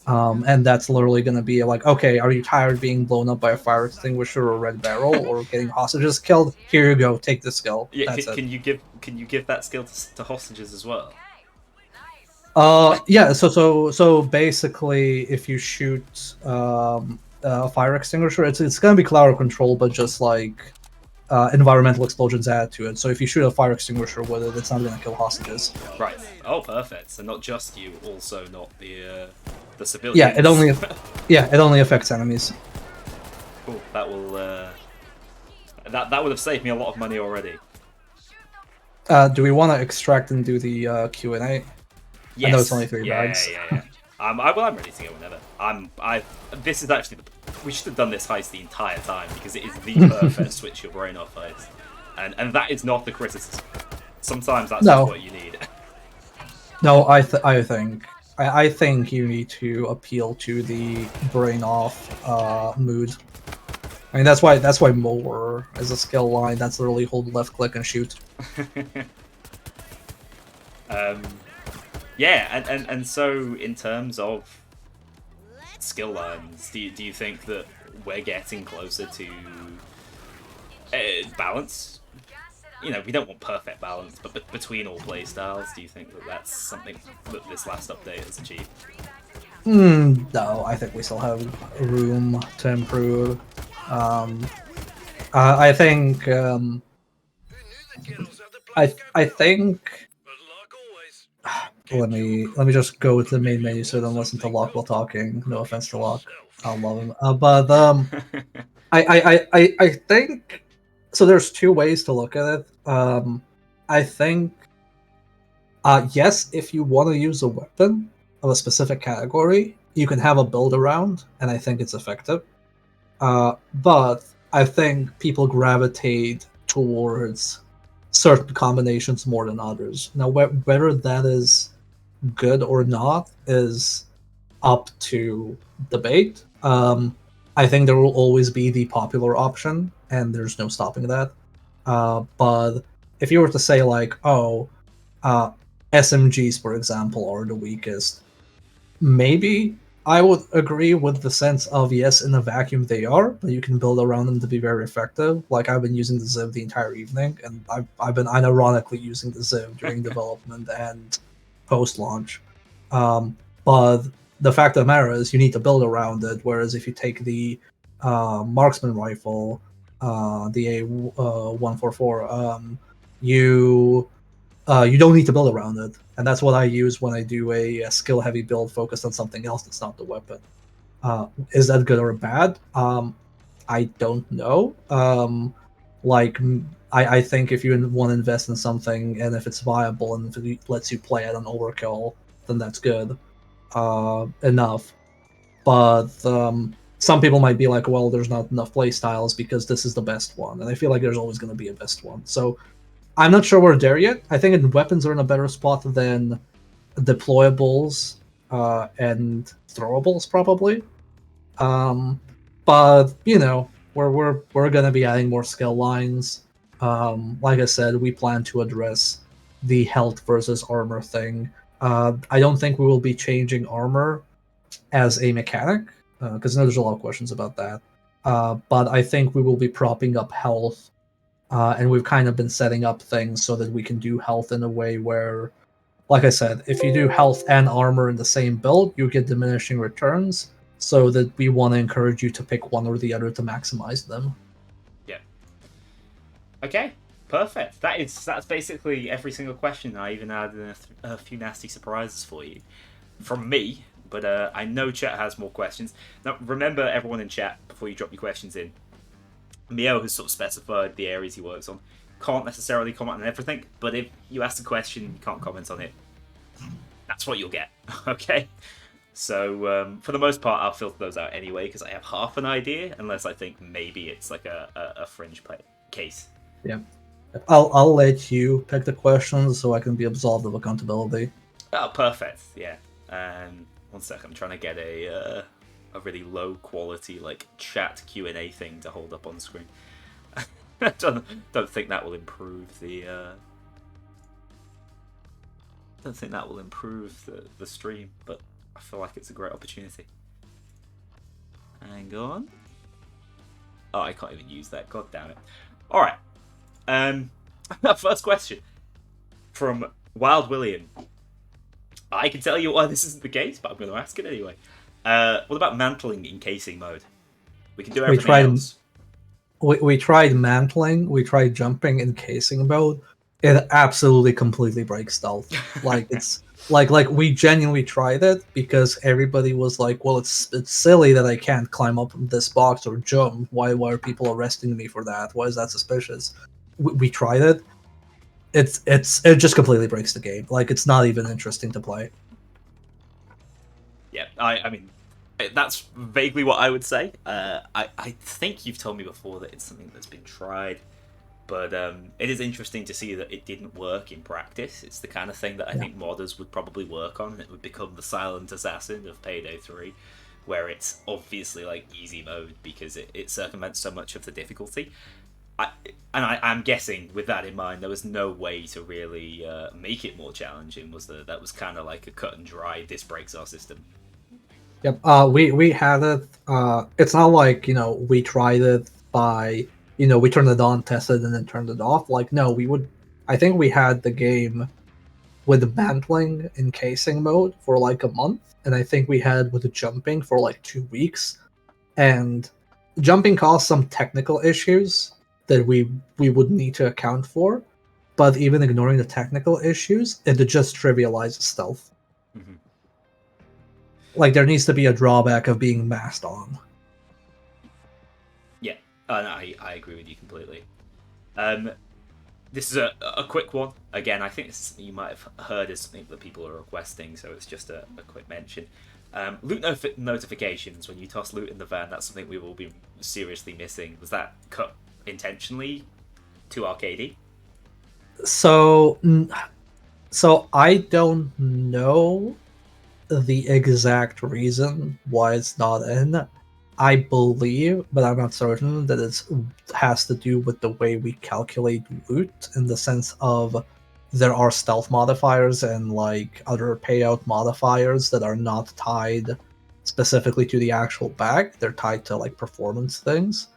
And that's literally going to be like, okay, are you tired of being blown up by a fire extinguisher or red barrel or getting hostages killed? Here you go, take this skill. Yeah, can you give that skill to hostages as well? Yeah. So basically, if you shoot a fire extinguisher, it's going to be collateral control, but just like environmental explosions added to it. So if you shoot a fire extinguisher with it, it's not going to kill hostages. Right. Oh, perfect. So not just you, also not the civilians. Yeah, it only affects enemies. Cool. That will that would have saved me a lot of money already. Do we want to extract and do the Q&A? Yes. I know it's only 3 bags. Yeah. I'm ready to go whenever. This is actually we should have done this heist the entire time because it is the perfect switch your brain off heist, and that is not the criticism. Sometimes that's just what you need. No, I think you need to appeal to the brain off mood. I mean, that's why mower is a skill line. That's literally hold left click and shoot. Yeah, and so in terms of skill lines, do you think that we're getting closer to balance? You know, we don't want perfect balance, but between all playstyles, do you think that that's something that this last update has achieved? No, I think we still have room to improve. I think I think. Let me just go to the main menu so I don't listen to Locke while talking. No offense to Locke, I love him. But I think so. There's two ways to look at it. I think yes, if you want to use a weapon of a specific category, you can have a build around, and I think it's effective. But I think people gravitate towards certain combinations more than others. Now, whether that is good or not is up to debate. I think there will always be the popular option, and there's no stopping that. But if you were to say, like, SMGs, for example, are the weakest, maybe I would agree with the sense of, yes, in a vacuum they are, but you can build around them to be very effective. Like, I've been using the Ziv the entire evening, and I've been unironically using the Ziv during development and post-launch. But the fact of the matter is you need to build around it, whereas if you take the marksman rifle, the A144, you don't need to build around it. And that's what I use when I do a skill-heavy build focused on something else that's not the weapon. Is that good or bad? I don't know. I think if you want to invest in something, and if it's viable, and if it lets you play at an overkill, then that's good enough. But some people might be like, well, there's not enough play styles because this is the best one. And I feel like there's always going to be a best one. So I'm not sure we're there yet. I think weapons are in a better spot than deployables and throwables, probably. But you know, we're gonna be adding more skill lines. Like I said, we plan to address the health versus armor thing. I don't think we will be changing armor as a mechanic because I know there's a lot of questions about that. But I think we will be propping up health. And we've kind of been setting up things so that we can do health in a way where, like I said, if you do health and armor in the same build, you get diminishing returns, so that we want to encourage you to pick one or the other to maximize them. Yeah. Okay, perfect. That's basically every single question. I even added a few nasty surprises for you from me, but I know chat has more questions. Now, remember, everyone in chat, before you drop your questions in, Mio has sort of specified the areas he works on. Can't necessarily comment on everything, but if you ask a question, you can't comment on it. That's what you'll get, okay? So, for the most part, I'll filter those out anyway, because I have half an idea, unless I think maybe it's like a fringe case. Yeah. I'll let you pick the questions so I can be absolved of accountability. Oh, perfect, yeah. 1 sec, I'm trying to get a really low quality like chat Q&A thing to hold up on screen. I don't think that will improve the the stream, but I feel like it's a great opportunity. Hang on. Oh, I can't even use that. God damn it. All right. First question from Wild William. I can tell you why this isn't the case, but I'm going to ask it anyway. What about mantling in casing mode? We can do everything else. We tried mantling, we tried jumping in casing mode. It absolutely completely breaks stealth. Like Like we genuinely tried it because everybody was like, well, it's silly that I can't climb up this box or jump. Why are people arresting me for that? Why is that suspicious? We tried it. It just completely breaks the game. Like, it's not even interesting to play. Yeah, I mean, that's vaguely what I would say. I think you've told me before that it's something that's been tried, but it is interesting to see that it didn't work in practice. It's the kind of thing that I think modders would probably work on, and it would become the silent assassin of Payday 3, where it's obviously like easy mode because it circumvents so much of the difficulty. I'm guessing with that in mind, there was no way to really make it more challenging. That was kind of like a cut and dry, this breaks our system. Yep. We had it. It's not like, we tried it by, we turned it on, tested, and then turned it off. Like, no, we would. I think we had the game with the mantling in casing mode for like a month, and I think we had with the jumping for like 2 weeks. And jumping caused some technical issues that we would need to account for, but even ignoring the technical issues, it just trivializes stealth. Mm-hmm. Like, there needs to be a drawback of being masked on. Yeah, I agree with you completely. This is a quick one. Again, I think you might have heard is something that people are requesting, so it's just a quick mention. Loot notifications, when you toss loot in the van, that's something we've all been seriously missing. Was that cut intentionally to arcadey? So I don't know the exact reason why it's not in. I believe, but I'm not certain, that it has to do with the way we calculate loot, in the sense of there are stealth modifiers and like other payout modifiers that are not tied specifically to the actual bag. They're tied to like performance things.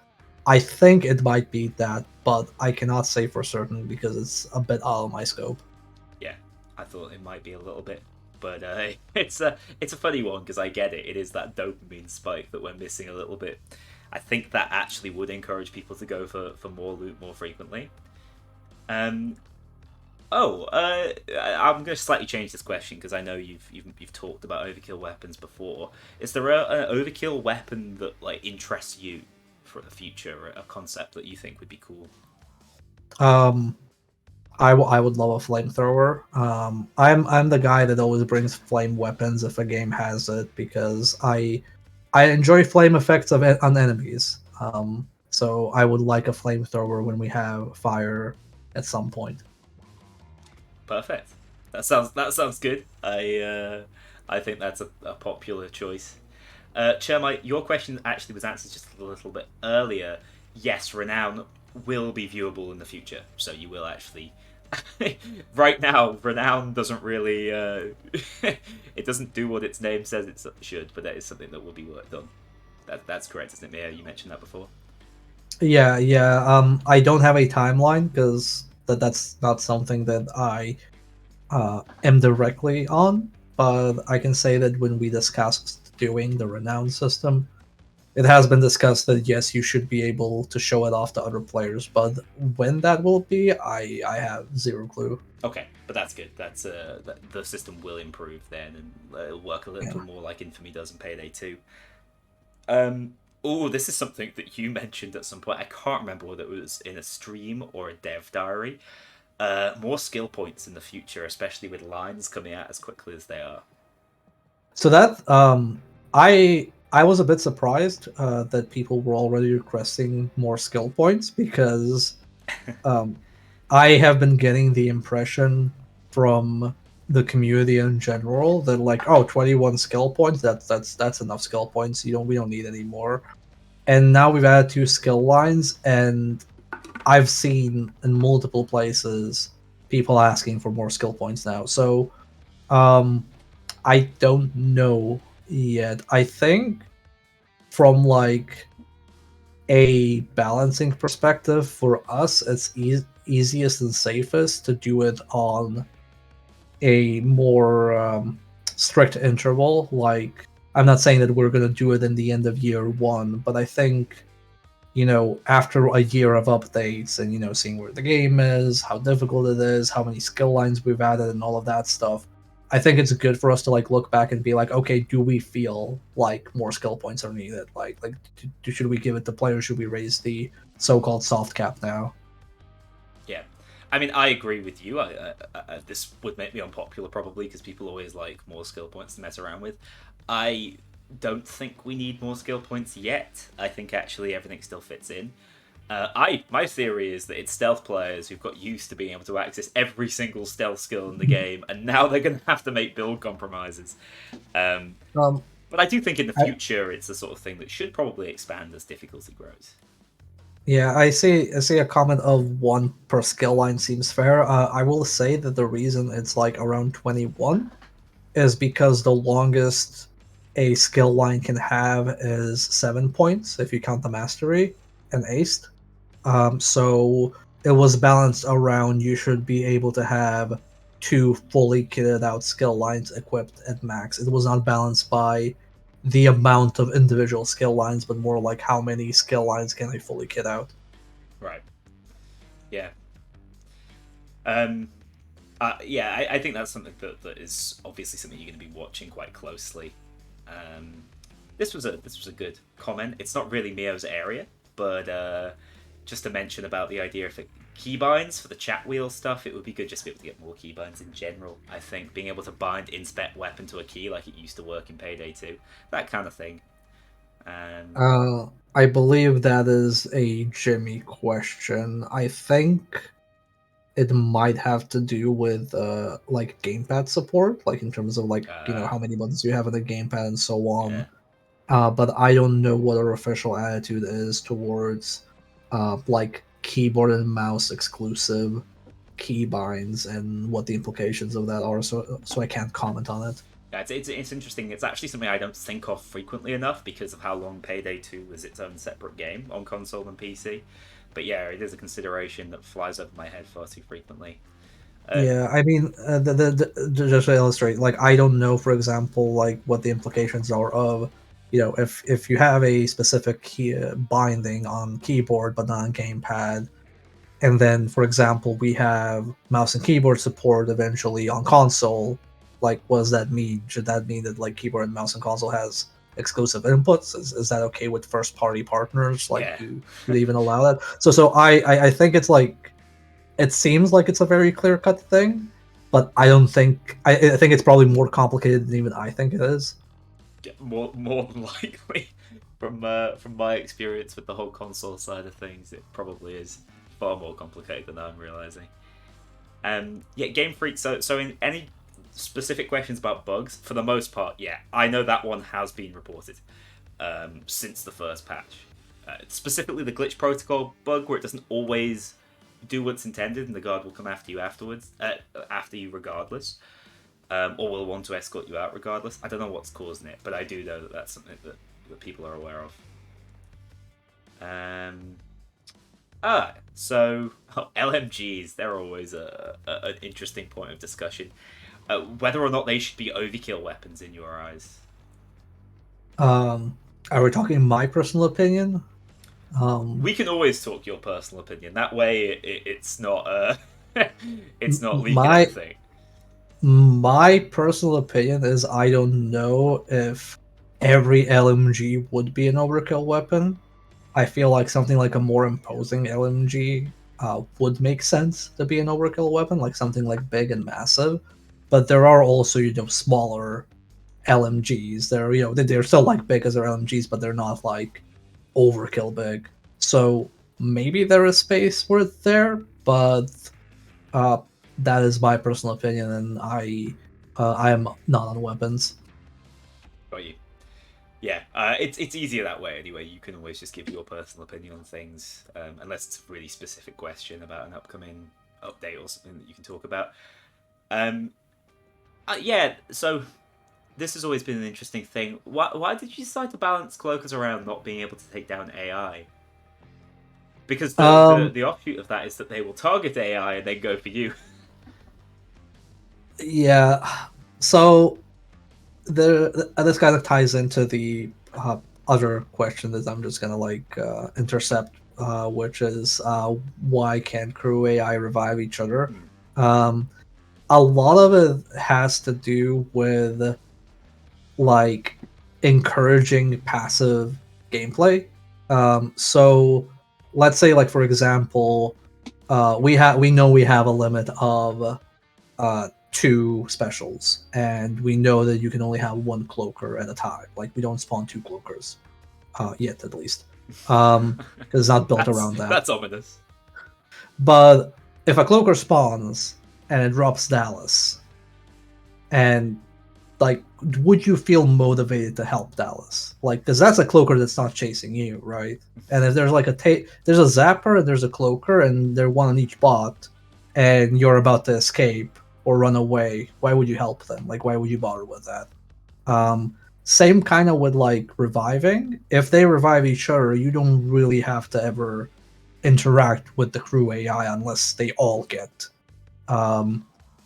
I think it might be that, but I cannot say for certain because it's a bit out of my scope. Yeah, I thought it might be a little bit, but it's a funny one because I get it. It is that dopamine spike that we're missing a little bit. I think that actually would encourage people to go for more loot more frequently. I'm going to slightly change this question because I know you've talked about overkill weapons before. Is there an overkill weapon that like interests you for the future, a concept that you think would be cool? I would love a flamethrower. I'm the guy that always brings flame weapons if a game has it, because I enjoy flame effects on enemies. So I would like a flamethrower when we have fire at some point. Perfect. That sounds good. I think that's a popular choice. Chermite, your question actually was answered just a little bit earlier. Yes, Renown will be viewable in the future, so you will actually. Right now, Renown doesn't really. It doesn't do what its name says it should, but that is something that will be worked on. That's correct, isn't it, Mia? You mentioned that before. Yeah. I don't have a timeline because that's not something that I am directly on, but I can say that when we discussed doing the Renown system, it has been discussed that yes, you should be able to show it off to other players, but when that will be, I have zero clue. Okay, but that's good. That's the system will improve then, and it'll work a little more like Infamy does in Payday 2. This is something that you mentioned at some point. I can't remember whether it was in a stream or a dev diary. More skill points in the future, especially with lines coming out as quickly as they are. So that I was a bit surprised that people were already requesting more skill points, because I have been getting the impression from the community in general that like, 21 skill points, that's enough skill points. We don't need any more. And now we've added 2 skill lines, and I've seen in multiple places people asking for more skill points now. So I don't know yet. I think from like a balancing perspective, for us, it's easiest and safest to do it on a more strict interval. Like, I'm not saying that we're going to do it in the end of year 1, but I think, after a year of updates and, seeing where the game is, how difficult it is, how many skill lines we've added, and all of that stuff, I think it's good for us to like look back and be like, okay, do we feel like more skill points are needed? Should we give it to players? Should we raise the so-called soft cap now? Yeah, I mean, I agree with you. This would make me unpopular probably because people always like more skill points to mess around with. I don't think we need more skill points yet. I think actually everything still fits in. My theory is that it's stealth players who've got used to being able to access every single stealth skill in the game, and now they're going to have to make build compromises. But I do think in the future it's the sort of thing that should probably expand as difficulty grows. Yeah, I see a comment of 1 per skill line seems fair. I will say that the reason it's like around 21 is because the longest a skill line can have is 7 points if you count the mastery and aced. So it was balanced around you should be able to have 2 fully kitted out skill lines equipped at max. It was not balanced by the amount of individual skill lines, but more like how many skill lines can I fully kit out. Right. Yeah. I think that's something that is obviously something you're going to be watching quite closely. This was a good comment. It's not really Mio's area, but just to mention about the idea of keybinds for the chat wheel stuff, it would be good just to be able to get more keybinds in general. I think being able to bind inspect weapon to a key like it used to work in Payday 2, that kind of thing. I believe that is a Jimmy question. I think it might have to do with like gamepad support, like in terms of like how many buttons you have in the gamepad and so on. Yeah. But I don't know what our official attitude is towards like keyboard and mouse exclusive keybinds and what the implications of that are. So I can't comment on it. Yeah, it's interesting. It's actually something I don't think of frequently enough because of how long Payday 2 was its own separate game on console and PC. But yeah, it is a consideration that flies over my head far too frequently. Yeah, I mean, just to illustrate, like I don't know, for example, like what the implications are of, if you have a specific key binding on keyboard but not on gamepad, and then, for example, we have mouse and keyboard support eventually on console. Like, what does that mean? Should that mean that like keyboard and mouse and console has exclusive inputs? Is that okay with first party partners? Like, do they even allow that? So I think it's like, it seems like it's a very clear cut thing, but I don't think I think it's probably more complicated than even I think it is. Yeah, more than likely, from my experience with the whole console side of things, it probably is far more complicated than I'm realizing. Game Freak. So in any specific questions about bugs, for the most part, yeah, I know that one has been reported since the first patch. Specifically, the glitch protocol bug where it doesn't always do what's intended, and the guard will come after you afterwards, after you regardless, or will want to escort you out regardless. I don't know what's causing it, but I do know that that's something that people are aware of. So LMGs, they're always an interesting point of discussion. Whether or not they should be overkill weapons in your eyes. Are we talking my personal opinion? We can always talk your personal opinion. That way, it's not it's not leaking anything. My personal opinion is I don't know if every LMG would be an overkill weapon. I feel like something like a more imposing LMG would make sense to be an overkill weapon, like something like big and massive. But there are also, smaller LMGs. They're still like big as their LMGs, but they're not like overkill big. So maybe there is space for it there, but that is my personal opinion, and I am not on weapons. Got you. Yeah, it's easier that way anyway. You can always just give your personal opinion on things, unless it's a really specific question about an upcoming update or something that you can talk about. So this has always been an interesting thing. Why did you decide to balance cloakers around not being able to take down AI? Because the offshoot of that is that they will target AI and then go for you. Yeah, so this kind of ties into the other question that I'm just gonna intercept, which is why can't crew AI revive each other? a lot of it has to do with like encouraging passive gameplay. So let's say, like for example, we know we have a limit of 2 specials, and we know that you can only have 1 cloaker at a time. Like we don't spawn 2 cloakers yet, at least, because it's not built around that. That's ominous. But if a cloaker spawns and it drops Dallas, and like, would you feel motivated to help Dallas? Like, because that's a cloaker that's not chasing you, right? And if there's like there's a zapper and there's a cloaker, and they're one on each bot, and you're about to escape or run away, why would you help them? Like, why would you bother with that? Same kind of with like reviving. If they revive each other, you don't really have to ever interact with the crew AI unless they all get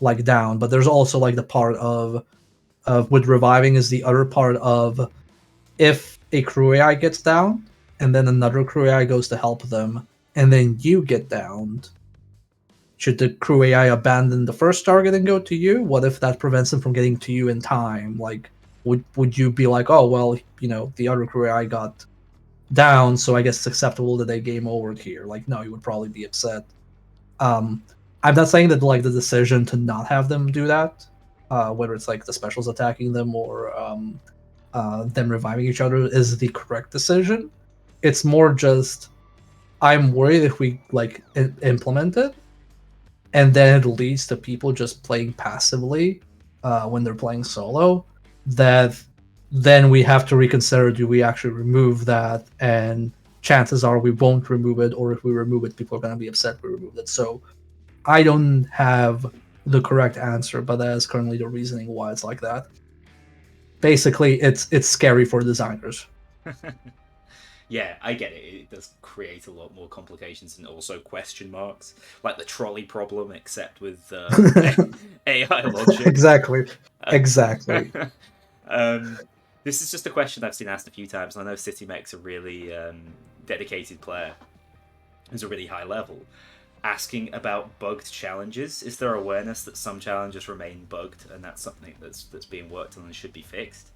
like down. But there's also like the part of with reviving is the other part of if a crew AI gets down and then another crew AI goes to help them and then you get downed, should the crew AI abandon the first target and go to you? What if that prevents them from getting to you in time? Like, would you be like, oh well, you know, the other crew AI got down, so I guess it's acceptable that they game over here? Like, no, you would probably be upset. I'm not saying that like the decision to not have them do that, whether it's like the specials attacking them or them reviving each other, is the correct decision. It's more just I'm worried if we like implement it, and then it leads to people just playing passively when they're playing solo, that then we have to reconsider, do we actually remove that? And chances are we won't remove it, or if we remove it, people are going to be upset we removed it. So I don't have the correct answer, but that is currently the reasoning why it's like that. Basically, it's scary for designers. Yeah, I get it. It does create a lot more complications and also question marks, like the trolley problem, except with AI logic. Exactly. This is just a question I've seen asked a few times, and I know CityMech's a really dedicated player. Who's a really high level. Asking about bugged challenges. Is there awareness that some challenges remain bugged, and that's something that's being worked on and should be fixed?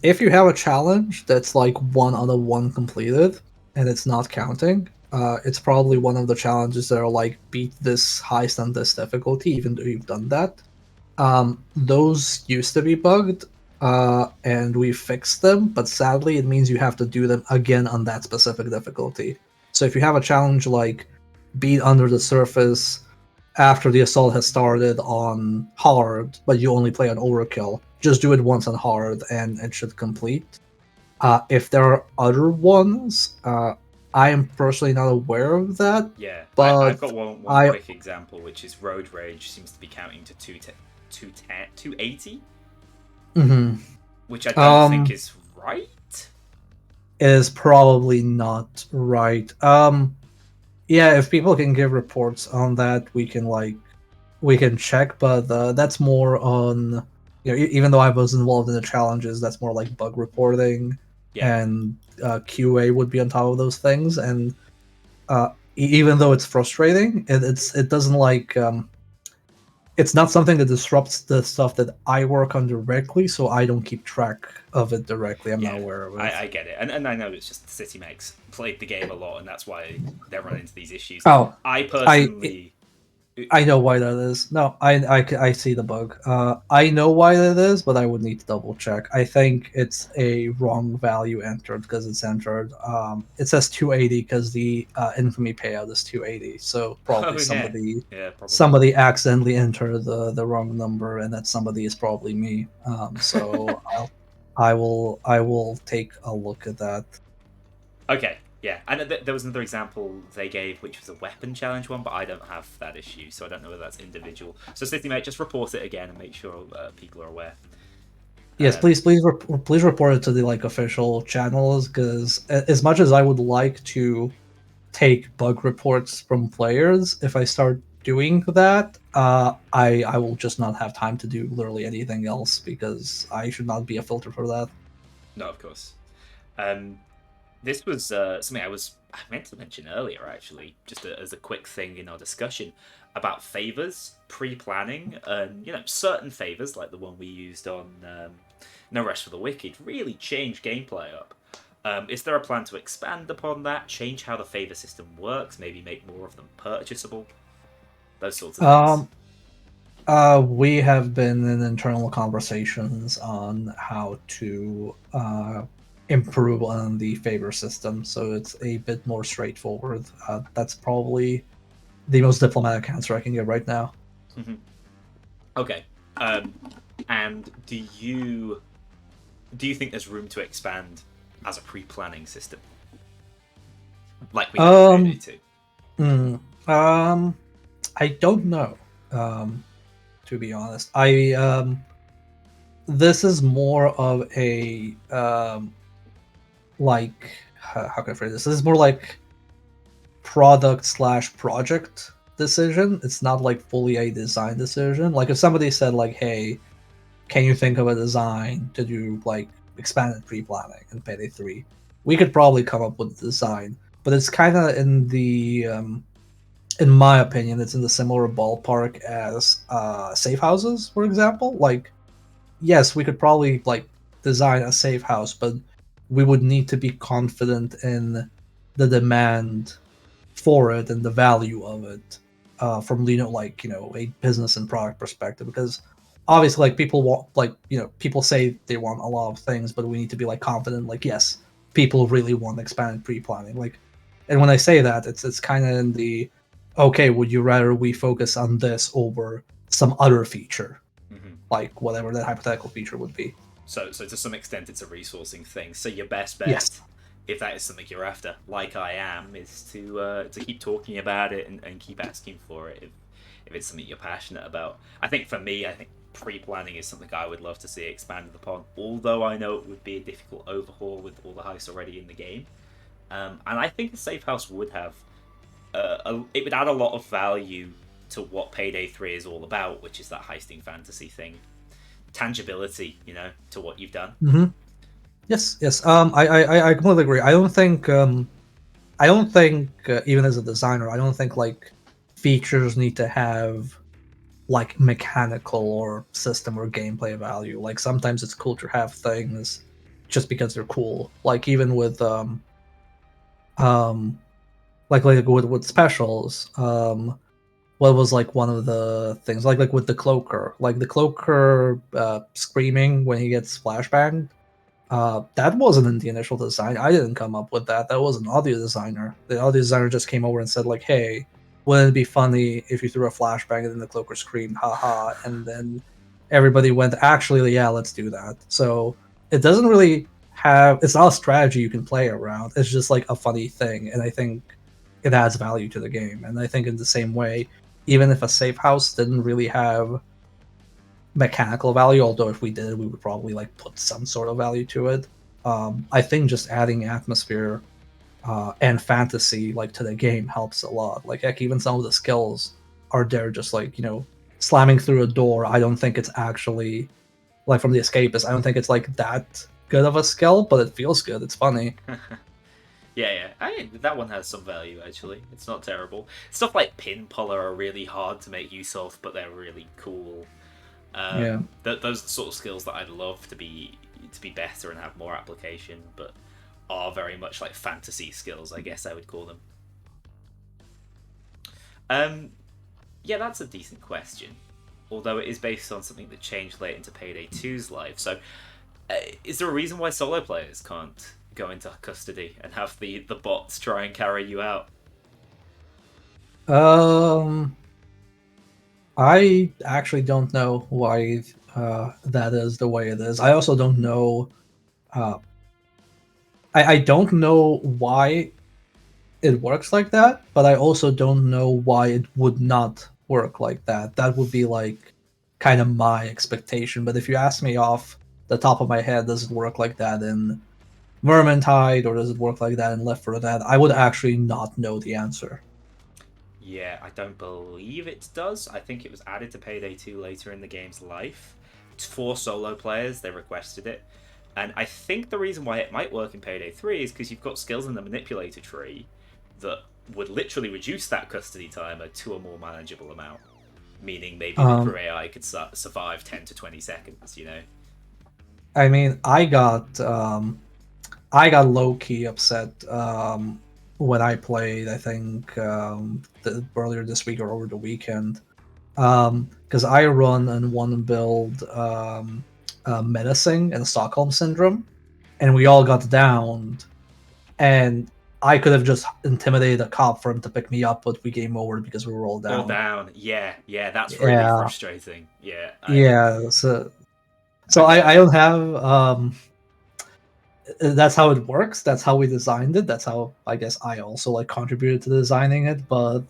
If you have a challenge that's like 1 out of 1 completed and it's not counting, it's probably one of the challenges that are like beat this heist on this difficulty, even though you've done that. Those used to be bugged, and we fixed them, but sadly it means you have to do them again on that specific difficulty. So if you have a challenge like beat under the surface after the assault has started on hard, but you only play on overkill, just do it once on hard and it should complete. If there are other ones, I am personally not aware of that. Yeah, but I've got one quick example, which is road rage seems to be counting to 280, which I don't think is right. Is probably not right. Yeah, if people can give reports on that, we can check, but that's more on, you know, even though I was involved in the challenges, that's more like bug reporting, and QA would be on top of those things. And even though it's frustrating, it doesn't like it's not something that disrupts the stuff that I work on directly, so I don't keep track of it directly. I'm not aware of it. I get it, and I know it's just CityMech's played the game a lot, and that's why they're running into these issues. Oh, I personally... I know why that is. No, I see the bug. I know why that is, but I would need to double check. I think it's a wrong value entered because it's entered. It says 280 because the infamy payout is 280. So probably somebody accidentally entered the wrong number, and that somebody is probably me. So I will take a look at that. Okay. Yeah, and there was another example they gave, which was a weapon challenge one, but I don't have that issue, so I don't know whether that's individual. So CityMech, just report it again and make sure people are aware. Yes, please report it to the like official channels, because as much as I would like to take bug reports from players, if I start doing that, I will just not have time to do literally anything else, because I should not be a filter for that. No, of course. This was something I was I meant to mention earlier, actually, just as a quick thing in our discussion about favors, pre-planning, and certain favors like the one we used on No Rest for the Wicked really change gameplay up. Is there a plan to expand upon that, change how the favor system works, maybe make more of them purchasable? Those sorts of things. We have been in internal conversations on how to improve on the favor system, so it's a bit more straightforward. That's probably the most diplomatic answer I can give right now. Okay. And do you think there's room to expand as a pre-planning system, like we have in Payday 2? I don't know. To be honest, this is more of a like how can I phrase this? This is more like product/project decision. It's not like fully a design decision. Like if somebody said like, "Hey, can you think of a design to do like expanded pre-planning in Payday 3?" We could probably come up with a design, but it's kind of in my opinion, it's in the similar ballpark as safe houses, for example. Like, yes, we could probably like design a safe house, but we would need to be confident in the demand for it and the value of it from a business and product perspective. Because obviously, like people want people say they want a lot of things, but we need to be like confident. Like, yes, people really want expanded pre-planning. Like, and when I say that, it's kind of in the okay, would you rather we focus on this over some other feature, like whatever that hypothetical feature would be? So to some extent, it's a resourcing thing. So your best bet, Yes. if that is something you're after, like I am, is to keep talking about it and keep asking for it if it's something you're passionate about. I think for me, pre-planning is something I would love to see expanded upon, although I know it would be a difficult overhaul with all the heists already in the game. And I think a safe house would have it would add a lot of value to what Payday 3 is all about, which is that heisting fantasy thing. Tangibility, to what you've done. Mm-hmm. Yes. I completely agree. I don't think even as a designer, I don't think like features need to have like mechanical or system or gameplay value. Like sometimes it's cool to have things just because they're cool. Like even with like with specials, what was like one of the things like with the cloaker, screaming when he gets flashbanged. That wasn't in the initial design. I didn't come up with that. That was an audio designer. The audio designer just came over and said like, "Hey, wouldn't it be funny if you threw a flashbang and then the cloaker screamed, haha," and then everybody went, "Actually, yeah, let's do that." So it doesn't really have. It's not a strategy you can play around. It's just like a funny thing, and I think it adds value to the game. And I think in the same way, even if a safe house didn't really have mechanical value, although if we did, we would probably like put some sort of value to it. I think just adding atmosphere and fantasy like to the game helps a lot. Like heck, even some of the skills are there, just like slamming through a door. I don't think it's actually like from the escapist. I don't think it's like that good of a skill, but it feels good. It's funny. Yeah. That one has some value, actually. It's not terrible. Stuff like pin puller are really hard to make use of, but they're really cool. Yeah. Those are the sort of skills that I'd love to be better and have more application, but are very much like fantasy skills, I guess I would call them. Yeah, that's a decent question. Although it is based on something that changed late into Payday 2's life. So, is there a reason why solo players can't go into custody and have the bots try and carry you out? I actually don't know why that is the way it is. I also don't know. I don't know why it works like that, but I also don't know why it would not work like that. That would be like kind of my expectation. But if you ask me off the top of my head, does it work like that in Vermintide or does it work like that in Left 4 Dead? I would actually not know the answer. Yeah, I don't believe it does. I think it was added to Payday 2 later in the game's life. For solo players, they requested it. And I think the reason why it might work in Payday 3 is because you've got skills in the manipulator tree, that would literally reduce that custody timer to a more manageable amount. Meaning maybe the Um, crew AI could survive 10 to 20 seconds, you know? I mean, I got low key upset when I played. I think earlier this week or over the weekend, because I run and one build menacing and Stockholm syndrome, and we all got downed, and I could have just intimidated a cop for him to pick me up, but we game over because we were all All down. down. Yeah, that's really Yeah, frustrating. Yeah. yeah. So I get I don't have that's how it works. That's how we designed it. That's how I guess I also like contributed to designing it. But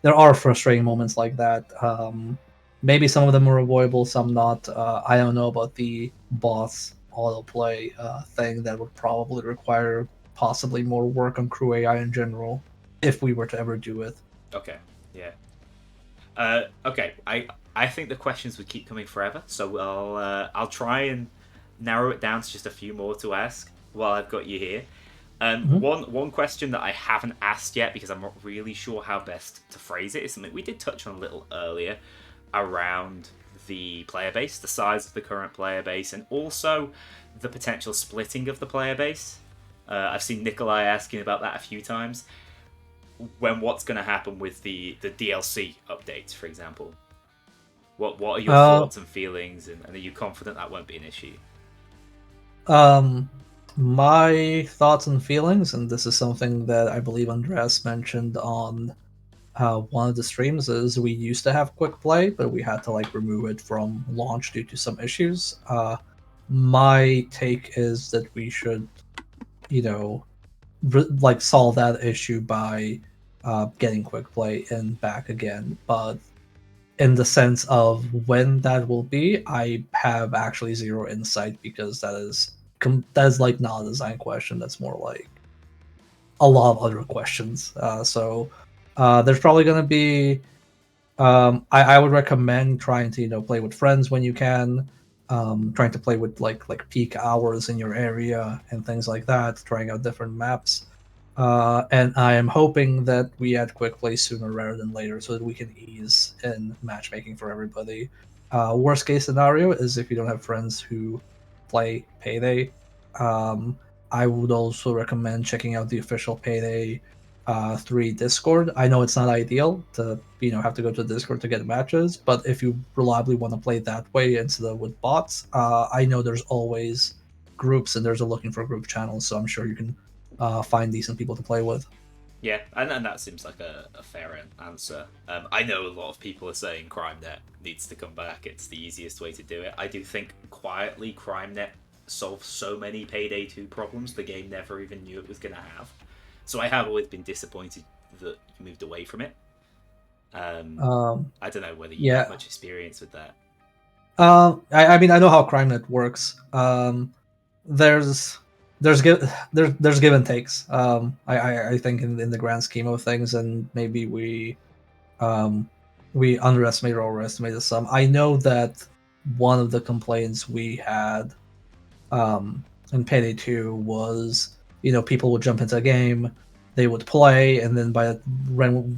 there are frustrating moments like that. Maybe some of them are avoidable, some not. I don't know about the boss autoplay thing that would probably require possibly more work on crew AI in general if we were to ever do it. Okay. Yeah. Okay. I think the questions would keep coming forever, so I'll try and narrow it down to just a few more to ask while I've got you here. Mhm. One question that I haven't asked yet because I'm not really sure how best to phrase it is something we did touch on a little earlier around the player base, the size of the current player base, and also the potential splitting of the player base. I've seen Nikolai asking about that a few times. What's going to happen with the DLC updates, for example? What are your thoughts and feelings, and are you confident that won't be an issue? My thoughts and feelings, and this is something that I believe Andreas mentioned on one of the streams, is we used to have quick play, but we had to like remove it from launch due to some issues. My take is that we should, you know, like solve that issue by getting quick play in back again. But in the sense of when that will be, I have actually zero insight because that is like not a design question. That's more like a lot of other questions. There's probably going to be. I would recommend trying to play with friends when you can. Trying to play with like peak hours in your area and things like that. Trying out different maps. And I am hoping that we add quick play sooner rather than later so that we can ease in matchmaking for everybody. Worst case scenario is if you don't have friends who play Payday. Um, I would also recommend checking out the official Payday 3 Discord. I know it's not ideal to have to go to Discord to get matches, but if you reliably want to play that way instead of with bots, I know there's always groups and there's a looking for group channels, so I'm sure you can find decent people to play with. Yeah, and that seems like a fair answer. I know a lot of people are saying CrimeNet needs to come back. It's the easiest way to do it. I do think quietly CrimeNet solves so many Payday 2 problems the game never even knew it was going to have. So I have always been disappointed that you moved away from it. I don't know whether you have much experience with that. I mean, I know how CrimeNet works. There's give and takes. I think in the grand scheme of things, and maybe we underestimated or overestimated some. I know that one of the complaints we had in Payday 2 was people would jump into a game, they would play, and then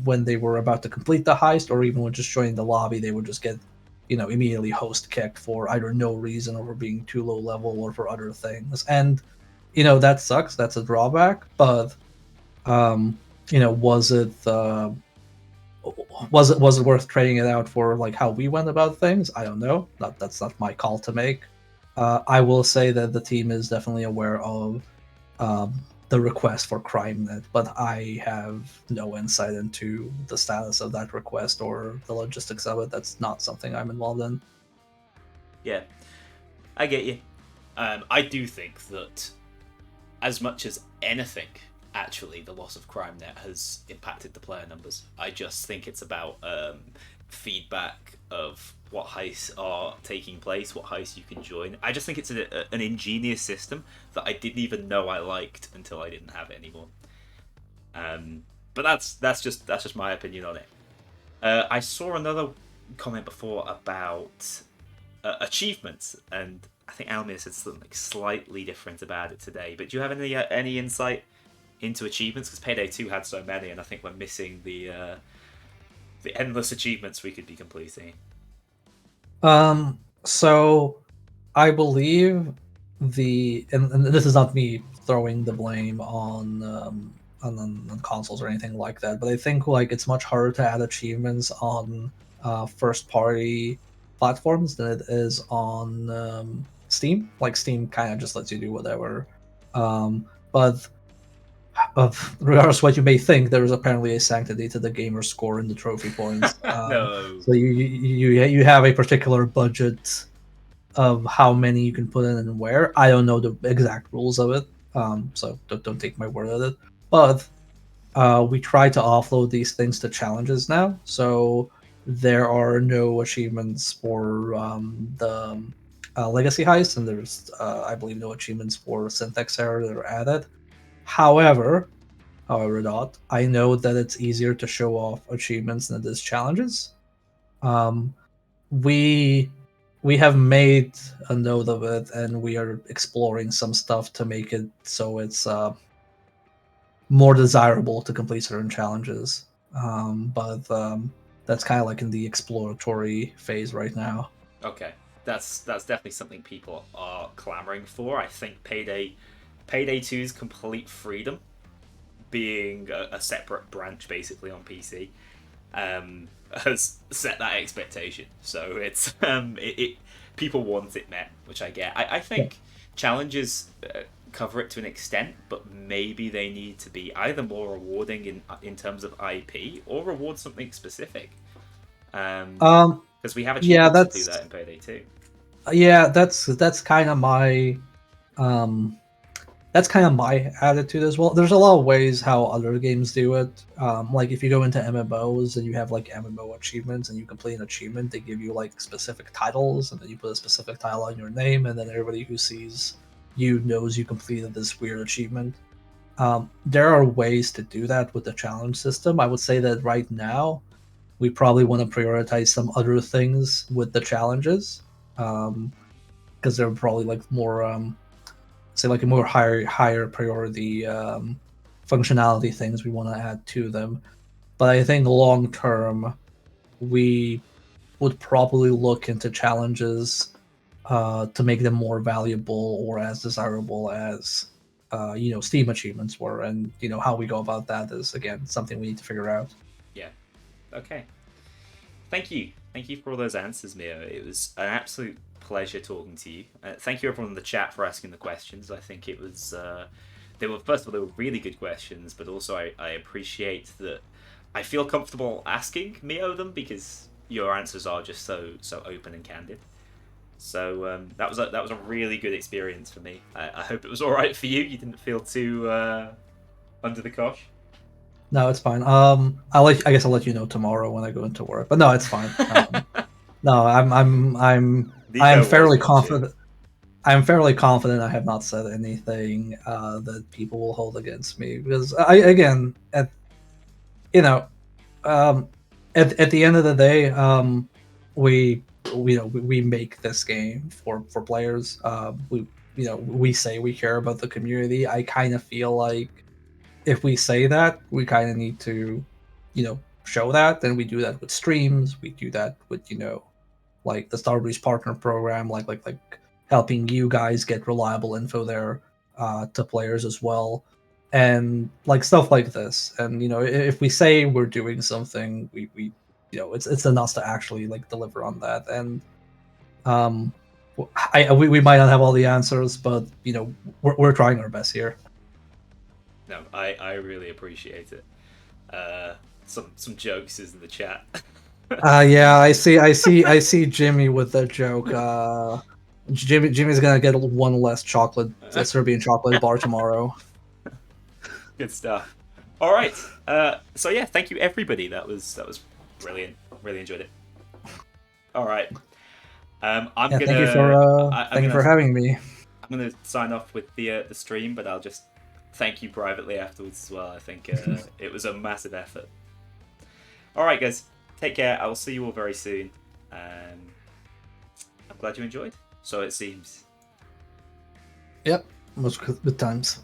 when they were about to complete the heist or even when just joining the lobby, they would just get immediately host kicked for either no reason or for being too low level or for other things. And that sucks. That's a drawback. But was it worth trading it out for like how we went about things? I don't know. That's not my call to make. I will say that the team is definitely aware of the request for CrimeNet, but I have no insight into the status of that request or the logistics of it. That's not something I'm involved in. Yeah, I get you. I do think that as much as anything, actually, the loss of CrimeNet has impacted the player numbers. I just think it's about feedback of what heists are taking place, what heists you can join. I just think it's an ingenious system that I didn't even know I liked until I didn't have it anymore. But that's just my opinion on it. I saw another comment before about achievements, and I think Almir said something slightly different about it today. But do you have any insight into achievements? Because Payday 2 had so many, and I think we're missing the endless achievements we could be completing. So I believe and this is not me throwing the blame on consoles or anything like that, but I think like it's much harder to add achievements on first party platforms than it is on Steam. Like Steam kind of just lets you do whatever. But regardless of what you may think, there is apparently a sanctity to the gamer score and the trophy points. No. So you have a particular budget of how many you can put in and where. I don't know the exact rules of it, so don't take my word at it. But we try to offload these things to challenges now, so there are no achievements for the legacy heist, and there's I believe no achievements for syntax error that are added. However, not, I know that it's easier to show off achievements than it is challenges. We have made a note of it, and we are exploring some stuff to make it so it's more desirable to complete certain challenges. But that's kind of like in the exploratory phase right now. Okay, that's definitely something people are clamoring for. I think Payday 2's complete freedom, being a separate branch basically on PC, has set that expectation. So it's people want it met, which I get. I think challenges cover it to an extent, but maybe they need to be either more rewarding in terms of IP or reward something specific. Because we have achievements to do that in Payday 2. Yeah, that's kind of my attitude as well. There's a lot of ways how other games do it. Like if you go into MMOs and you have like MMO achievements and you complete an achievement, they give you like specific titles, and then you put a specific title on your name, and then everybody who sees you knows you completed this weird achievement. There are ways to do that with the challenge system. I would say that right now we probably want to prioritize some other things with the challenges, because they're probably like more say like a more higher priority functionality things we want to add to them. But I think long term we would probably look into challenges to make them more valuable or as desirable as Steam achievements were. And how we go about that is again something we need to figure out. Yeah. Okay. Thank you for all those answers, Mio. It was an absolute pleasure talking to you. Thank you everyone in the chat for asking the questions. I think it was they were really good questions, but also I appreciate that I feel comfortable asking Mio them because your answers are just so open and candid. So that was a really good experience for me. I hope it was all right for you. You didn't feel too under the cosh. No, it's fine. I guess I'll let you know tomorrow when I go into work. But no, it's fine. No, I'm fairly confident. I'm fairly confident I have not said anything that people will hold against me, because at the end of the day, we make this game for players. We say we care about the community. I kind of feel like if we say that, we kind of need to, show that. Then we do that with streams. We do that with like the Starbreeze partner program, like helping you guys get reliable info there to players as well, and like stuff like this. And if we say we're doing something, we it's on us to actually like deliver on that. And we might not have all the answers, but we're trying our best here. No, I really appreciate it. Some jokes is in the chat. Yeah, I see Jimmy with that joke. Jimmy's gonna get one less chocolate Serbian chocolate bar tomorrow. Good stuff. All right. So yeah, thank you everybody. That was brilliant. Really enjoyed it. All right. Thank you for having me. I'm gonna sign off with the stream, but I'll just thank you privately afterwards as well. I think it was a massive effort. All right, guys. Take care. I will see you all very soon. I'm glad you enjoyed. So it seems. Yep. Most good times.